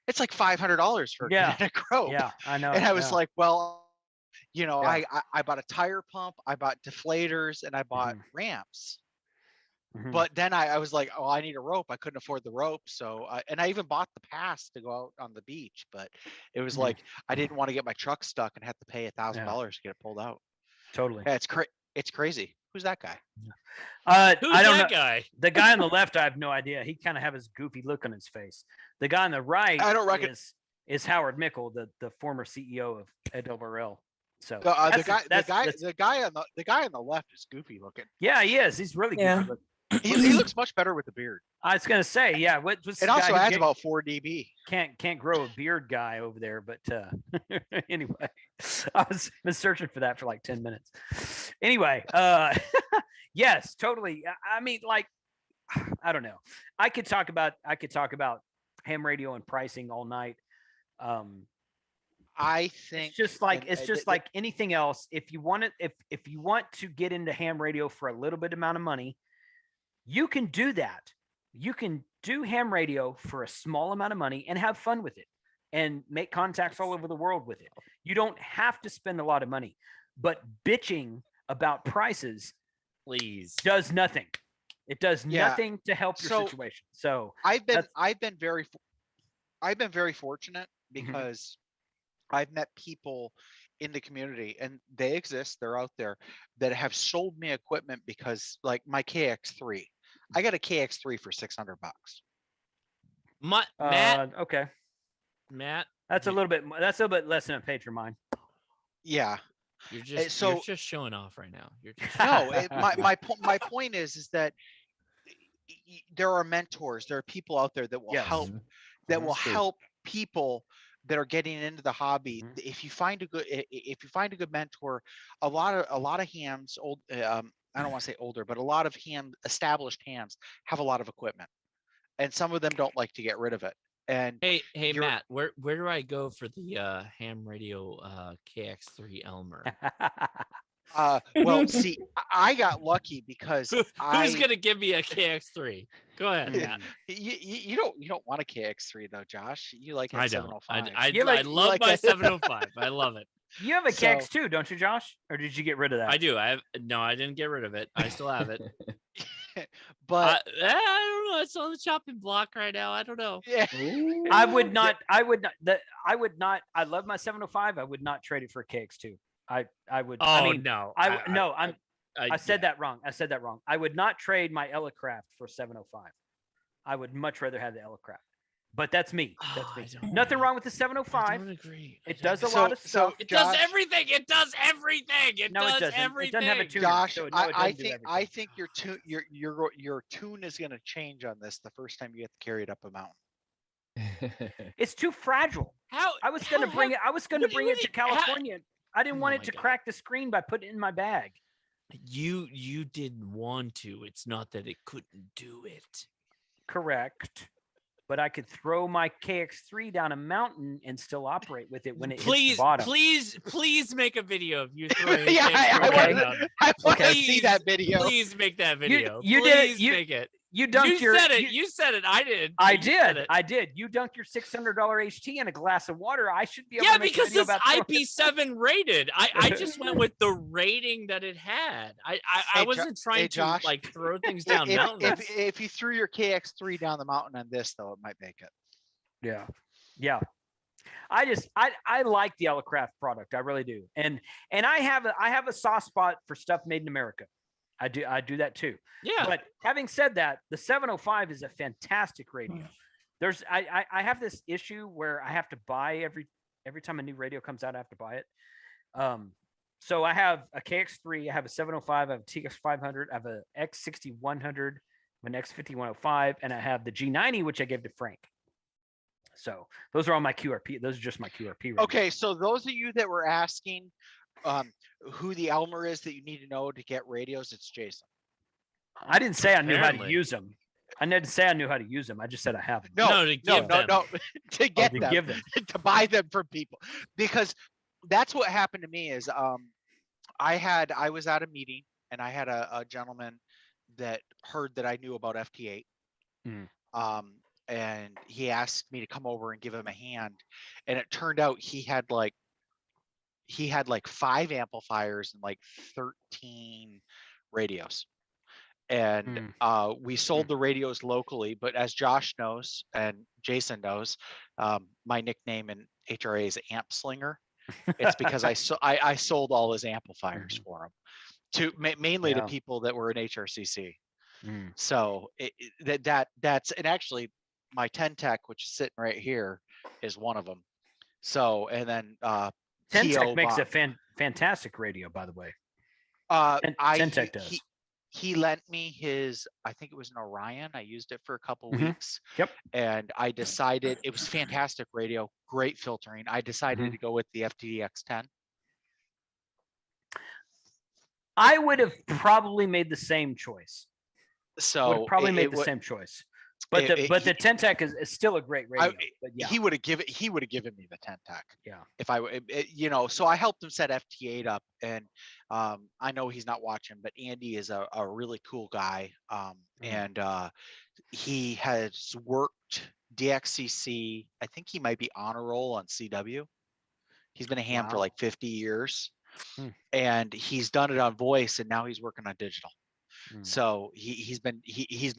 It's like $500 for a kinetic rope. Yeah, I know. And I was yeah. like, well, I bought a tire pump, I bought deflators, and I bought ramps. Mhm. But then I was like, oh, I need a rope. I couldn't afford the rope. So, and I even bought the pass to go out on the beach, but it was like, I didn't want to get my truck stuck and have to pay $1,000 to get it pulled out. Totally. Yeah, it's crazy. Who's that guy? Who's I don't that know. guy? The guy on the left, I have no idea. He kind of have his goofy look on his face. The guy on the right I don't reckon- is Howard Mickle, the former CEO of ARRL. So The that's- guy on the left is goofy looking. yeah, he is. He's really Yeah. goofy looking. He looks much better with the beard. I was gonna say, yeah. What's It the guy also who adds about 4 dB. can't grow a beard guy over there, but anyway, I've been searching for that for like 10 minutes. Anyway, yes, totally. I mean, like, I don't know. I could talk about ham radio and pricing all night. I think It's just like anything else. If you want it, if you want to get into ham radio for a little bit amount of money, you can do that. You can do ham radio for a small amount of money and have fun with it and make contacts all over the world with it. You don't have to spend a lot of money, but bitching about prices, please, does nothing. It does Yeah. nothing to help your So, situation. So I've been very fortunate because I've met people in the community, and they exist, they're out there, that have sold me equipment because, like, my KX3, I got a KX3 for $600. Matt, okay. Matt, That's a little bit less than a page for mine. Yeah. You're just showing off right now. You're just no. My point is that there are mentors. There are people out there that will help. That will help people that are getting into the hobby. If you find a good mentor, a lot of hams, I don't want to say older, but a lot of established hams have a lot of equipment, and some of them don't like to get rid of it. And hey Matt, where do I go for the ham radio KX3 Elmer? Well, see, I got lucky because who's gonna give me a KX3? Go ahead, Matt. You don't want a KX3 though, Josh. You like a 705. I love my 705. I love it. You have a KX2, don't you, Josh? Or did you get rid of that? I do. I didn't get rid of it. I still have it. But I don't know. It's on the chopping block right now. I don't know. Yeah. I would not. I love my 705. I would not trade it for a KX2. I would. Oh, I mean, no. I said that wrong. I would not trade my Elecraft for 705. I would much rather have the Elecraft. But that's me. That's me. Nothing wrong with the 705. I don't agree. It does a lot of stuff. It does everything. It does everything. It doesn't. Everything. It doesn't have a tuner. Josh, so I think your tune is going to change on this the first time you get to carry it up a mountain. It's too fragile. I was going to bring it. I was going to bring it to California. I didn't want it to crack the screen by putting it in my bag. You didn't want to. It's not that it couldn't do it. Correct. But I could throw my KX3 down a mountain and still operate with it when it hits the bottom. Please make a video of you throwing. I want to see that video. Please make that video. You please did it. Make it. You dunked you said it. You said it. I did. I did. You dunked your $600 HT in a glass of water. I should be able to make because a video it's IP7 rated. I just went with the rating that it had. I wasn't trying to like throw things down mountains. If you threw your KX3 down the mountain on this, though, it might make it. Yeah. I like the Elecraft product. I really do. And I have a soft spot for stuff made in America. I do that too. Yeah. But having said that, the 705 is a fantastic radio. I have this issue where I have to buy every time a new radio comes out, I have to buy it. So I have a KX3, I have a 705, I have a TX500, I have a X6100, an X5105, and I have the G90, which I gave to Frank. So those are all my QRP. Those are just my QRP radios. Okay, so those of you that were asking who the Elmer is that you need to know to get radios, it's Jason. I didn't say I knew how to use them. I didn't say I knew how to use them. I just said I have them. No, to get them, give them, to buy them from people, because that's what happened to me. Is I was at a meeting and I had a gentleman that heard that I knew about FT8, and he asked me to come over and give him a hand, and it turned out he had like 5 amplifiers and like 13 radios. And we sold the radios locally, but as Josh knows and Jason knows, my nickname in HRA is Amp Slinger. It's because I sold all his amplifiers for him, to mainly to people that were in HRCC. So that's and actually my 10 Tech, which is sitting right here, is one of them. So and then 10 Tech makes a fantastic radio, by the way. 10 Tech does. He lent me his, I think it was an Orion. I used it for a couple weeks. Yep. And I decided it was fantastic radio, great filtering. I decided to go with the FTDX10. I would have probably made the same choice. So probably made the same choice. But the 10 Tech is still a great radio. But yeah. He would have given me the 10 Tech. Yeah. If so I helped him set FT8 up, and I know he's not watching, but Andy is a really cool guy. And he has worked DXCC. I think he might be on a roll on CW. He's been a ham for like 50 years, and he's done it on voice, and now he's working on digital. So he's been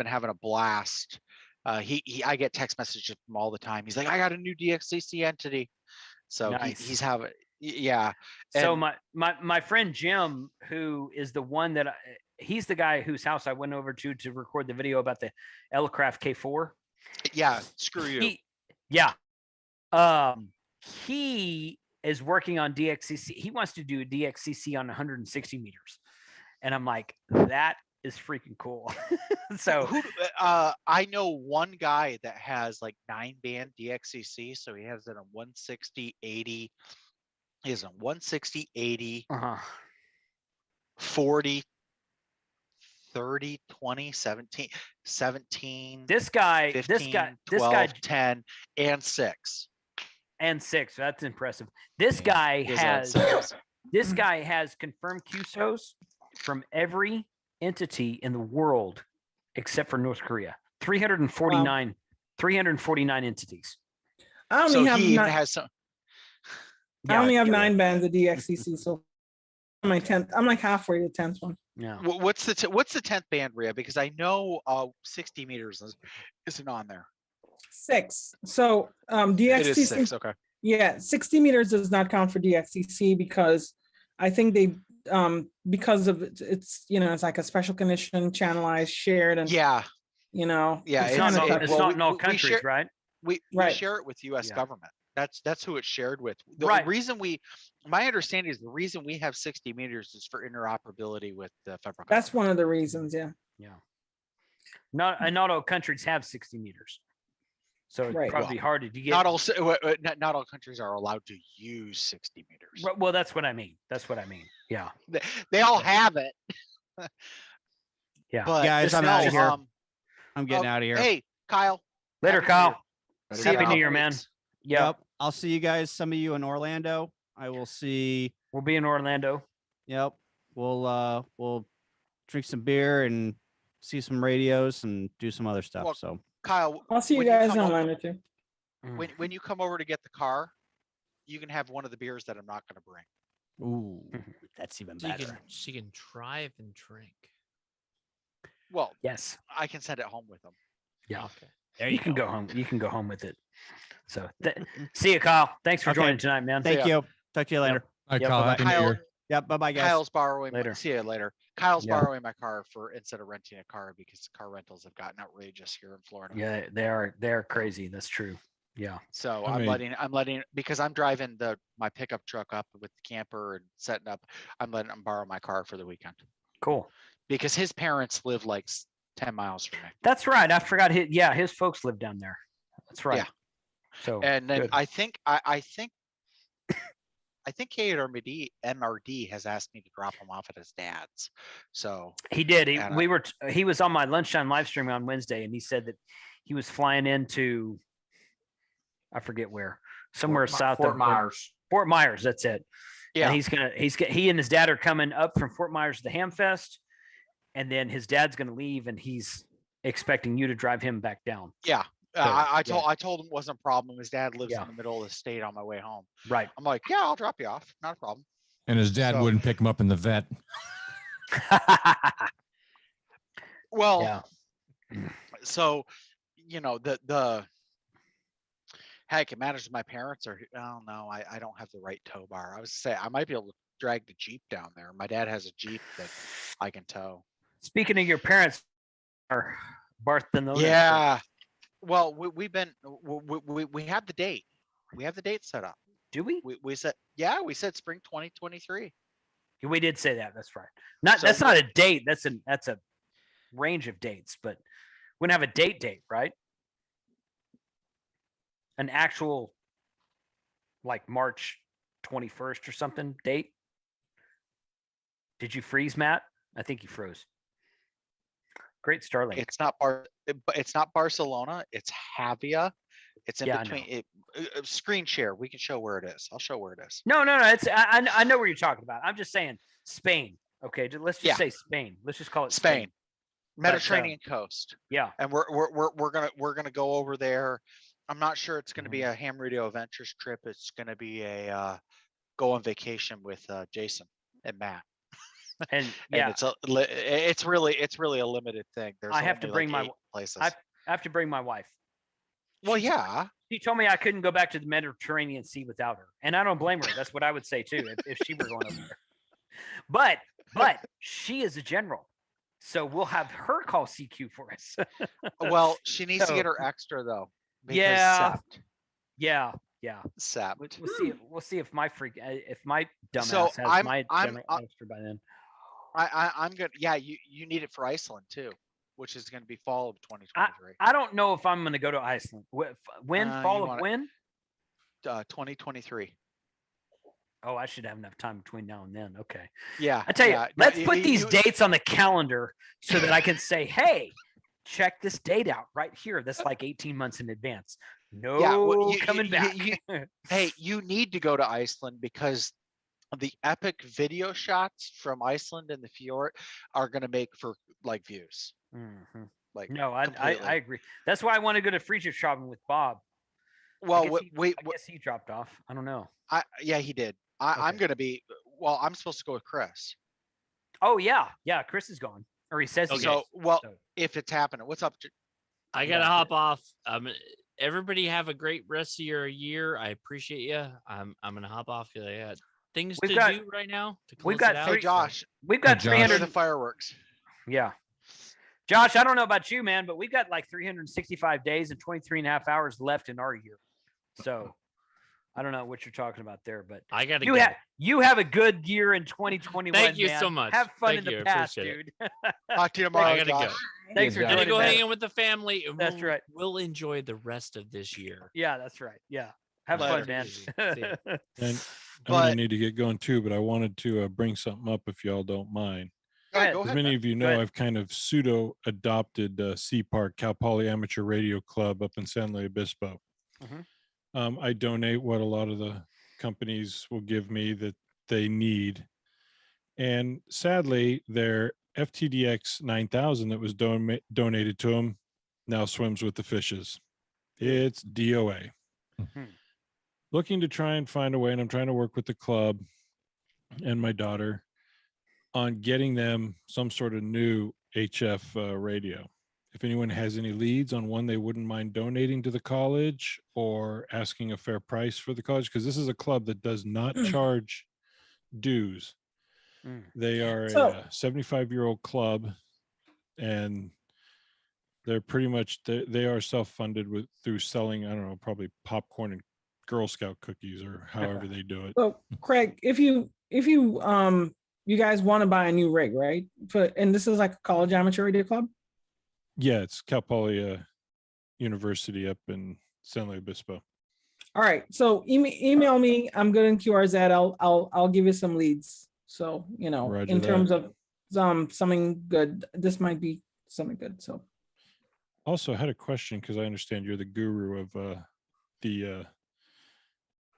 having a blast. I get text messages from him all the time. He's like, I got a new DXCC entity. So nice. He's having, yeah. So my friend Jim, who is the one that he's the guy whose house I went over to record the video about the Elecraft K4. Yeah, screw you. He is working on DXCC. He wants to do a DXCC on 160 meters. And I'm like, that is freaking cool. So I know one guy that has like 9-band DXCC. So he has it on 160, 80. He has on 160, 80, 40, 30, 20, 17, 17. This guy, 15, 12, this guy, 10, and 6. And 6. That's impressive. This guy has confirmed QSOs from every entity in the world except for North Korea. 349 entities. I only have he nine, has some. I only have 9 bands of DXCC, so my 10th. I'm like halfway to the 10th one. Yeah. What's the 10th band, Rhea? Because I know 60 meters isn't on there. 6. So DXCC. It is 6. Okay. Yeah, 60 meters does not count for DXCC because I think they because of it's it's like a special condition, channelized, shared, and it's in all countries, right? We share it with U.S. government. That's who it's shared with. The reason my understanding is the reason we have 60 meters is for interoperability with the federal government. That's one of the reasons. Yeah. Not all countries have 60 meters. So it's probably hard to get. Not all countries are allowed to use 60 meters. Well, that's what I mean. Yeah. They all have it. Yeah. But guys, I'm out of here. I'm getting out of here. Hey, Kyle. Later, Kyle. Happy New Year, man. Yep. I'll see you guys. Some of you in Orlando. I will see. We'll be in Orlando. Yep. We'll drink some beer and see some radios and do some other stuff. So Kyle, I'll see you guys in Orlando too. When you come over to get the car, you can have one of the beers that I'm not going to bring. Ooh, that's even better. She can drive and drink. Well, yes, I can send it home with them. Yeah. Okay. There you can go home. You can go home with it. So see you, Kyle. Thanks for joining tonight, man. Thank you. Talk to you later. Bye, Kyle. Happy New Year. Yep. Bye, guys. Kyle's borrowing. Later. See you later. Kyle's borrowing my car instead of renting a car because car rentals have gotten outrageous here in Florida. Yeah, they are crazy. That's true. Yeah. So I'm letting because I'm driving my pickup truck up with the camper and setting up. I'm letting him borrow my car for the weekend. Cool. Because his parents live like 10 miles from me. That's right. I forgot. His folks live down there. That's right. Yeah. So and then I think NRD has asked me to drop him off at his dad's. So he did. He was on my lunchtime live stream on Wednesday, and he said that he was flying into, I forget where, somewhere south of Myers. Fort Myers. That's it. Yeah. And he and his dad are coming up from Fort Myers to Hamfest, and then his dad's going to leave, and he's expecting you to drive him back down. Yeah. I told him it wasn't a problem. His dad lives in the middle of the state on my way home. Right. I'm like, yeah, I'll drop you off. Not a problem. And his dad wouldn't pick him up in the vet. Well, so, the heck, it matters if my parents are, oh no, I don't have the right tow bar. I was saying I might be able to drag the Jeep down there. My dad has a Jeep that I can tow. Speaking of your parents, are Barth than those. Yeah. Well, we have the date. We have the date set up. Do we? We said spring 2023. We did say that. That's right. That's not a date. That's a range of dates, but we have a date, right? An actual like March 21st or something date. Did you freeze, Matt? I think you froze. Great Starlink. It's not Barcelona. It's Javia. It's in between. Screen share. We can show where it is. I'll show where it is. No. It's I know where you're talking about. I'm just saying Spain. Okay, let's just say Spain. Let's just call it Spain. Mediterranean coast. Yeah. And we're gonna go over there. I'm not sure it's gonna be a Ham Radio Adventures trip. It's gonna be a go on vacation with Jason and Matt. And it's really a limited thing. I have to bring my places. I have to bring my wife. Well, yeah. She told me I couldn't go back to the Mediterranean Sea without her, and I don't blame her. That's what I would say too if she were going over there. But she is a general, so we'll have her call CQ for us. Well, she needs to get her extra though. Yeah. Yeah. Sap. We'll see if my if my dumbass So has my general register by then. I'm good. Yeah, you need it for Iceland too, which is going to be fall of 2023. I don't know if I'm going to go to Iceland. When fall of when? 2023. Oh, I should have enough time between now and then. Okay. Yeah. I tell you, let's put these dates on the calendar so that I can say, hey, check this date out right here. That's like 18 months in advance. No, coming back. Hey, you need to go to Iceland because the epic video shots from Iceland and the fjord are going to make for like views. Mm-hmm. Like, no, I agree. That's why I want to go to freezer shopping with Bob. Well, I guess he dropped off. I don't know. Yeah, he did. I'm going to be. Well, I'm supposed to go with Chris. Oh yeah, Chris is going, or he says. So, if it's happening, what's up? I gotta hop off. Everybody have a great rest of your year. I appreciate you. I'm gonna hop off because I got things to do right now. We've got Hey, Josh. We've got 300 the fireworks. Yeah. Josh, I don't know about you, man, but we've got like 365 days and 23 and a half hours left in our year. So I don't know what you're talking about there, but I gotta you have a good year in 2021. Thank you man. so much. Have fun Thank in you. the past, Appreciate dude. Talk to you tomorrow. I gotta go. Thanks for joining. Gotta go hang out with the family. And that's right. We'll enjoy the rest of this year. Yeah, that's right. Yeah. Have fun, man. And I'm gonna need to get going too, but I wanted to bring something up if y'all don't mind. Go ahead, As many of you know, I've kind of pseudo adopted C Park, Cal Poly Amateur Radio Club up in San Luis Obispo. Mm-hmm. I donate what a lot of the companies will give me that they need. And sadly, their FTDX 9000 that was donated to them now swims with the fishes. It's DOA. Looking to try and find a way, and I'm trying to work with the club and my daughter on getting them some sort of new HF radio. If anyone has any leads on one they wouldn't mind donating to the college or asking a fair price for the college, because this is a club that does not charge dues. They are a 75-year-old club, and they're pretty much they are self-funded through selling, I don't know, probably popcorn and Girl Scout cookies or however they do it. So Craig, if you you guys want to buy a new rig, right? And this is like a college amateur radio club? Yeah, it's Cal Poly University up in San Luis Obispo. All right. So email me. I'm good in QRZ. I'll give you some leads. So, you know, Roger in that. terms of something good, this might be something good. So also I had a question, because I understand you're the guru of the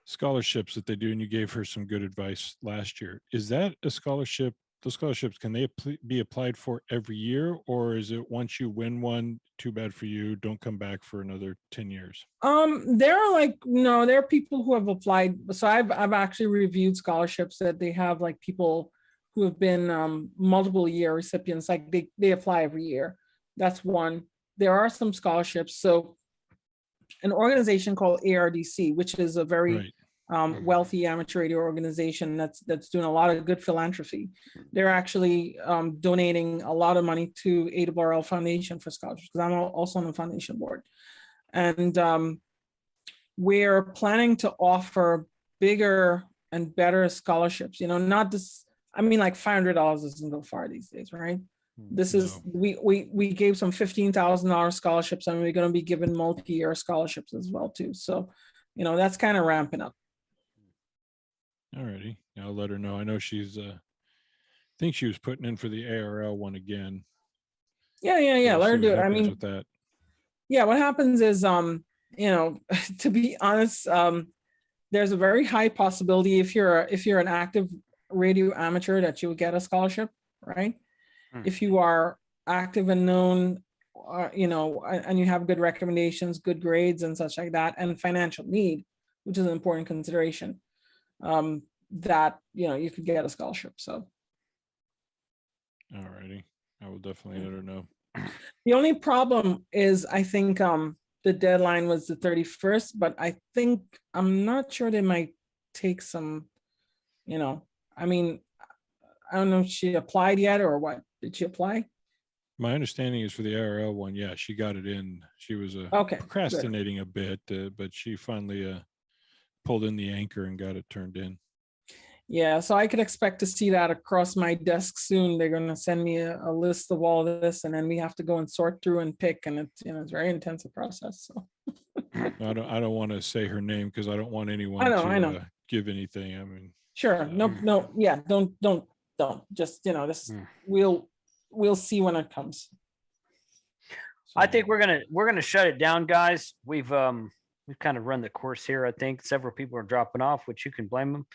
scholarships that they do, and you gave her some good advice last year. Is that a scholarship? Those scholarships, can they be applied for every year, or is it once you win one, too bad for you, don't come back for another 10 years? there are people who have applied. So I've actually reviewed scholarships that they have, like people who have been multiple year recipients, like they apply every year. That's one. There are some scholarships. So an organization called ARDC, which is a very wealthy amateur radio organization that's doing a lot of good philanthropy. They're actually donating a lot of money to ARRL Foundation for scholarships, because I'm also on the foundation board. And we're planning to offer bigger and better scholarships, you know, not this, I mean, like $500 doesn't go far these days, right? This is, we gave some $15,000 scholarships, and we're going to be giving multi-year scholarships as well too. So, you know, that's kind of ramping up. All righty. I'll let her know. I know she's I think she was putting in for the ARRL one again. Yeah. So Let her see do what it. I happens mean, with that. yeah, what happens is, you know, to be honest, there's a very high possibility if you're an active radio amateur that you would get a scholarship, right? If you are active and known, you know, and you have good recommendations, good grades and such like that, and financial need, which is an important consideration, that, you know, you could get a scholarship. So. All righty. I will definitely let her know. The only problem is, I think the deadline was the 31st, but I'm not sure they might take some, you know, I mean, I don't know if she applied yet or what. Did she apply? My understanding is for the ARRL one, yeah, she got it in. She was Okay, procrastinating a bit, but she finally pulled in the anchor and got it turned in. Yeah, so I could expect to see that across my desk soon. They're going to send me a list of all of this, and then we have to go and sort through and pick, and it's it's a very intensive process. So I don't want to say her name because I don't want anyone I know. to give anything. I mean, sure, no, yeah, don't just this we'll see when it comes. I think we're gonna shut it down, guys. We've kind of run the course here. I think several people are dropping off, which you can blame them.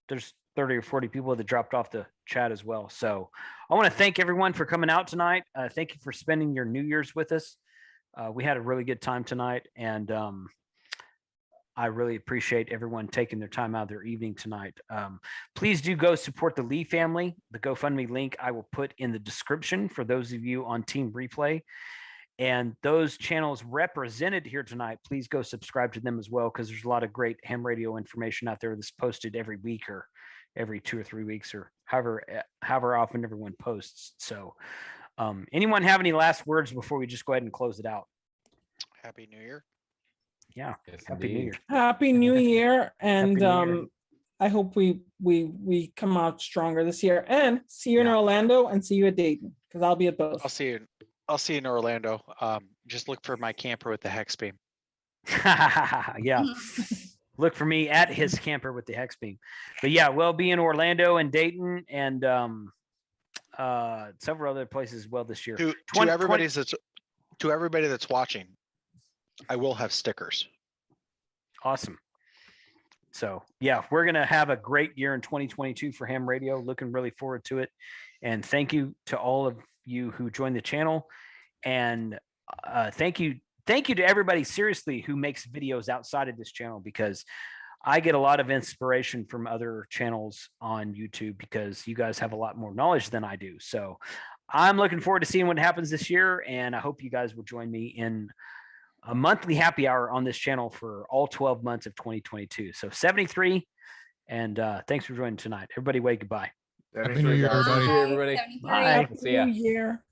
There's 30 or 40 people that dropped off the chat as well. So I want to thank everyone for coming out tonight. Thank you for spending your New Year's with us. We had a really good time tonight, and I really appreciate everyone taking their time out of their evening tonight. Please do go support the Lee family. The GoFundMe link I will put in the description for those of you on Team Replay. And those channels represented here tonight, please go subscribe to them as well, because there's a lot of great ham radio information out there that's posted every week or every 2 or 3 weeks or however often everyone posts. So anyone have any last words before we just go ahead and close it out? Happy New Year. Yeah. Yes, Happy New Year. Happy New Year. And Happy New Year. I hope we come out stronger this year, and see you in Orlando and see you at Dayton, because I'll be at both. I'll see you in Orlando. Just look for my camper with the hex beam. Yeah. Look for me at his camper with the hex beam. But yeah, we'll be in Orlando and Dayton and several other places as well this year. To everybody that's watching, I will have stickers. Awesome. So yeah, we're gonna have a great year in 2022 for ham radio. Looking really forward to it. And thank you to all of you who joined the channel, and thank you to everybody seriously who makes videos outside of this channel, because I get a lot of inspiration from other channels on YouTube, because you guys have a lot more knowledge than I do. So I'm looking forward to seeing what happens this year, and I hope you guys will join me in a monthly happy hour on this channel for all 12 months of 2022. So 73, and thanks for joining tonight. Everybody wave goodbye. Happy New Year, everybody. See you, everybody. Bye. See ya. New Year.